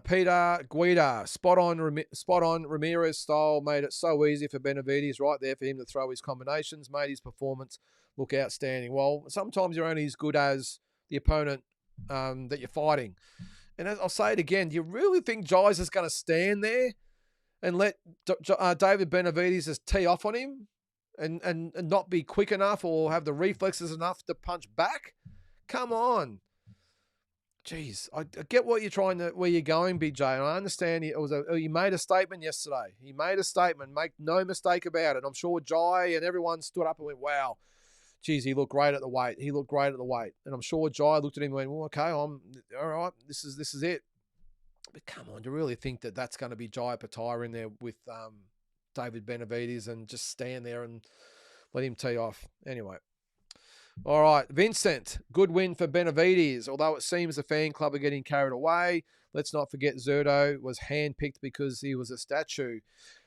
Peter Guida, spot on. Ramirez style made it so easy for Benavidez, right there for him to throw his combinations, made his performance look outstanding. Well, sometimes you're only as good as the opponent that you're fighting. And I'll say it again, do you really think Jai's is going to stand there and let David Benavidez just tee off on him and not be quick enough or have the reflexes enough to punch back? Come on. Jeez, I get what where you're going, BJ. And I understand he made a statement yesterday. He made a statement. Make no mistake about it. I'm sure Jai and everyone stood up and went, wow, geez, he looked great at the weight. He looked great at the weight. And I'm sure Jai looked at him and went, well, okay, I'm all right. This is it. But come on, do you really think that that's going to be Jai Opetaia in there with David Benavidez and just stand there and let him tee off? Anyway. All right, Vincent, good win for Benavidez. Although it seems the fan club are getting carried away, let's not forget Zerto was handpicked because he was a statue.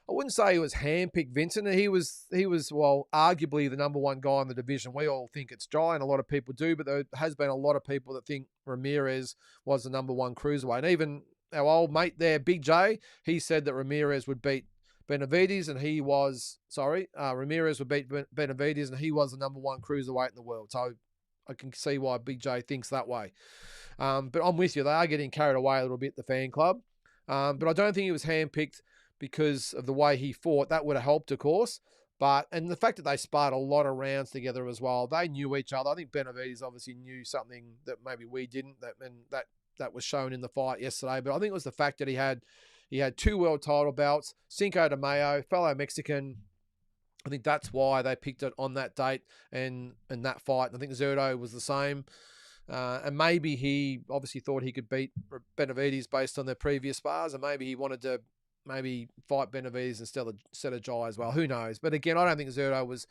I wouldn't say he was handpicked, Vincent. He was well, arguably the number 1 guy in the division. We all think it's Jai, and a lot of people do, but there has been a lot of people that think Ramirez was the number 1 cruiserweight. And even our old mate there, Big J, he said that Ramirez would beat Benavidez, and Ramirez would beat Benavidez, and he was the number 1 cruiserweight in the world. So I can see why Big J thinks that way. But I'm with you. They are getting carried away a little bit, the fan club. But I don't think he was handpicked because of the way he fought. That would have helped, of course. And the fact that they sparred a lot of rounds together as well. They knew each other. I think Benavidez obviously knew something that maybe we didn't, that was shown in the fight yesterday. But I think it was the fact that he had 2 world title belts, Cinco de Mayo, fellow Mexican. I think that's why they picked it on that date and that fight. I think Zerto was the same. And maybe he obviously thought he could beat Benavidez based on their previous spars, and maybe he wanted to fight Benavidez instead of Jai as well. Who knows? But again, I don't think Zerto was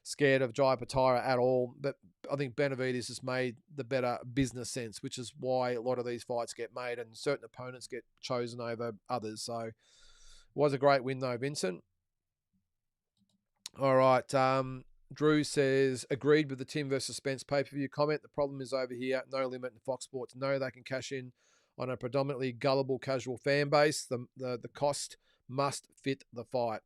scared of Jai Opetaia at all. But I think Benavidez has made the better business sense, which is why a lot of these fights get made and certain opponents get chosen over others. So it was a great win though, Vincent. All right. Drew says, agreed with the Tim versus Spence pay-per-view comment. The problem is over here, No Limit and Fox Sports know they can cash in on a predominantly gullible casual fan base. The cost must fit the fight.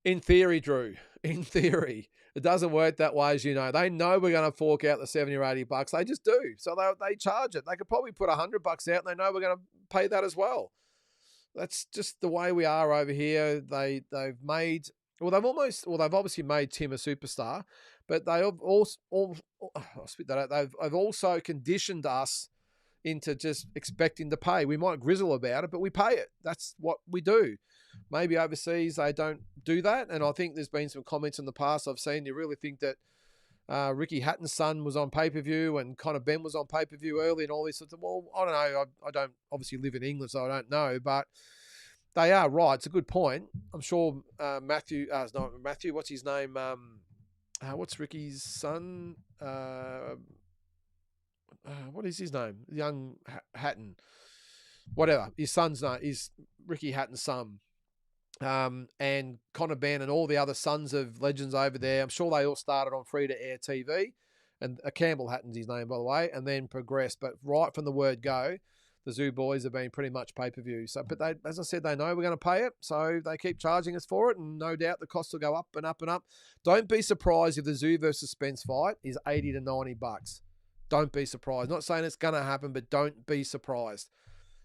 In theory, Drew, in theory, it doesn't work that way, as you know. They know we're going to fork out the $70 or $80. They just do. So they charge it. They could probably put $100 out, and they know we're going to pay that as well. That's just the way we are over here. They've obviously made Tim a superstar, but they've also conditioned us into just expecting to pay. We might grizzle about it, but we pay it. That's what we do. Maybe overseas they don't do that, and I think there's been some comments in the past I've seen. You really think that Ricky Hatton's son was on pay-per-view and Conor Ben was on pay-per-view early and all these sorts of, well, I don't know. I don't obviously live in England, so I don't know, but they are right. It's a good point. I'm sure Matthew, what's his name? What's Ricky's son? What is his name? Young Hatton. Whatever. His son's name is Ricky Hatton's son. And Conor Ben and all the other sons of legends over there. I'm sure they all started on free-to-air TV. And Campbell Hatton's his name, by the way, and then progressed. But right from the word go, the Zoo boys have been pretty much pay-per-view. So, but they, as I said, they know we're going to pay it, so they keep charging us for it, and no doubt the cost will go up and up and up. Don't be surprised if the Zoo versus Spence fight is $80 to $90. Don't be surprised. Not saying it's going to happen, but don't be surprised.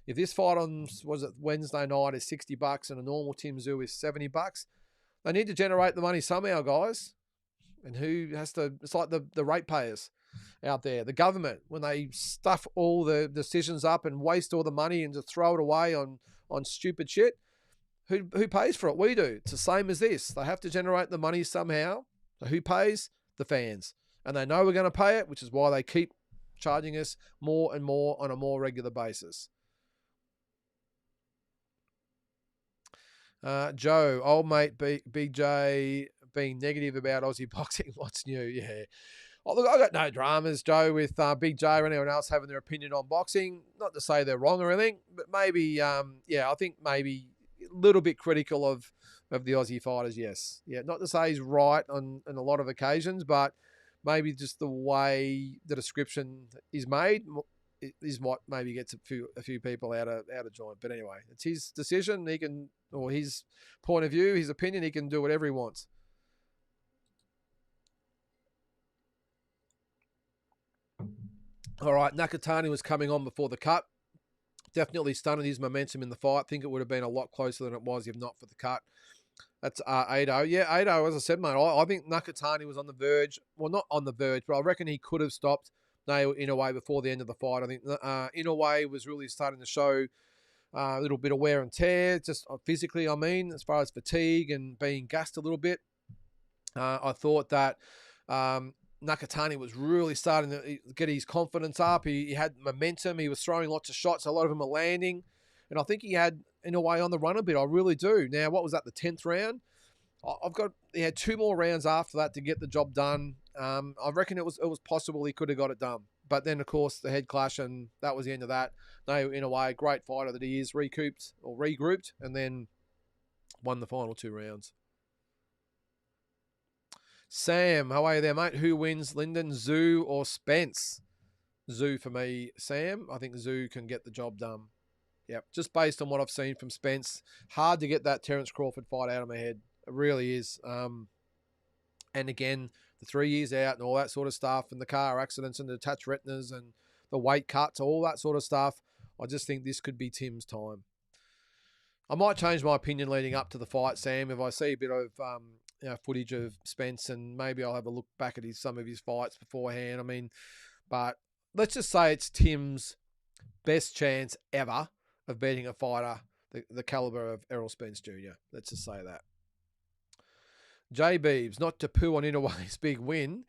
If this fight on, was it Wednesday night, is $60 and a normal Tim Tszyu is $70, they need to generate the money somehow, guys. And who has to? It's like the ratepayers out there, the government, when they stuff all the decisions up and waste all the money and just throw it away on stupid shit. Who pays for it? We do. It's the same as this. They have to generate the money somehow. So who pays? The fans. And they know we're going to pay it, which is why they keep charging us more and more on a more regular basis. Joe, old mate Big J being negative about Aussie boxing. What's new? Yeah. Oh, look, I got no dramas, Joe, with Big J or anyone else having their opinion on boxing. Not to say they're wrong or anything, but maybe, I think maybe a little bit critical of the Aussie fighters, yes. Yeah, not to say he's right on a lot of occasions, but maybe just the way the description is made is what maybe gets a few people out of joint. But anyway, it's his decision. He can, or his point of view, his opinion. He can do whatever he wants. All right, Nakatani was coming on before the cut. Definitely stunted his momentum in the fight. I think it would have been a lot closer than it was if not for the cut. That's 8-0. Yeah, 8-0, as I said, mate. I think Nakatani was on the verge. Well, not on the verge, but I reckon he could have stopped Nail Inoue before the end of the fight. I think Inoue was really starting to show a little bit of wear and tear, just physically, I mean, as far as fatigue and being gassed a little bit. I thought that Nakatani was really starting to get his confidence up. He had momentum. He was throwing lots of shots. A lot of them are landing. And I think he had Inoue on the run a bit. I really do. Now, what was that, the 10th round? He had 2 more rounds after that to get the job done. I reckon it was possible he could have got it done. But then, of course, the head clash, and that was the end of that. No, in a way, great fighter that he is, regrouped, and then won the final 2 rounds. Sam, how are you there, mate? Who wins, Lynden, Tszyu, or Spence? Tszyu for me, Sam. I think Tszyu can get the job done. Yep, just based on what I've seen from Spence. Hard to get that Terence Crawford fight out of my head. It really is. And again, the 3 years out and all that sort of stuff, and the car accidents and the detached retinas and the weight cuts, all that sort of stuff. I just think this could be Tim's time. I might change my opinion leading up to the fight, Sam, if I see a bit of footage of Spence, and maybe I'll have a look back at some of his fights beforehand. I mean, but let's just say it's Tim's best chance ever of beating a fighter the caliber of Errol Spence Jr. Let's just say that. J Beebs, not to poo on Inoue's big win.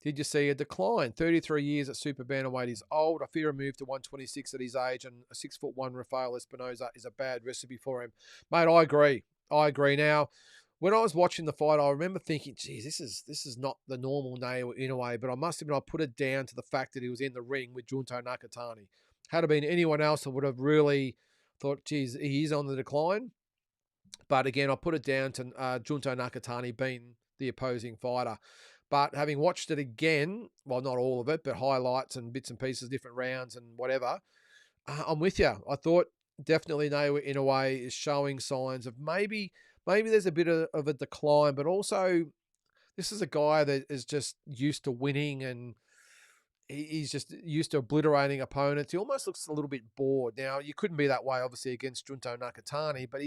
Did you see a decline? 33 years at super bantamweight is old. I fear a move to 126 at his age, and a 6'1" Rafael Espinoza is a bad recipe for him. Mate, I agree. Now, when I was watching the fight, I remember thinking, geez, this is not the normal Nail Inoue, but I must admit I put it down to the fact that he was in the ring with Junto Nakatani. Had it been anyone else, I would have really thought, geez, he is on the decline. But again, I put it down to Junto Nakatani being the opposing fighter. But having watched it again, well, not all of it, but highlights and bits and pieces, different rounds and whatever, I'm with you. I thought definitely Nail Inoue is showing signs of maybe there's a bit of a decline, but also this is a guy that is just used to winning, and he's just used to obliterating opponents. He almost looks a little bit bored. Now, you couldn't be that way, obviously, against Junto Nakatani, but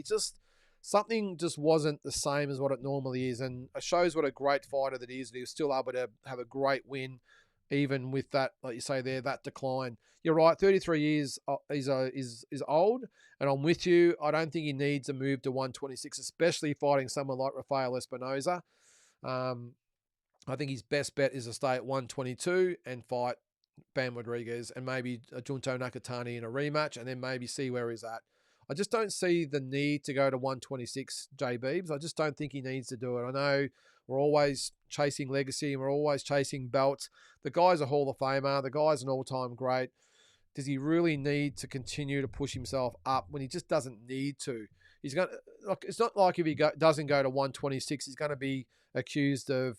something just wasn't the same as what it normally is, and it shows what a great fighter that he is. He was still able to have a great win, even with that, like you say there, that decline. You're right, 33 years is old, and I'm with you. I don't think he needs a move to 126, especially fighting someone like Rafael Espinoza. I think his best bet is to stay at 122 and fight Bam Rodriguez and maybe Junto Nakatani in a rematch, and then maybe see where he's at. I just don't see the need to go to 126, J Beebs. I just don't think he needs to do it. I know we're always chasing legacy and we're always chasing belts. The guy's a Hall of Famer. The guy's an all-time great. Does he really need to continue to push himself up when he just doesn't need to? He's going. Look, it's not like if he doesn't go to 126, he's going to be accused of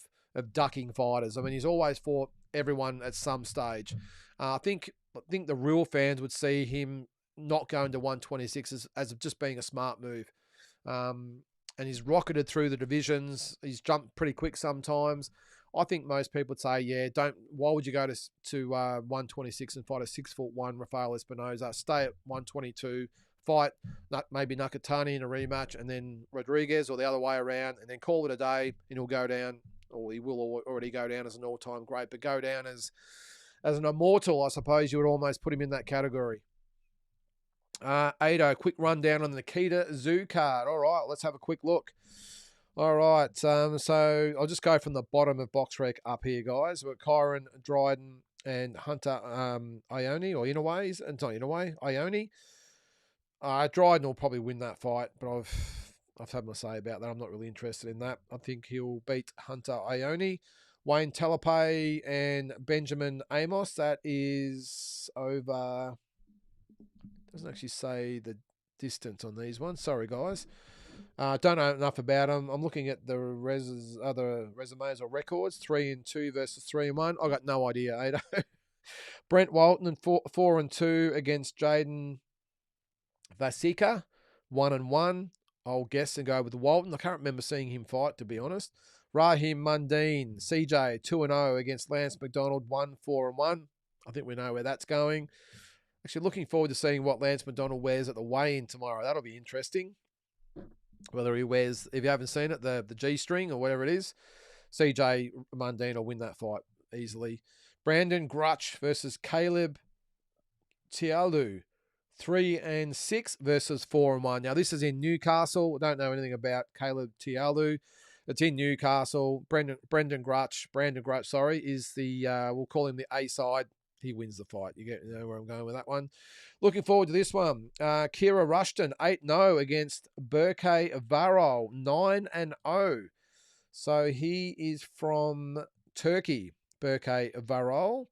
ducking fighters. I mean, he's always fought everyone at some stage. I think the real fans would see him not going to 126 as just being a smart move. And he's rocketed through the divisions. He's jumped pretty quick sometimes. I think most people would say, yeah, why would you go to 126 and fight a 6'1" Rafael Espinoza? Stay at 122, fight maybe Nakatani in a rematch, and then Rodriguez, or the other way around, and then call it a day, and he'll go down, or he will already go down as an all-time great, but go down as an immortal, I suppose you would almost put him in that category. Ado, quick rundown on the Nikita Tszyu card. All right, let's have a quick look. All right, so I'll just go from the bottom of box rec up here, guys. We've got Kyron, Dryden, and Hunter Ione, or Inoue. It's not Inoue, Ione. Dryden will probably win that fight, but I've had my say about that. I'm not really interested in that. I think he'll beat Hunter Ione. Wayne Talape and Benjamin Amos. That is over. Doesn't actually say the distance on these ones. Sorry, guys. Don't know enough about them. I'm looking at the other resumes or records. 3-2 versus 3-1. I got no idea, Ado. Brent Walton and 4-2 against Jaden Vasika. 1-1. I'll guess and go with Walton. I can't remember seeing him fight, to be honest. Raheem Mundine, CJ, 2-0 against Lance McDonald, 1-4-1. I think we know where that's going. Actually, looking forward to seeing what Lance McDonald wears at the weigh-in tomorrow. That'll be interesting. Whether he wears, if you haven't seen it, the G-string or whatever it is, CJ Mundine will win that fight easily. Brandon Grutch versus Caleb Tszyu, 3-6 versus 4-1. Now, this is in Newcastle. I don't know anything about Caleb Tszyu. It's in Newcastle. Brandon Grutch, is the, we'll call him the A side. He wins the fight. You know where I'm going with that one. Looking forward to this one. Kira Rushton, 8-0 against Berke Varol, 9-0. So he is from Turkey, Berke Varol.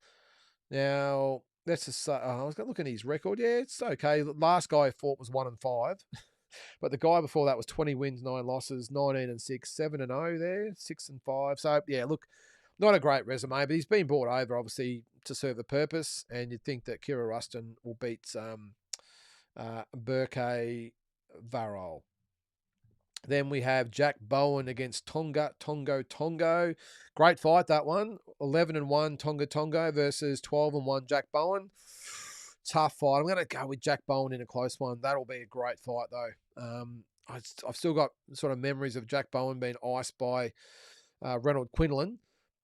Now, let's just say, I was going to look at his record. Yeah, it's okay. The last guy he fought was 1-5. But the guy before that was 20 wins, 9 losses, 19-6, 7-0 there, 6-5. So, yeah, look, not a great resume, but he's been brought over, obviously, to serve a purpose. And you'd think that Kira Ruston will beat Berke Varol. Then we have Jack Bowen against Tongo. Great fight, that one. 11-1 Tongo versus 12-1 Jack Bowen. Tough fight. I'm going to go with Jack Bowen in a close one. That'll be a great fight, though. I've still got sort of memories of Jack Bowen being iced by Ronald Quinlan,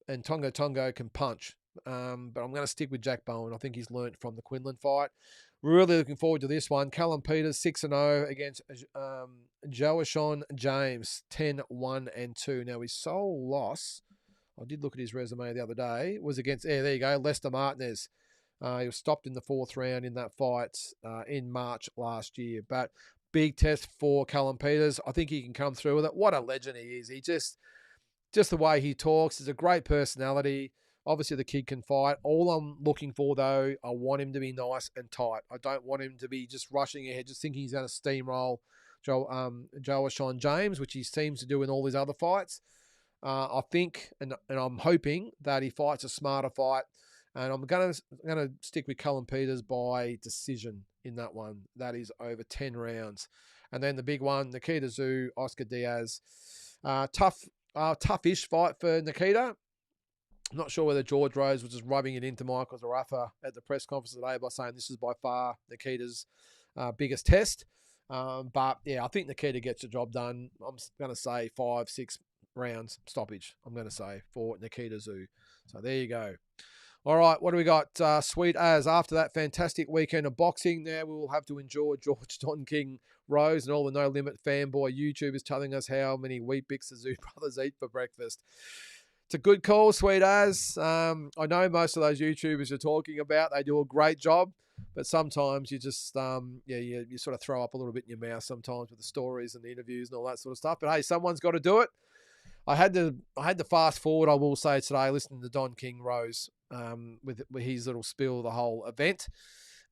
and Tongo can punch. But I'm going to stick with Jack Bowen. I think he's learnt from the Quinlan fight. Really looking forward to this one. Callum Peters, 6-0 against Joashon James, 10-1-2. Now, his sole loss, I did look at his resume the other day, was against, there you go, Lester Martinez. He was stopped in the 4th round in that fight in March last year. But big test for Callum Peters. I think he can come through with it. What a legend he is. He just the way he talks, is a great personality. Obviously, the kid can fight. All I'm looking for, though, I want him to be nice and tight. I don't want him to be just rushing ahead, just thinking he's going to steamroll Joashon James, which he seems to do in all his other fights. I think, and I'm hoping that he fights a smarter fight. And I'm going to stick with Callum Peters by decision in that one. That is over 10 rounds. And then the big one, Nikita Tszyu, Oscar Diaz. Toughish fight for Nikita. I'm not sure whether George Rose was just rubbing it into Michael Zarafa at the press conference today by saying this is by far Nikita's biggest test. But, yeah, I think Nikita gets the job done. I'm going to say 5-6 rounds stoppage, I'm going to say, for Nikita Tszyu. So there you go. All right, what do we got? Sweet as after that fantastic weekend of boxing, now we will have to endure George Don King Rose and all the No Limit fanboy YouTubers telling us how many Wheat Bix the Tszyu brothers eat for breakfast. It's a good call, Sweet as. I know most of those YouTubers you're talking about, they do a great job, but sometimes you just, you sort of throw up a little bit in your mouth sometimes with the stories and the interviews and all that sort of stuff. But hey, someone's got to do it. I had to fast forward, I will say today, listening to Don King Rose with his little spiel the whole event.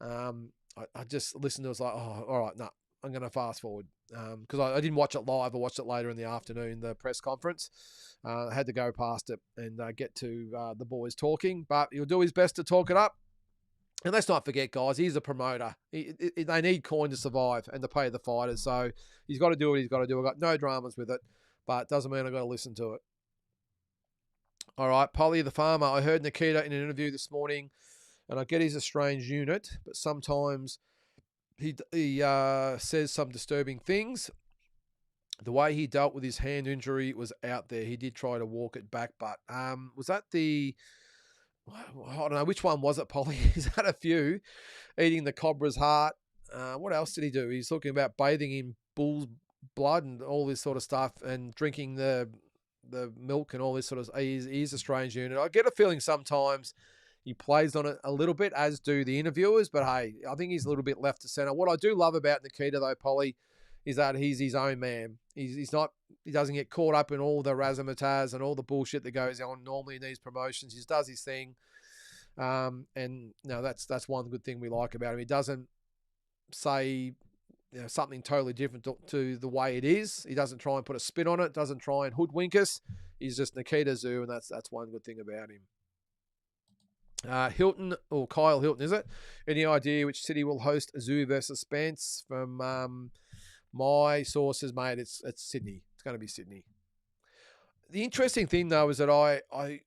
I just listened to it, was like, oh, all right, no, I'm going to fast forward because I didn't watch it live. I watched it later in the afternoon, the press conference. I had to go past it and get to the boys talking, but he'll do his best to talk it up. And let's not forget, guys, he's a promoter. They need coin to survive and to pay the fighters. So he's got to do what he's got to do. I've got no dramas with it, but it doesn't mean I've got to listen to it. All right, Polly the farmer. I heard Nikita in an interview this morning, and I get he's a strange unit, but sometimes he says some disturbing things. The way he dealt with his hand injury was out there. He did try to walk it back, but was that the... I don't know, which one was it, Polly? He's had a few. Eating the cobra's heart. What else did he do? He's talking about bathing in bull's blood and all this sort of stuff, and drinking the milk and all this sort of... He's a strange unit. I get a feeling sometimes he plays on it a little bit, as do the interviewers, but hey, I think he's a little bit left to centre. What I do love about Nikita, though, Polly, is that he's his own man. He doesn't get caught up in all the razzmatazz and all the bullshit that goes on normally in these promotions. He just does his thing. And no, that's one good thing we like about him. He doesn't say something totally different to the way it is. He doesn't try and put a spin on it, doesn't try and hoodwink us. He's just Nikita Tszyu, and that's one good thing about him. Hilton, or Kyle Hilton, is it? Any idea which city will host Tszyu versus Spence? From my sources, mate, it's Sydney. It's going to be Sydney. The interesting thing, though, is that I've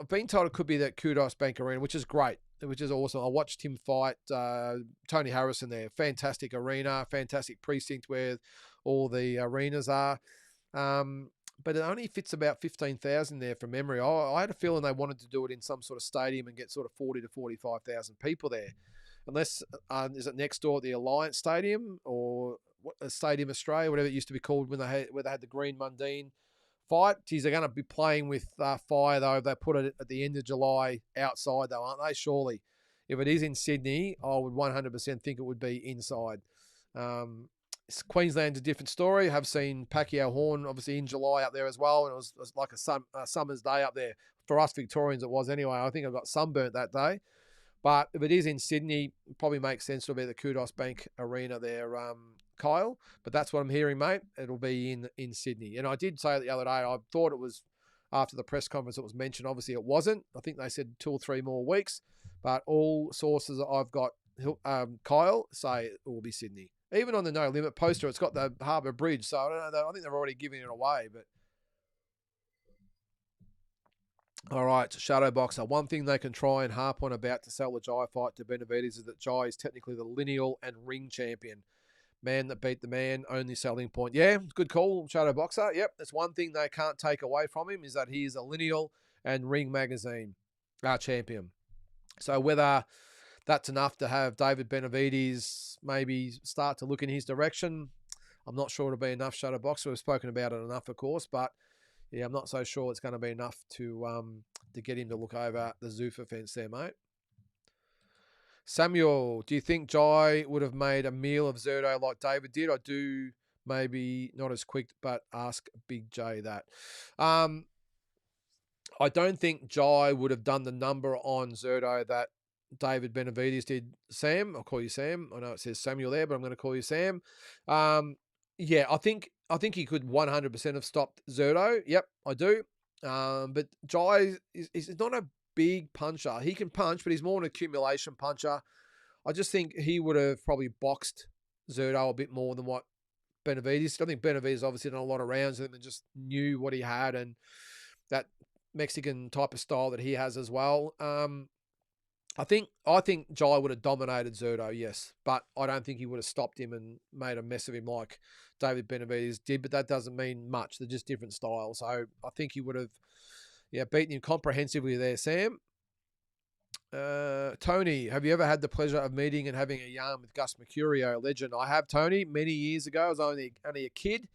been told it could be that Kudos Bank Arena, which is great, which is awesome. I watched him fight Tony Harrison there. Fantastic arena, fantastic precinct where all the arenas are. But it only fits about 15,000 there from memory. I had a feeling they wanted to do it in some sort of stadium and get sort of 40 to 45,000 people there. Unless, is it next door at the Alliance Stadium or Stadium Australia, whatever it used to be called where they had the Green Mundine fight. Geez, they're going to be playing with fire, though. They put it at the end of July outside, though, aren't they? Surely. If it is in Sydney, I would 100% think it would be inside. Queensland's a different story. I have seen Pacquiao Horn, obviously, in July up there as well, and it was like a summer's day up there. For us Victorians, it was anyway. I think I got sunburnt that day. But if it is in Sydney, it probably makes sense to be the Kudos Bank Arena there, Kyle. But that's what I'm hearing, mate. It'll be in Sydney. And I did say the other day, I thought it was after the press conference it was mentioned. Obviously, it wasn't. I think they said 2 or 3 more weeks. But all sources that I've got, Kyle, say it will be Sydney. Even on the No Limit poster, it's got the Harbour Bridge. So I don't know. I think they're already giving it away. But all right, Shadow Boxer. One thing they can try and harp on about to sell the Jai fight to Benavidez is that Jai is technically the lineal and ring champion. Man that beat the man, only selling point. Yeah, good call, Shadow Boxer. Yep, that's one thing they can't take away from him, is that he is a lineal and ring magazine champion. So whether that's enough to have David Benavidez maybe start to look in his direction, I'm not sure it'll be enough, Shadow Boxer. We've spoken about it enough, of course, but yeah, I'm not so sure it's going to be enough to get him to look over the Zuffa fence there, mate. Samuel, do you think Jai would have made a meal of Zerto like David did? I do, maybe not as quick, but ask Big J that. I don't think Jai would have done the number on Zerto that David Benavidez did. Sam, I'll call you Sam. I know it says Samuel there, but I'm going to call you Sam. Yeah, I think he could 100% have stopped Zerto. Yep, I do. But Jai is not a big puncher. He can punch, but he's more an accumulation puncher. I just think he would have probably boxed Zerto a bit more than what Benavidez. I think Benavidez obviously done a lot of rounds and just knew what he had and that Mexican type of style that he has as well. I think Jai would have dominated Zerto, yes, but I don't think he would have stopped him and made a mess of him like David Benavidez did, but that doesn't mean much. They're just different styles. So I think he would have beaten him comprehensively there, Sam. Tony, have you ever had the pleasure of meeting and having a yarn with Gus Mercurio, legend? I have, Tony, many years ago. I was only a kid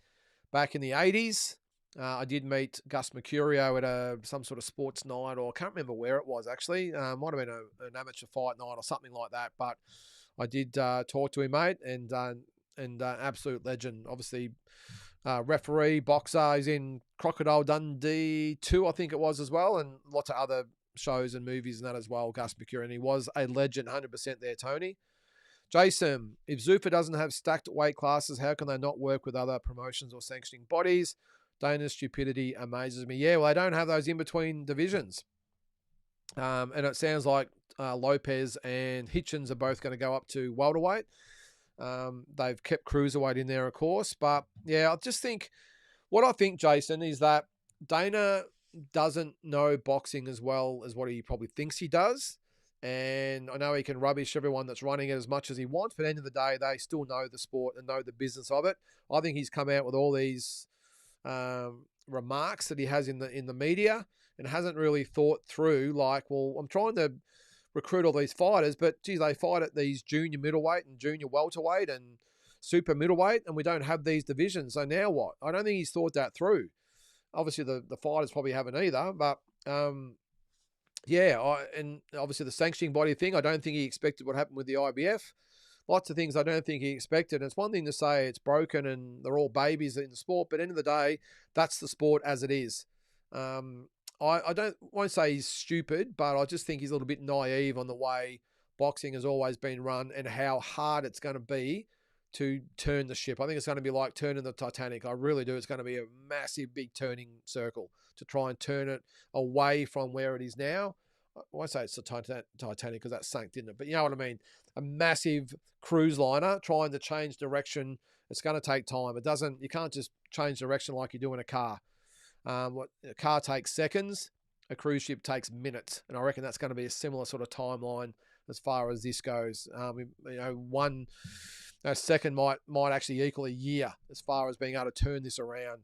back in the 80s. I did meet Gus Mercurio at some sort of sports night, or I can't remember where it was actually. Might have been an amateur fight night or something like that. But I did talk to him, mate, and absolute legend. Obviously, referee, boxer. He's in Crocodile Dundee 2, I think it was as well, and lots of other shows and movies and that as well. Gus Mercurio, and he was a legend, 100% there, Tony. Jason, if Zuffa doesn't have stacked weight classes, how can they not work with other promotions or sanctioning bodies? Dana's stupidity amazes me. Yeah, well, they don't have those in-between divisions. And it sounds like Lopez and Hitchens are both going to go up to welterweight. They've kept cruiserweight in there, of course. But, yeah, I just think what I think, Jason, is that Dana doesn't know boxing as well as what he probably thinks he does. And I know he can rubbish everyone that's running it as much as he wants, but at the end of the day, they still know the sport and know the business of it. I think he's come out with all these remarks that he has in the media and hasn't really thought through, like, well, I'm trying to recruit all these fighters, but geez, they fight at these junior middleweight and junior welterweight and super middleweight, and we don't have these divisions. So now what? I don't think he's thought that through. Obviously, the fighters probably haven't either, but and obviously the sanctioning body thing, I don't think he expected what happened with the IBF. Lots of things I don't think he expected. And it's one thing to say it's broken and they're all babies in the sport, but at the end of the day, that's the sport as it is. I won't say he's stupid, but I just think he's a little bit naive on the way boxing has always been run and how hard it's going to be to turn the ship. I think it's going to be like turning the Titanic. I really do. It's going to be a massive, big turning circle to try and turn it away from where it is now. I won't say it's the Titanic because that sank, didn't it? But you know what I mean? A massive cruise liner trying to change direction. It's going to take time. You can't just change direction like you do in a car. A car takes seconds. A cruise ship takes minutes. And I reckon that's going to be a similar sort of timeline as far as this goes. One second might actually equal a year as far as being able to turn this around.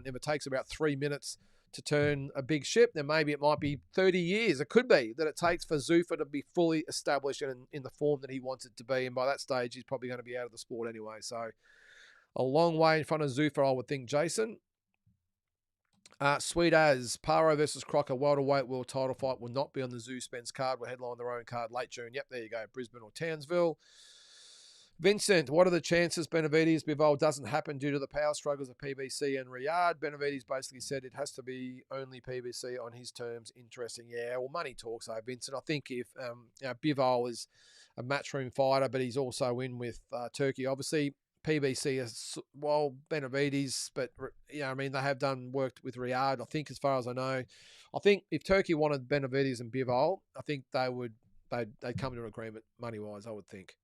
If it takes about 3 minutes to turn a big ship, then maybe it might be 30 years. It could be that it takes for Zuffa to be fully established in the form that he wants it to be. And by that stage, he's probably going to be out of the sport anyway. So a long way in front of Zuffa, I would think, Jason. Sweet as Paro versus Crocker welterweight world title fight will not be on the Tszyu Spence card. We'll headline their own card late June. Yep, there you go. Brisbane or Townsville. Vincent, what are the chances Benavidez Bivol doesn't happen due to the power struggles of PBC and Riyadh? Benavidez basically said it has to be only PBC on his terms. Interesting. Yeah, well, money talks, though, Vincent. I think if Bivol is a matchroom fighter, but he's also in with Turkey, obviously. PBC is, well, Benavidez, but, they have worked with Riyadh, I think, as far as I know. I think if Turkey wanted Benavidez and Bivol, I think they'd come to an agreement money-wise, I would think.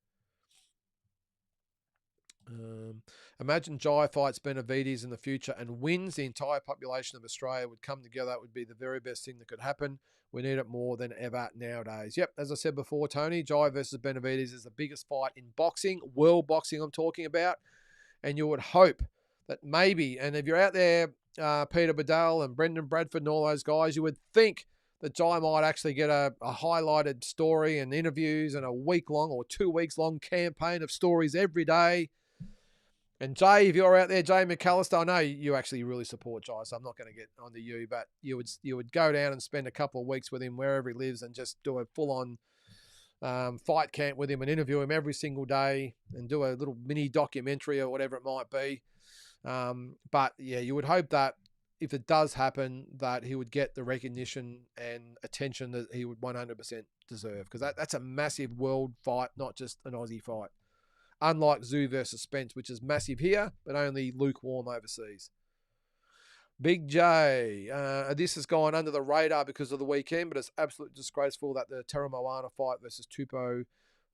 Imagine Jai fights Benavidez in the future and wins. The entire population of Australia would come together. That would be the very best thing that could happen. We need it more than ever nowadays. Yep, as I said before, Tony, Jai versus Benavidez is the biggest fight in boxing, world boxing I'm talking about. And you would hope that maybe, and if you're out there, Peter Bedell and Brendan Bradford and all those guys, you would think that Jai might actually get a highlighted story and interviews and a week-long or 2 weeks long campaign of stories every day. And Jay, if you're out there, Jay McAllister, I know you actually really support Jai, so I'm not going to get onto you, but you would go down and spend a couple of weeks with him wherever he lives and just do a full-on fight camp with him and interview him every single day and do a little mini documentary or whatever it might be. But yeah, you would hope that if it does happen, that he would get the recognition and attention that he would 100% deserve, because that's a massive world fight, not just an Aussie fight. Unlike Tszyu versus Spence, which is massive here, but only lukewarm overseas. Big J. This has gone under the radar because of the weekend, but it's absolutely disgraceful that the Tera Moana fight versus Tupou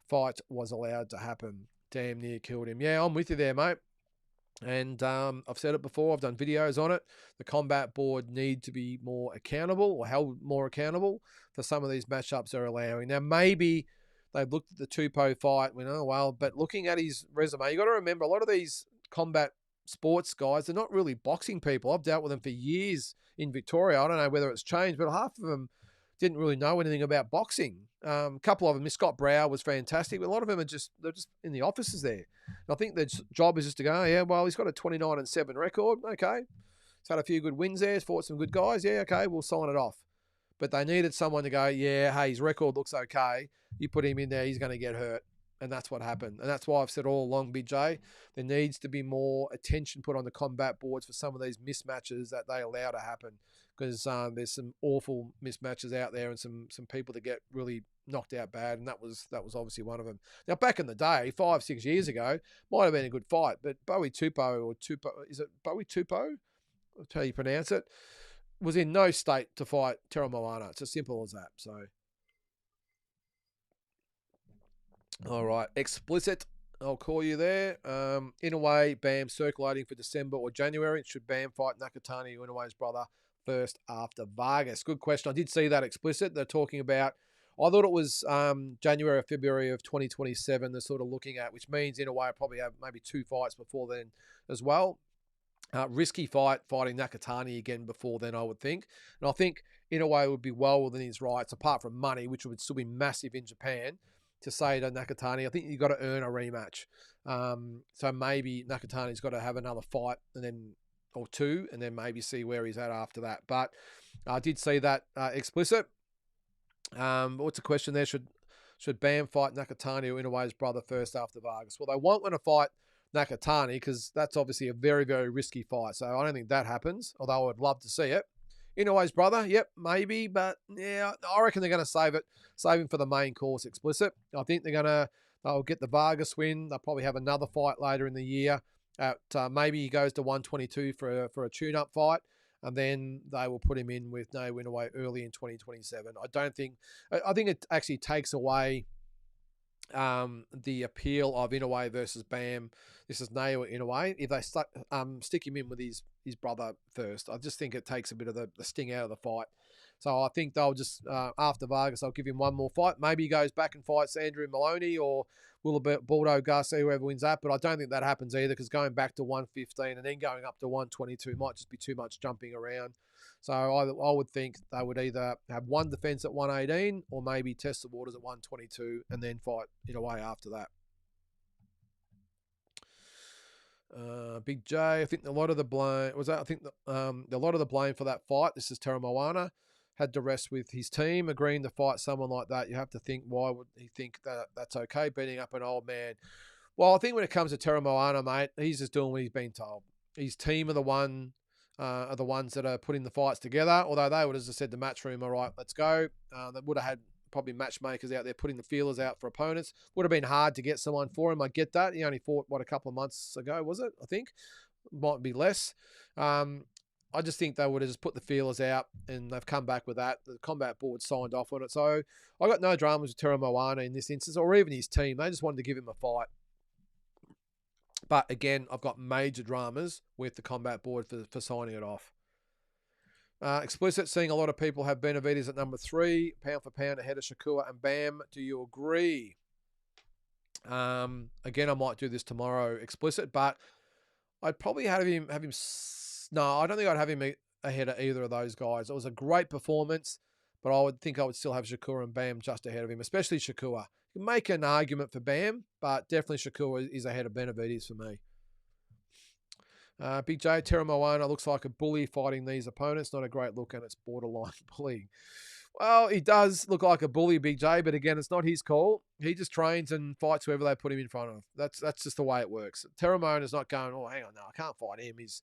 fight was allowed to happen. Damn near killed him. Yeah, I'm with you there, mate. And I've said it before. I've done videos on it. The combat board need to be more accountable or held more accountable for some of these matchups they're allowing. Now, maybe they've looked at the Tupou fight, went, oh, well, but looking at his resume, you got to remember a lot of these combat sports guys, they're not really boxing people. I've dealt with them for years in Victoria. I don't know whether it's changed, but half of them didn't really know anything about boxing. A couple of them, Scott Brow was fantastic, but a lot of them they're just in the offices there. And I think their job is just to go, oh, yeah, well, he's got a 29-7 record. Okay. He's had a few good wins there. He's fought some good guys. Yeah, okay, we'll sign it off. But they needed someone to go, yeah, hey, his record looks okay. You put him in there, he's going to get hurt. And that's what happened. And that's why I've said all along, BJ, there needs to be more attention put on the combat boards for some of these mismatches that they allow to happen. Because there's some awful mismatches out there and some people that get really knocked out bad. And that was obviously one of them. Now, back in the day, 5-6 years ago, might have been a good fight. But Bowie Tupou, is it Bowie Tupou? That's how you pronounce it. Was in no state to fight Tera Moana. It's as simple as that. So, All right. Explicit. I'll call you there. Inoue, Bam circulating for December or January. Should Bam fight Nakatani, Inoue's brother, first after Vargas? Good question. I did see that explicit. They're talking about, I thought it was January or February of 2027 they're sort of looking at, which means Inoue will probably have maybe 2 fights before then as well. Risky fighting Nakatani again before then, I would think. And I think Inoue would be well within his rights, apart from money, which would still be massive in Japan, to say to Nakatani, I think you've got to earn a rematch. So maybe Nakatani's got to have another fight and then or 2, and then maybe see where he's at after that. But I did see that explicit. What's the question there? Should Bam fight Nakatani or Inoue's brother first after Vargas? Well, they won't want to fight Nakatani because that's obviously a very, very risky fight. So I don't think that happens, although I would love to see it. Inoue's brother, yep, maybe, but yeah, I reckon they're going to save him for the main course explicit. I think they'll get the Vargas win. They'll probably have another fight later in the year. Maybe he goes to 122 for a tune-up fight, and then they will put him in with no Inoue early in 2027. I think it actually takes away the appeal of Inoue versus Bam. This is Naoya Inoue. If they stick him in with his brother first, I just think it takes a bit of the sting out of the fight. So I think they'll just, after Vargas, I'll give him one more fight. Maybe he goes back and fights Andrew Maloney or Baldo Garcia, whoever wins that. But I don't think that happens either, because going back to 115 and then going up to 122 might just be too much jumping around. So I would think they would either have one defense at 118 or maybe test the waters at 122 and then fight Inoue after that. Big J, I think a lot of the blame a lot of the blame for that fight. This is Tera Moana. Had to rest with his team, agreeing to fight someone like that. You have to think, why would he think that that's okay, beating up an old man? Well, I think when it comes to Tera Moana, mate, he's just doing what he's been told. His team are the ones that are putting the fights together. Although they would, as I said, the matchroom, all right, let's go. They would have had probably matchmakers out there putting the feelers out for opponents. Would have been hard to get someone for him. I get that. He only fought, a couple of months ago, was it? I think. Might be less. I just think they would have just put the feelers out, and they've come back with that. The combat board signed off on it. So I got no dramas with Tera Moana in this instance, or even his team. They just wanted to give him a fight. But again, I've got major dramas with the combat board for signing it off. Explicit, seeing a lot of people have Benavidez at number 3, pound for pound ahead of Shakur and Bam. Do you agree? Again, I might do this tomorrow, explicit, but I'd probably have him. No, I don't think I'd have him ahead of either of those guys. It was a great performance, but I would still have Shakur and Bam just ahead of him, especially Shakur. You can make an argument for Bam, but definitely Shakur is ahead of Benavidez for me. Big J, Tera Moana looks like a bully fighting these opponents. Not a great look, and it's borderline bullying. Well, he does look like a bully, Big J, but again, it's not his call. He just trains and fights whoever they put him in front of. That's just the way it works. Tera Moana's not going, oh, hang on, no, I can't fight him. He's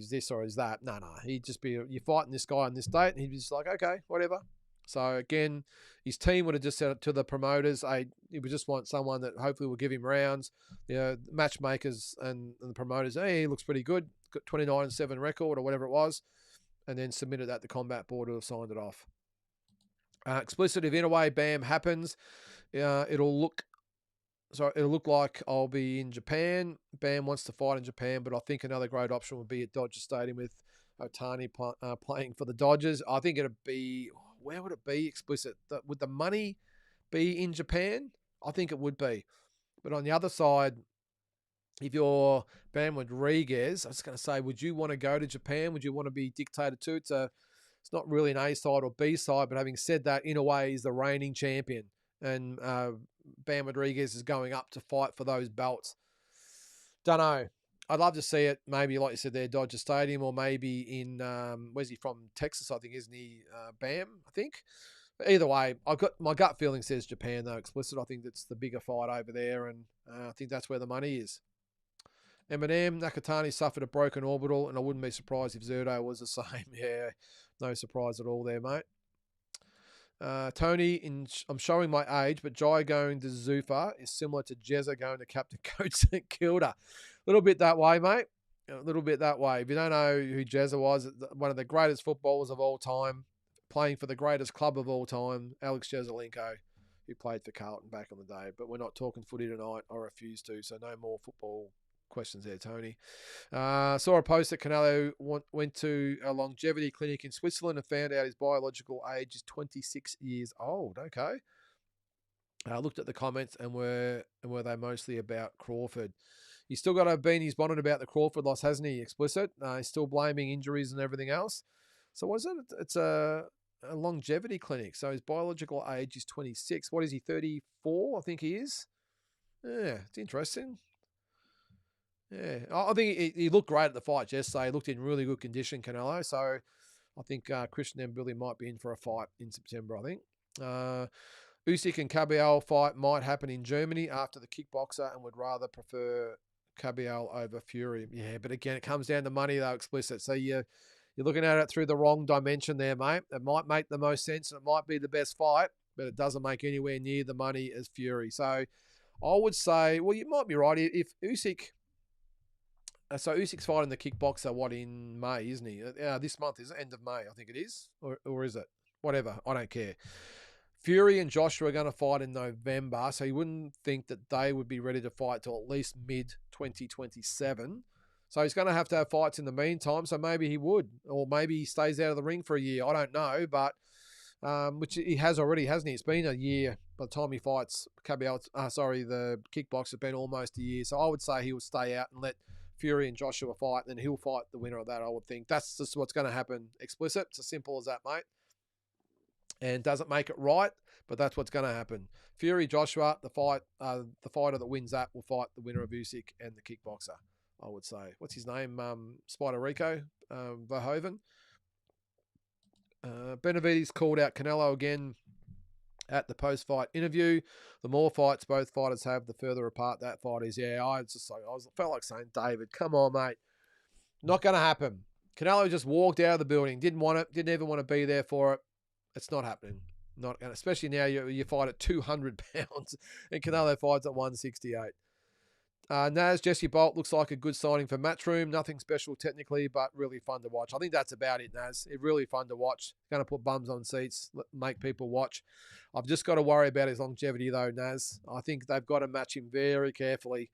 this or he's that. No. He'd just be, you're fighting this guy on this date, and he'd be just like, okay, whatever. So again, his team would have just said it to the promoters. He would just want someone that hopefully will give him rounds. Matchmakers and the promoters, hey, he looks pretty good. Got 29-7 record or whatever it was. And then submitted that to combat board who have signed it off. Explicit, if Inoue Bam happens, it'll look like I'll be in Japan. Bam wants to fight in Japan, but I think another great option would be at Dodger Stadium with Otani playing for the Dodgers. I think it'd be, where would it be, explicit? Would the money be in Japan? I think it would be. But on the other side, if you're Bam Rodriguez, I was going to say, would you want to go to Japan? Would you want to be dictated to? It's not really an A side or B side, but having said that, Inoue is the reigning champion. And Bam Rodriguez is going up to fight for those belts. Don't know. I'd love to see it. Maybe, like you said there, Dodger Stadium, or maybe in, where's he from? Texas, I think, isn't he? Bam, I think. But either way, I've got my gut feeling says Japan, though, explicit. I think that's the bigger fight over there, and I think that's where the money is. Eminem, Nakatani suffered a broken orbital, and I wouldn't be surprised if Zerto was the same. Yeah, no surprise at all there, mate. Tony, I'm showing my age, but Jai going to Zuffa is similar to Jezza going to Captain Coach St Kilda. A little bit that way, mate. A little bit that way. If you don't know who Jezza was, one of the greatest footballers of all time, playing for the greatest club of all time, Alex Jesaulenko. who played for Carlton back in the day. But we're not talking footy tonight. I refuse to. So no more football questions there, Tony. Saw a post that Canelo went to a longevity clinic in Switzerland and found out his biological age is 26 years old. Okay. I looked at the comments and were they mostly about Crawford. He's still got a beanie's bonnet about the Crawford loss, hasn't he? Explicit. He's still blaming injuries and everything else. So what is it? It's a longevity clinic. So his biological age is 26. What is he, 34? I think he is. Yeah, it's interesting. Yeah, I think he looked great at the fight yesterday. He looked in really good condition, Canelo. So I think Christian and Billy might be in for a fight in September, I think. Usyk and Kabiel fight might happen in Germany after the kickboxer and would rather prefer Kabiel over Fury. Yeah, but again, it comes down to money, though, Explicit. So you're looking at it through the wrong dimension there, mate. It might make the most sense and it might be the best fight, but it doesn't make anywhere near the money as Fury. So I would say, well, you might be right. If Usyk... So Usyk's fighting the kickboxer, in May, isn't he? This month, is it? End of May, I think it is. Or is it? Whatever, I don't care. Fury and Joshua are going to fight in November, so you wouldn't think that they would be ready to fight till at least mid-2027. So he's going to have fights in the meantime, so maybe he would. Or maybe he stays out of the ring for a year. I don't know, but... which he has already, hasn't he? It's been a year by the time he fights the kickboxer has been almost a year. So I would say he will stay out and let Fury and Joshua fight, and then he'll fight the winner of that, I would think. That's just what's going to happen, Explicit. It's as simple as that, mate. And doesn't make it right, but that's what's going to happen. Fury, Joshua, the fighter that wins that will fight the winner of Usyk and the kickboxer, I would say. What's his name? Spider Rico, Verhoeven. Benavidez called out Canelo again at the post-fight interview. The more fights both fighters have, the further apart that fight is. Yeah, I felt like saying, David, come on, mate. Not going to happen. Canelo just walked out of the building. Didn't want it. Didn't even want to be there for it. It's not happening. Not going. Especially now you fight at 200 pounds and Canelo fights at 168. Naz, Jesse Bolt looks like a good signing for Matchroom. Nothing special technically, but really fun to watch. I think that's about it, Naz. It's really fun to watch. Going to put bums on seats, make people watch. I've just got to worry about his longevity, though, Naz. I think they've got to match him very carefully,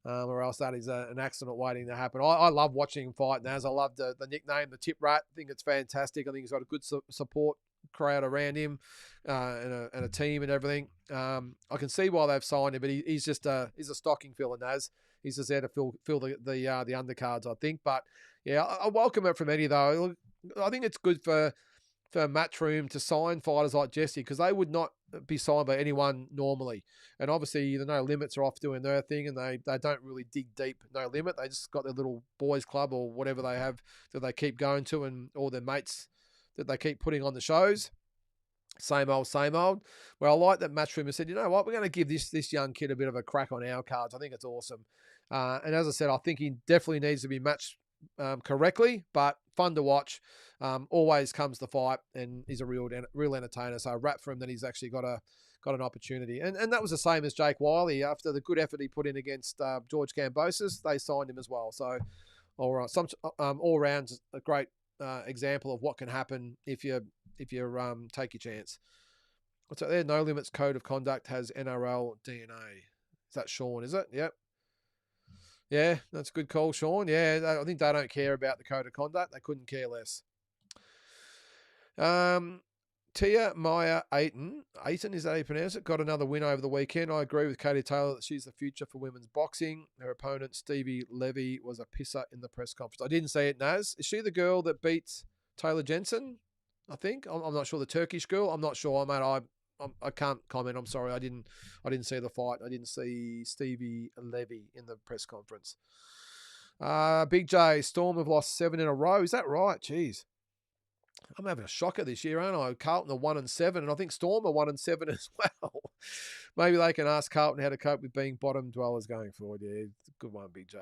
or else that is an accident waiting to happen. I love watching him fight, Naz. I love the nickname, the Tip Rat. I think it's fantastic. I think he's got a good support crowd around him and a team and everything. I can see why they've signed him, but he's just he's a stocking filler, Naz. He's just there to fill the undercards, I think. But yeah, I welcome it from Eddie though. I think it's good for Matchroom to sign fighters like Jesse because they would not be signed by anyone normally. And obviously the No Limits are off doing their thing and they don't really dig deep. No Limit, they just got their little boys club or whatever they have that they keep going to and all their mates that they keep putting on the shows. Same old. Well, I like that Matchroom has said, you know what, we're going to give this young kid a bit of a crack on our cards. I think it's awesome. And as I said, I think he definitely needs to be matched correctly, but fun to watch. Always comes to fight and he's a real entertainer. So a rap for him that he's actually got an opportunity. And that was the same as Jake Wiley. After the good effort he put in against George Kambosos, they signed him as well. So all round a great example of what can happen if you take your chance. What's that there? No Limits Code of Conduct has NRL DNA. Is that Sean, is it? Yep. Yeah, that's a good call, Sean. Yeah, I think they don't care about the Code of Conduct. They couldn't care less. Tia Maya Aiton, is that how you pronounce it? Got another win over the weekend. I agree with Katie Taylor that she's the future for women's boxing. Her opponent, Stevie Levy, was a pisser in the press conference. I didn't see it, Naz. Is she the girl that beat Taylor Jensen? I think. I'm not sure. The Turkish girl. I'm not sure, mate. I can't comment. I'm sorry. I didn't see the fight. I didn't see Stevie Levy in the press conference. Big J, Storm have lost 7 in a row. Is that right? Jeez. I'm having a shocker this year, aren't I? Carlton are 1-7, and I think Storm are 1-7 as well. Maybe they can ask Carlton how to cope with being bottom dwellers going forward. Yeah, good one, Big J.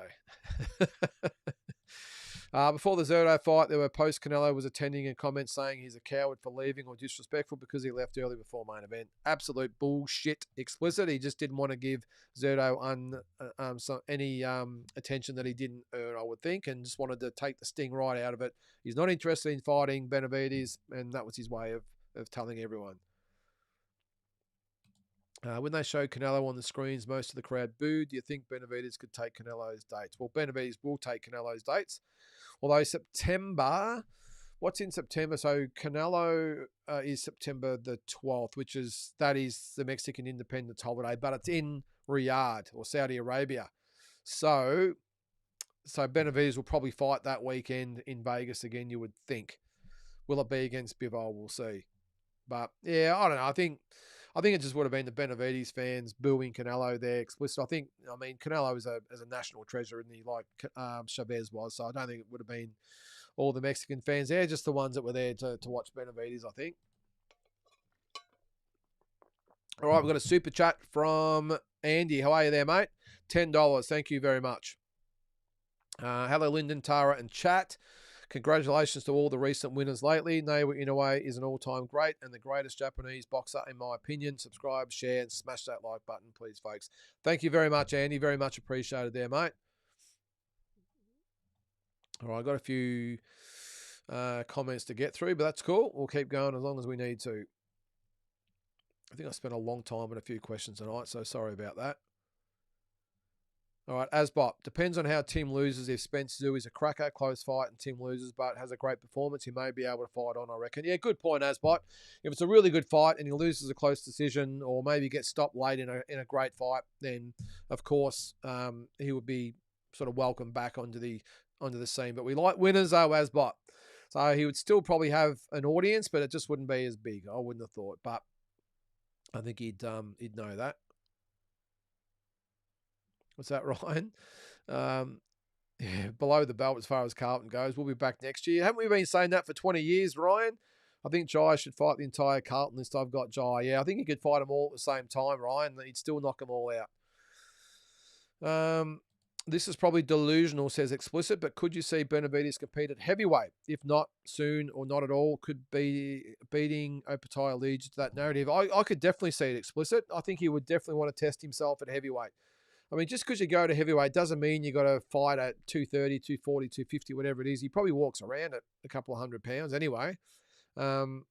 Before the Zerto fight, there were post Canelo was attending and comments saying he's a coward for leaving or disrespectful because he left early before main event. Absolute bullshit, Explicit. He just didn't want to give Zerto any attention that he didn't earn, I would think, and just wanted to take the sting right out of it. He's not interested in fighting Benavidez, and that was his way of telling everyone. When they show Canelo on the screens, most of the crowd booed. Do you think Benavidez could take Canelo's dates? Well, Benavidez will take Canelo's dates. Although September, what's in September? So Canelo is September the 12th, that is the Mexican Independence holiday, but it's in Riyadh or Saudi Arabia. So Benavidez will probably fight that weekend in Vegas again, you would think. Will it be against Bivol? We'll see. But yeah, I don't know. I think it just would have been the Benavidez fans booing Canelo there explicit. I mean, Canelo is a national treasure, isn't he? Like Chavez was. So I don't think it would have been all the Mexican fans there, just the ones that were there to watch Benavidez, I think. All right, we've got a super chat from Andy. How are you there, mate? $10. Thank you very much. Hello, Lynden, Tara, and chat. Congratulations to all the recent winners lately. Naoya Inoue is an all-time great and the greatest Japanese boxer, in my opinion. Subscribe, share, and smash that like button, please, folks. Thank you very much, Andy. Very much appreciated there, mate. All right, I've got a few comments to get through, but that's cool. We'll keep going as long as we need to. I think I spent a long time on a few questions tonight, so sorry about that. All right, Asbot. Depends on how Tim loses. If Spence Tszyu is a cracker, close fight, and Tim loses but has a great performance, he may be able to fight on, I reckon. Yeah, good point, Asbot. If it's a really good fight and he loses a close decision or maybe gets stopped late in a great fight, then, of course, he would be sort of welcomed back onto the scene. But we like winners, though, Asbot. So he would still probably have an audience, but it just wouldn't be as big, I wouldn't have thought. But I think he'd know that. What's that, Ryan? Yeah, below the belt as far as Carlton goes. We'll be back next year. Haven't we been saying that for 20 years, Ryan? I think Jai should fight the entire Carlton list. I've got Jai. Yeah, I think he could fight them all at the same time, Ryan. He'd still knock them all out. This is probably delusional, says Explicit, but could you see Benavidez compete at heavyweight? If not soon or not at all, could be beating Opetaia lead to that narrative. I could definitely see it, Explicit. I think he would definitely want to test himself at heavyweight. I mean, just because you go to heavyweight doesn't mean you got to fight at 230, 240, 250, whatever it is. He probably walks around at a couple of 100 pounds anyway. So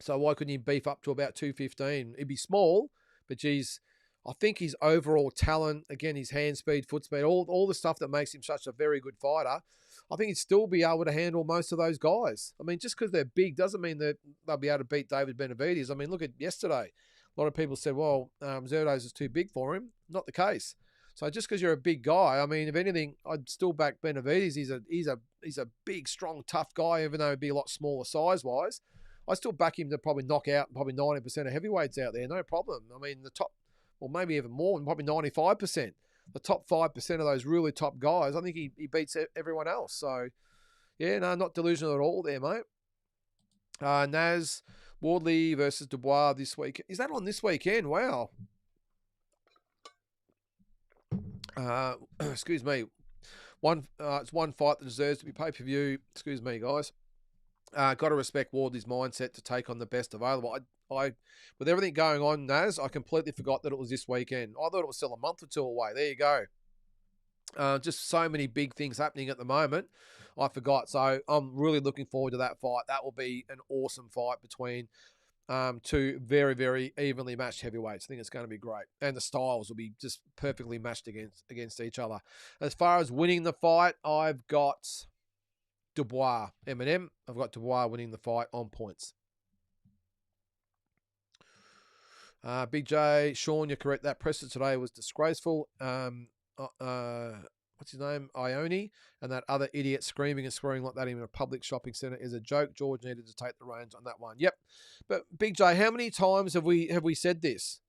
why couldn't he beef up to about 215? It'd be small, but geez, I think his overall talent, again, his hand speed, foot speed, all the stuff that makes him such a very good fighter, I think he'd still be able to handle most of those guys. I mean, just because they're big doesn't mean that they'll be able to beat David Benavidez. I mean, look at yesterday. A lot of people said, well, Zerdo's is too big for him. Not the case. So just because you're a big guy, I mean, if anything, I'd still back Benavidez. He's a big, strong, tough guy, even though he'd be a lot smaller size-wise. I still back him to probably knock out probably 90% of heavyweights out there, no problem. I mean, the top, well, maybe even more, probably 95%. The top 5% of those really top guys, I think he beats everyone else. So, yeah, no, not delusional at all there, mate. Naz... Wardley versus Dubois this week. Is that on this weekend? Wow. Excuse me. It's one fight that deserves to be pay-per-view. Excuse me, guys. Got to respect Wardley's mindset to take on the best available. I, with everything going on, Naz, I completely forgot that it was this weekend. I thought it was still a month or two away. There you go. Just so many big things happening at the moment. I forgot. So I'm really looking forward to that fight. That will be an awesome fight between two very, very evenly matched heavyweights. I think it's going to be great. And the styles will be just perfectly matched against each other. As far as winning the fight, I've got Dubois, Eminem. I've got Dubois winning the fight on points. Big J, Sean, you're correct. That presser today was disgraceful. What's his name? Ione, and that other idiot screaming and swearing like that in a public shopping centre is a joke. George needed to take the reins on that one. Yep. But Big J, how many times have we said this?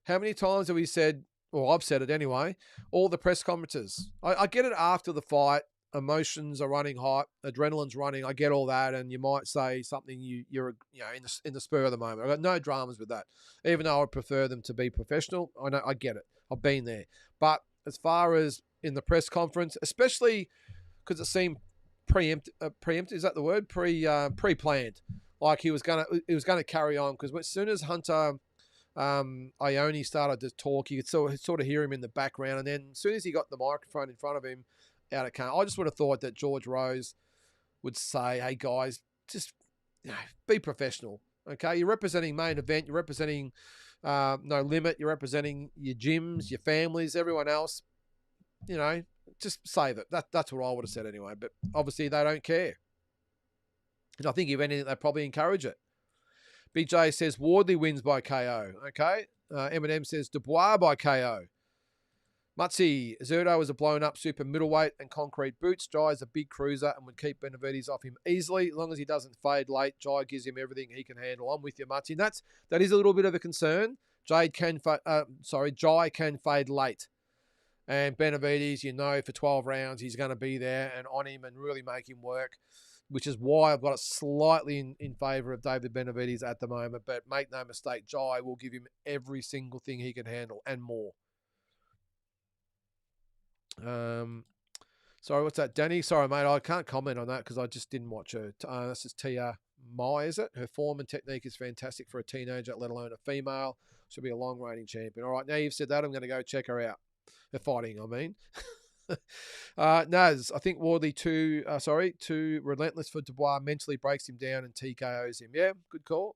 How many times have we said, well, I've said it anyway, all the press conferences. I get it after the fight. Emotions are running hot, adrenaline's running. I get all that, and you might say something you're in the spur of the moment. I've got no dramas with that, even though I prefer them to be professional. I know, I get it. I've been there. But as far as in the press conference, especially because it seemed preempt. Is that the word? Pre-planned. Like he was gonna carry on, because as soon as Hunter Ione started to talk, you could sort of hear him in the background, and then as soon as he got the microphone in front of him, out it came. I just would have thought that George Rose would say, "Hey guys, just be professional. Okay, you're representing Main Event. You're representing No Limit. You're representing your gyms, your families, everyone else. You know, just save it. That's what I would have said anyway. But obviously they don't care. And I think if anything, they probably encourage it. BJ says Wardley wins by KO. Okay. Eminem says Dubois by KO. Mutzi, Zerdo is a blown-up super middleweight and concrete boots. Jai is a big cruiser and would keep Benavidez off him easily. As long as he doesn't fade late, Jai gives him everything he can handle. I'm with you, Mutzi. And that is a little bit of a concern. Jai can fade late. And Benavidez, for 12 rounds, he's going to be there and on him and really make him work, which is why I've got it slightly in favour of David Benavidez at the moment. But make no mistake, Jai will give him every single thing he can handle and more. Sorry, what's that, Danny? Sorry, mate, I can't comment on that because I just didn't watch her. This is Tia Mai, is it? Her form and technique is fantastic for a teenager, let alone a female. She'll be a long reigning champion. All right, now you've said that, I'm going to go check her out. Her fighting, I mean. Naz, I think Wardley too relentless for Dubois, mentally breaks him down and TKOs him. Yeah, good call.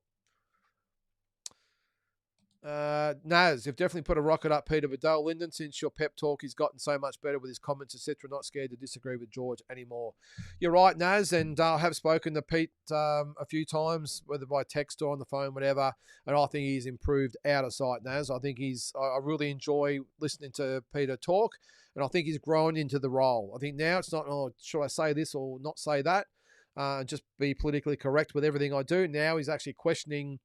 Naz, you've definitely put a rocket up Peter Vidal. Lynden, since your pep talk, he's gotten so much better with his comments, etc. Not scared to disagree with George anymore. You're right, Naz, and I have spoken to Pete a few times, whether by text or on the phone, whatever, and I think he's improved out of sight, Naz. I think I really enjoy listening to Peter talk, and I think he's grown into the role. I think now it's not, should I say this or not say that, just be politically correct with everything I do. Now he's actually questioning,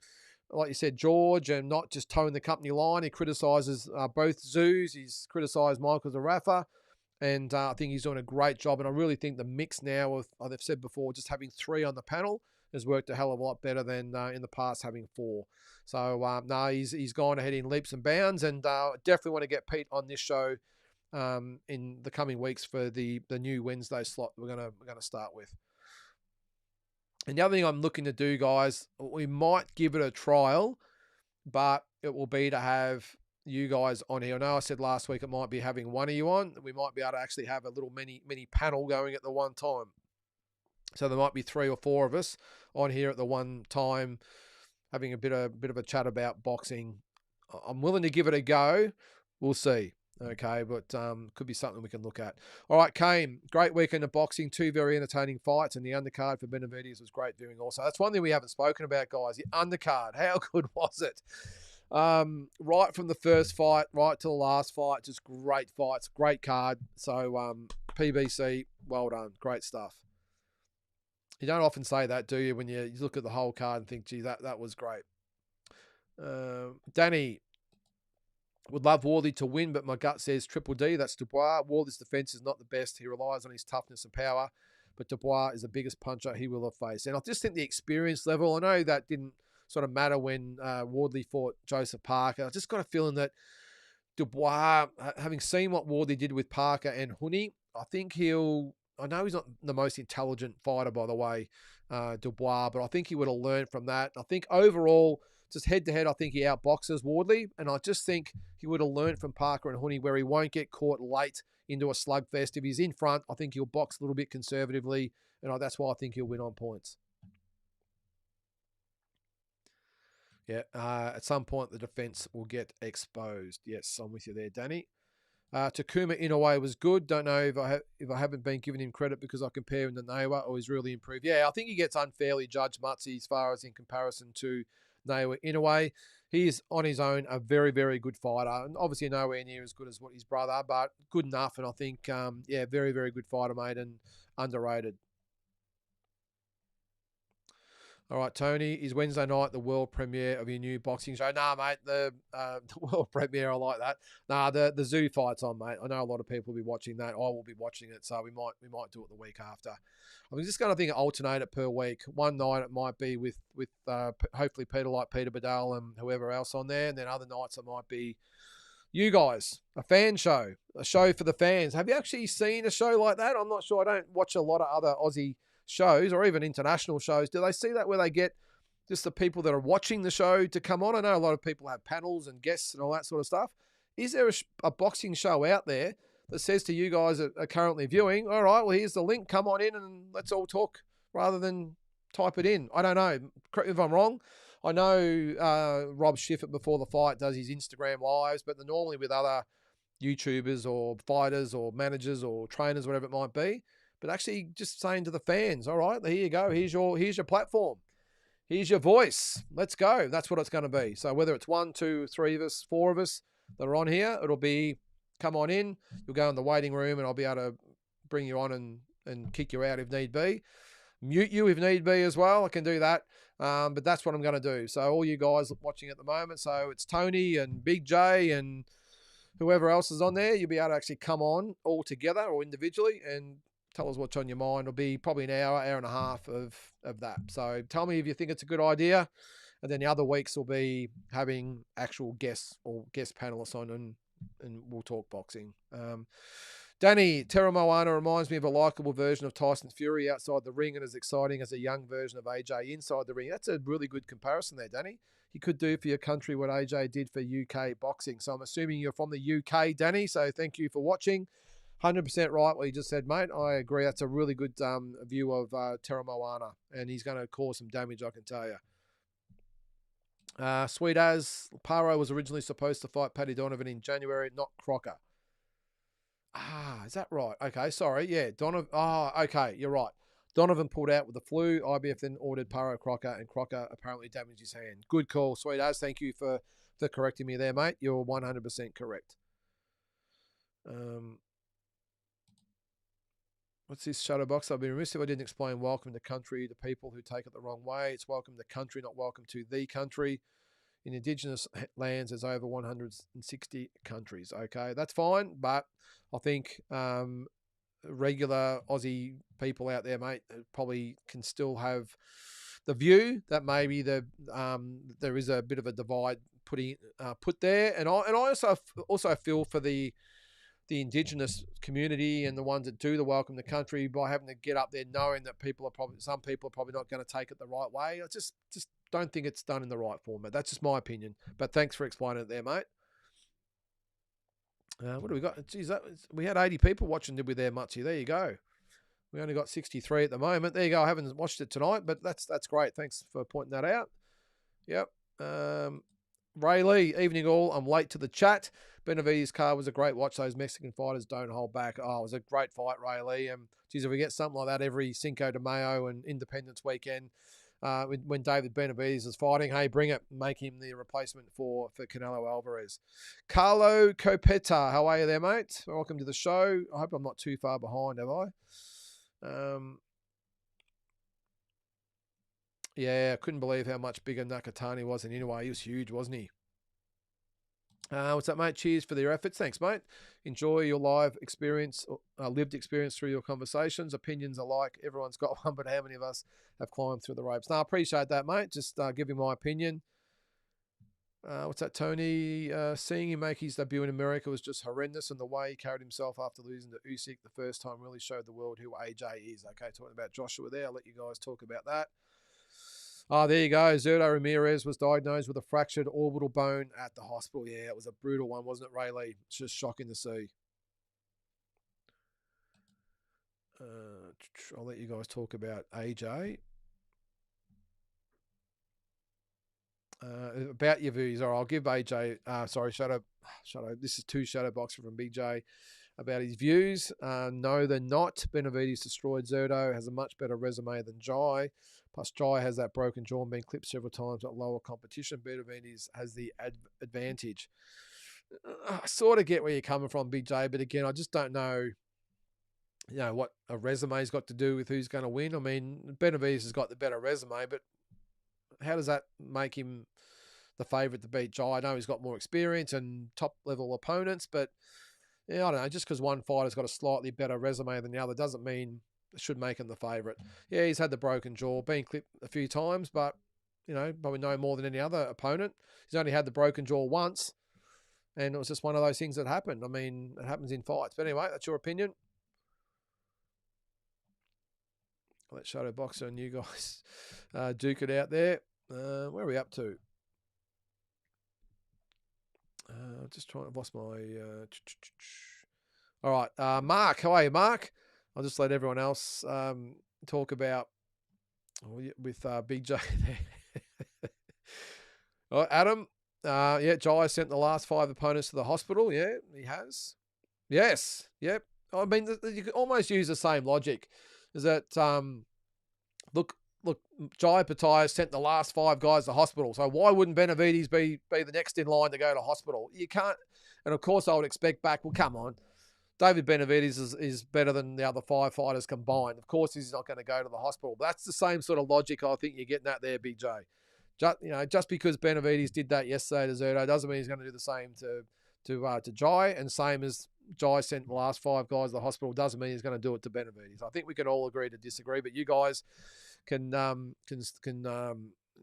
like you said, George, and not just towing the company line. He criticises both Tszyu. He's criticised Michael Zarafa, and I think he's doing a great job. And I really think the mix now of, I've said before, just having 3 on the panel has worked a hell of a lot better than in the past having 4. So, no, he's gone ahead in leaps and bounds, and definitely want to get Pete on this show in the coming weeks for the new Wednesday slot we're gonna start with. And the other thing I'm looking to do, guys, we might give it a trial, but it will be to have you guys on here. I know I said last week it might be having one of you on. We might be able to actually have a little mini panel going at the one time. So there might be 3 or 4 of us on here at the one time, having a bit of a chat about boxing. I'm willing to give it a go. We'll see. Okay, but could be something we can look at. All right, Kane, great weekend of boxing, 2 very entertaining fights, and the undercard for Benavidez was great viewing also. That's one thing we haven't spoken about, guys, the undercard. How good was it? Right from the first fight, right to the last fight, just great fights, great card. So PBC, well done, great stuff. You don't often say that, do you, when you look at the whole card and think, gee, that was great. Danny, would love Wardley to win, but my gut says Triple D. That's Dubois. Wardley's defense is not the best. He relies on his toughness and power, but Dubois is the biggest puncher he will have faced. And I just think the experience level, I know that didn't sort of matter when Wardley fought Joseph Parker. I just got a feeling that Dubois, having seen what Wardley did with Parker and Huni, I think I know he's not the most intelligent fighter, by the way, Dubois, but I think he would have learned from that. I think overall, just head-to-head, I think he outboxes Wardley, and I just think he would have learned from Parker and Huni where he won't get caught late into a slugfest. If he's in front, I think he'll box a little bit conservatively, and that's why I think he'll win on points. Yeah, at some point the defense will get exposed. Yes, I'm with you there, Danny. Takuma Inoue was good. Don't know if I haven't been giving him credit because I compare him to Nawa, or he's really improved. Yeah, I think he gets unfairly judged, Mutzi, as far as in comparison to Nawa. Inoue, he is on his own a very, very good fighter, and obviously nowhere near as good as what his brother, but good enough. And I think, very, very good fighter, mate, and underrated. All right, Tony, is Wednesday night the world premiere of your new boxing show? Nah, mate, the world premiere, I like that. Nah, the Tszyu fight's on, mate. I know a lot of people will be watching that. I will be watching it, so we might do it the week after. I'm just going to alternate it per week. One night it might be with hopefully Peter like Peter Vidal and whoever else on there, and then other nights it might be you guys, a fan show, a show for the fans. Have you actually seen a show like that? I'm not sure. I don't watch a lot of other Aussie shows or even international shows. Do they see that where they get just the people that are watching the show to come on? I know a lot of people have panels and guests and all that sort of stuff. Is there a boxing show out there that says to you guys that are currently viewing, all right, well, here's the link, come on in and let's all talk rather than type it in? I don't know. Correct me if I'm wrong. I know Rob Schiffert before the fight does his Instagram lives, but normally with other YouTubers or fighters or managers or trainers, whatever it might be. But actually just saying to the fans, all right, here you go. Here's your platform. Here's your voice. Let's go. That's what it's going to be. So whether it's 1, 2, 3 of us, 4 of us that are on here, it'll be come on in. You'll go in the waiting room and I'll be able to bring you on and kick you out if need be. Mute you if need be as well. I can do that. But that's what I'm going to do. So all you guys watching at the moment, so it's Tony and Big J and whoever else is on there, you'll be able to actually come on all together or individually and tell us what's on your mind. It'll be probably an hour and a half of that. So tell me if you think it's a good idea. And then the other weeks will be having actual guests or guest panelists on and we'll talk boxing. Danny, Tera Moana reminds me of a likeable version of Tyson Fury outside the ring and as exciting as a young version of AJ inside the ring. That's a really good comparison there, Danny. He could do for your country what AJ did for UK boxing. So I'm assuming you're from the UK, Danny. So thank you for watching. 100% right what you just said, mate. I agree. That's a really good view of Tera Moana. And he's going to cause some damage, I can tell you. Sweet as Paro was originally supposed to fight Paddy Donovan in January, not Crocker. Is that right? Okay, sorry. Yeah, Donovan. Okay, you're right. Donovan pulled out with the flu. IBF then ordered Paro Crocker, and Crocker apparently damaged his hand. Good call, Sweet as. Thank you for correcting me there, mate. You're 100% correct. What's this shadow box? I've been remiss if I didn't explain welcome to country to people who take it the wrong way. It's welcome to country, not welcome to the country. In Indigenous lands, there's over 160 countries. Okay, that's fine, but I think regular Aussie people out there, mate, probably can still have the view that maybe there is a bit of a divide put there, and I also feel for the Indigenous community and the ones that do the welcome to country by having to get up there knowing that some people are probably not going to take it the right way. I just don't think it's done in the right format. That's just my opinion. But thanks for explaining it there, mate. What do we got? Geez, we had 80 people watching, did we there, Mutsy? There you go. We only got 63 at the moment. There you go. I haven't watched it tonight, but that's great. Thanks for pointing that out. Yep. Ray Lee, evening all. I'm late to the chat. Benavidez card was a great watch. Those Mexican fighters don't hold back. Oh, it was a great fight, Ray Lee. Geez, if we get something like that every Cinco de Mayo and Independence weekend, when David Benavidez is fighting, hey, bring it. Make him the replacement for Canelo Alvarez. Carlo Copetta, how are you there, mate? Welcome to the show. I hope I'm not too far behind, have I? Yeah, I couldn't believe how much bigger Nakatani was. And anyway, he was huge, wasn't he? What's up, mate? Cheers for their efforts. Thanks, mate. Enjoy your lived experience through your conversations. Opinions alike. Everyone's got one, but how many of us have climbed through the ropes? No, I appreciate that, mate. Just giving my opinion. What's that, Tony? Seeing him make his debut in America was just horrendous, and the way he carried himself after losing to Usyk the first time really showed the world who AJ is. Okay, talking about Joshua there. I'll let you guys talk about that. There you go. Zerto Ramirez was diagnosed with a fractured orbital bone at the hospital. Yeah, it was a brutal one, wasn't it, Ray Lee? It's just shocking to see. I'll let you guys talk about AJ. About your views. All right, I'll give AJ, Shadow. This is 2 Shadow Boxer from Big J about his views. No, they're not. Benavidez destroyed Zerto, has a much better resume than Jai. Plus, Jai has that broken jaw and been clipped several times at lower competition. Benavidez has the advantage. I sort of get where you're coming from, Big J, but again, I just don't know, what a resume's got to do with who's going to win. I mean, Benavidez has got the better resume, but how does that make him the favourite to beat Jai? I know he's got more experience and top-level opponents, but I don't know. Just because one fighter's got a slightly better resume than the other doesn't mean it should make him the favourite. Yeah, he's had the broken jaw, been clipped a few times, but, probably no more than any other opponent. He's only had the broken jaw once, and it was just one of those things that happened. I mean, it happens in fights. But anyway, that's your opinion. I'll let Shadow Boxer and you guys duke it out there. Where are we up to? Just trying to lost my... All right. Mark, how are you, Mark? I'll just let everyone else talk about with Big J there. Oh, Adam, yeah, Jai sent the last 5 opponents to the hospital. Yeah, he has. Yes, yep. I mean, you could almost use the same logic. Is that look, Jai Opetaia sent the last 5 guys to hospital. So why wouldn't Benavidez be the next in line to go to hospital? You can't. And of course, I would expect back. Well, come on. David Benavidez is better than the other 5 fighters combined. Of course, he's not going to go to the hospital. That's the same sort of logic I think you're getting at there, Big J. Just because Benavidez did that yesterday to Zerto doesn't mean he's going to do the same to Jai, and same as Jai sent the last 5 guys to the hospital doesn't mean he's going to do it to Benavidez. I think we can all agree to disagree, but you guys can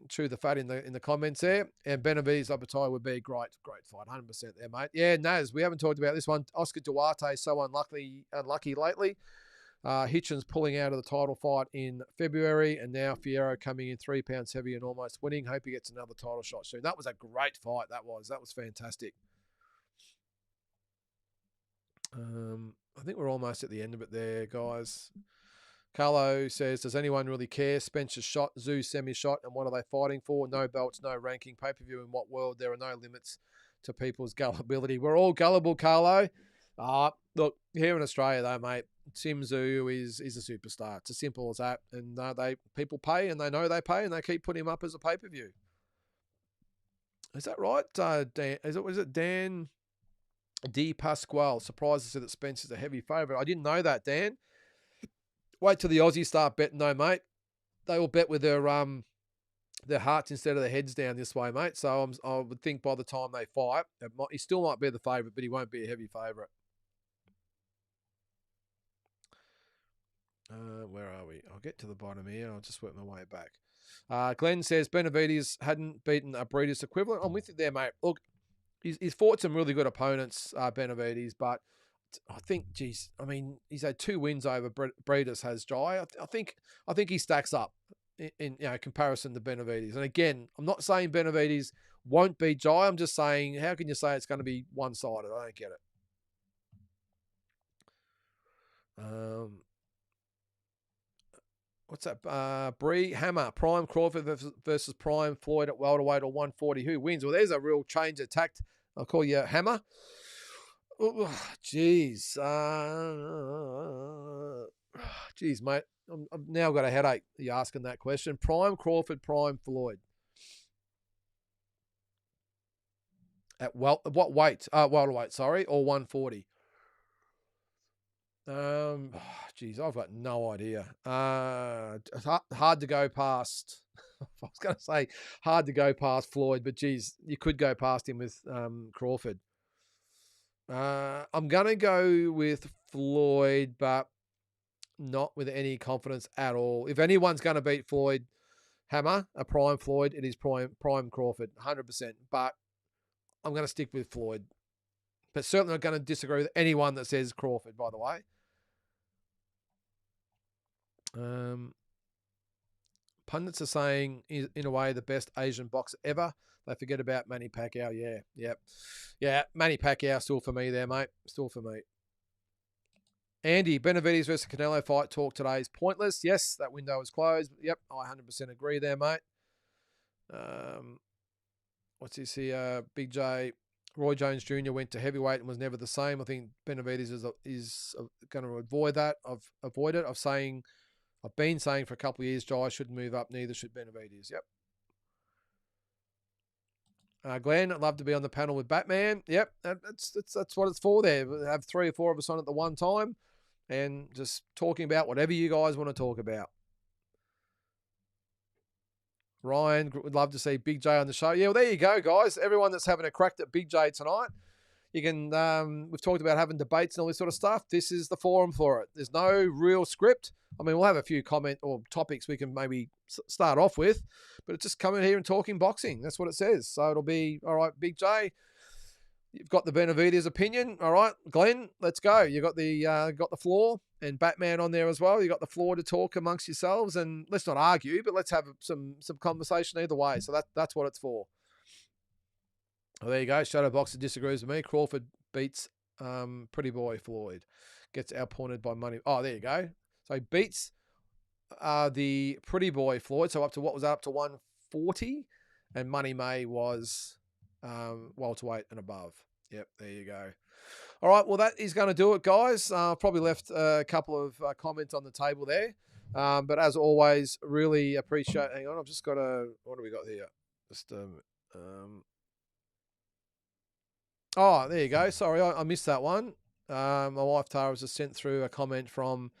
chew the fat in the comments there. And Benavidez Opetaia would be a great fight, 100% there, mate. Yeah, Naz, we haven't talked about this one. Oscar Duarte is so unlucky lately. Hitchens pulling out of the title fight in February, and now Fierro coming in 3 pounds heavy and almost winning. Hope he gets another title shot soon. That was a great fight. That was fantastic. I think we're almost at the end of it there, guys. Carlo says, does anyone really care? Spencer's shot, Tszyu semi-shot, and what are they fighting for? No belts, no ranking. Pay-per-view in what world? There are no limits to people's gullibility. We're all gullible, Carlo. Look, here in Australia, though, mate, Tszyu is a superstar. It's as simple as that. And people pay, and they know they pay, and they keep putting him up as a pay-per-view. Is that right? Dan, is it Dan D. Pasquale? Surprised to see that Spence is a heavy favourite. I didn't know that, Dan. Wait till the Aussies start betting, though, mate. They will bet with their hearts instead of their heads down this way, mate. So I would think by the time they fight, he still might be the favourite, but he won't be a heavy favourite. Where are we? I'll get to the bottom here. I'll just work my way back. Glenn says Benavidez hadn't beaten a Breeders equivalent. I'm with you there, mate. Look, he's fought some really good opponents, Benavidez, but I think, geez, I mean, he's had 2 wins over Breeders, has Jai. I think he stacks up in comparison to Benavidez. And again, I'm not saying Benavidez won't beat Jai. I'm just saying, how can you say it's going to be one-sided? I don't get it. What's that? Bree Hammer, Prime Crawford versus Prime Floyd at welterweight or 140. Who wins? Well, there's a real change of tact. I'll call you Hammer. Jeez. Jeez, mate. I've now got a headache. Are you asking that question? Prime Crawford, Prime Floyd. At what weight? Welterweight, sorry, or 140. Geez, I've got no idea. It's hard to go past. I was going to say hard to go past Floyd, but geez, you could go past him with Crawford. I'm going to go with Floyd, but not with any confidence at all. If anyone's going to beat Floyd, Hammer, a Prime Floyd, it is Prime Crawford, 100%. But I'm going to stick with Floyd. But certainly not going to disagree with anyone that says Crawford, by the way. Pundits are saying, in a way, the best Asian boxer ever. They forget about Manny Pacquiao. Yeah, Manny Pacquiao still for me there, mate. Still for me. Andy, Benavidez versus Canelo fight talk today is pointless. Yes, that window is closed. Yep, I 100% agree there, mate. What's this here? Big J. Roy Jones Jr. went to heavyweight and was never the same. I think Benavidez is going to avoid that. I've been saying for a couple of years, Jai shouldn't move up. Neither should Benavidez. Yep. Glenn, I'd love to be on the panel with Batman. Yep, that's what it's for there. We'll have 3 or 4 of us on at the one time and just talking about whatever you guys want to talk about. Ryan would love to see Big J on the show. Yeah, well, there you go, guys. Everyone that's having a crack at Big J tonight, you can. We've talked about having debates and all this sort of stuff. This is the forum for it. There's no real script. I mean, we'll have a few comment or topics we can maybe start off with, but it's just coming here and talking boxing. That's what it says. So it'll be all right, Big J. You've got the Benavidez opinion. All right, Glenn, let's go. You got the floor, and Batman on there as well. You got the floor to talk amongst yourselves, and let's not argue, but let's have some conversation either way. So that's what it's for. Well, there you go. Shadow Boxer disagrees with me. Crawford beats Pretty Boy Floyd. Gets outpointed by money. Oh, there you go. So he beats the Pretty Boy Floyd. So up to, what was that? Up to 140. and Money May was welterweight and above. Yep, there you go. All right, well, that is going to do it, guys. Probably left a couple of comments on the table there. But as always, really appreciate... Hang on, I've just got a... What do we got here? Just... Oh, there you go. Sorry, I missed that one. My wife Tara has just sent through a comment from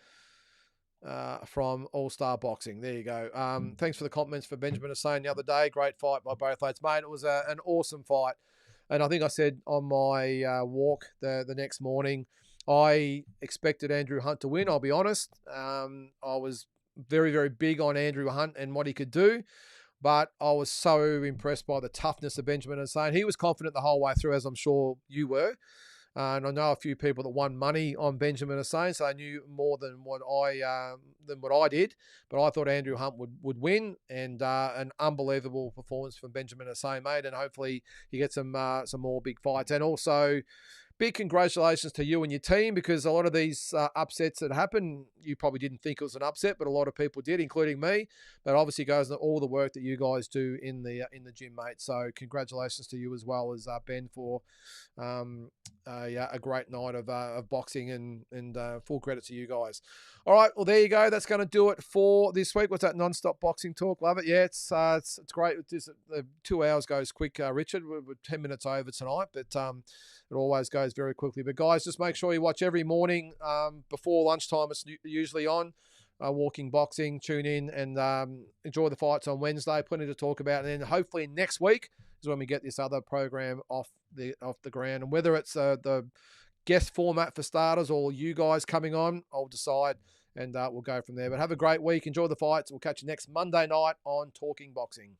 All Star Boxing. There you go. Thanks for the compliments for Benjamin Hussein the other day. Great fight by both lads, mate. It was an awesome fight. And I think I said on my walk the next morning, I expected Andrew Hunt to win, I'll be honest. I was very, very big on Andrew Hunt and what he could do. But I was so impressed by the toughness of Benjamin Hussein. He was confident the whole way through, as I'm sure you were. And I know a few people that won money on Benjamin Hussein, so they knew more than what I did. But I thought Andrew Hunt would win, and an unbelievable performance from Benjamin Hussein, mate. And hopefully he gets some more big fights. And also, big congratulations to you and your team, because a lot of these upsets that happen, you probably didn't think it was an upset, but a lot of people did, including me. But obviously goes to all the work that you guys do in the gym, mate. So congratulations to you as well as Ben for a great night of boxing, and full credit to you guys. All right, well, there you go. That's going to do it for this week. What's that non-stop boxing talk? Love it. Yeah, it's great. The 2 hours goes quick, Richard. We're 10 minutes over tonight, but it always goes very quickly. But guys, just make sure you watch every morning before lunchtime. It's usually on. Walking Boxing. Tune in and enjoy the fights on Wednesday. Plenty to talk about, and then hopefully next week is when we get this other program off the ground. And whether it's the guest format for starters or you guys coming on, I'll decide, and we'll go from there. But have a great week. Enjoy the fights. We'll catch you next Monday night on Talking Boxing.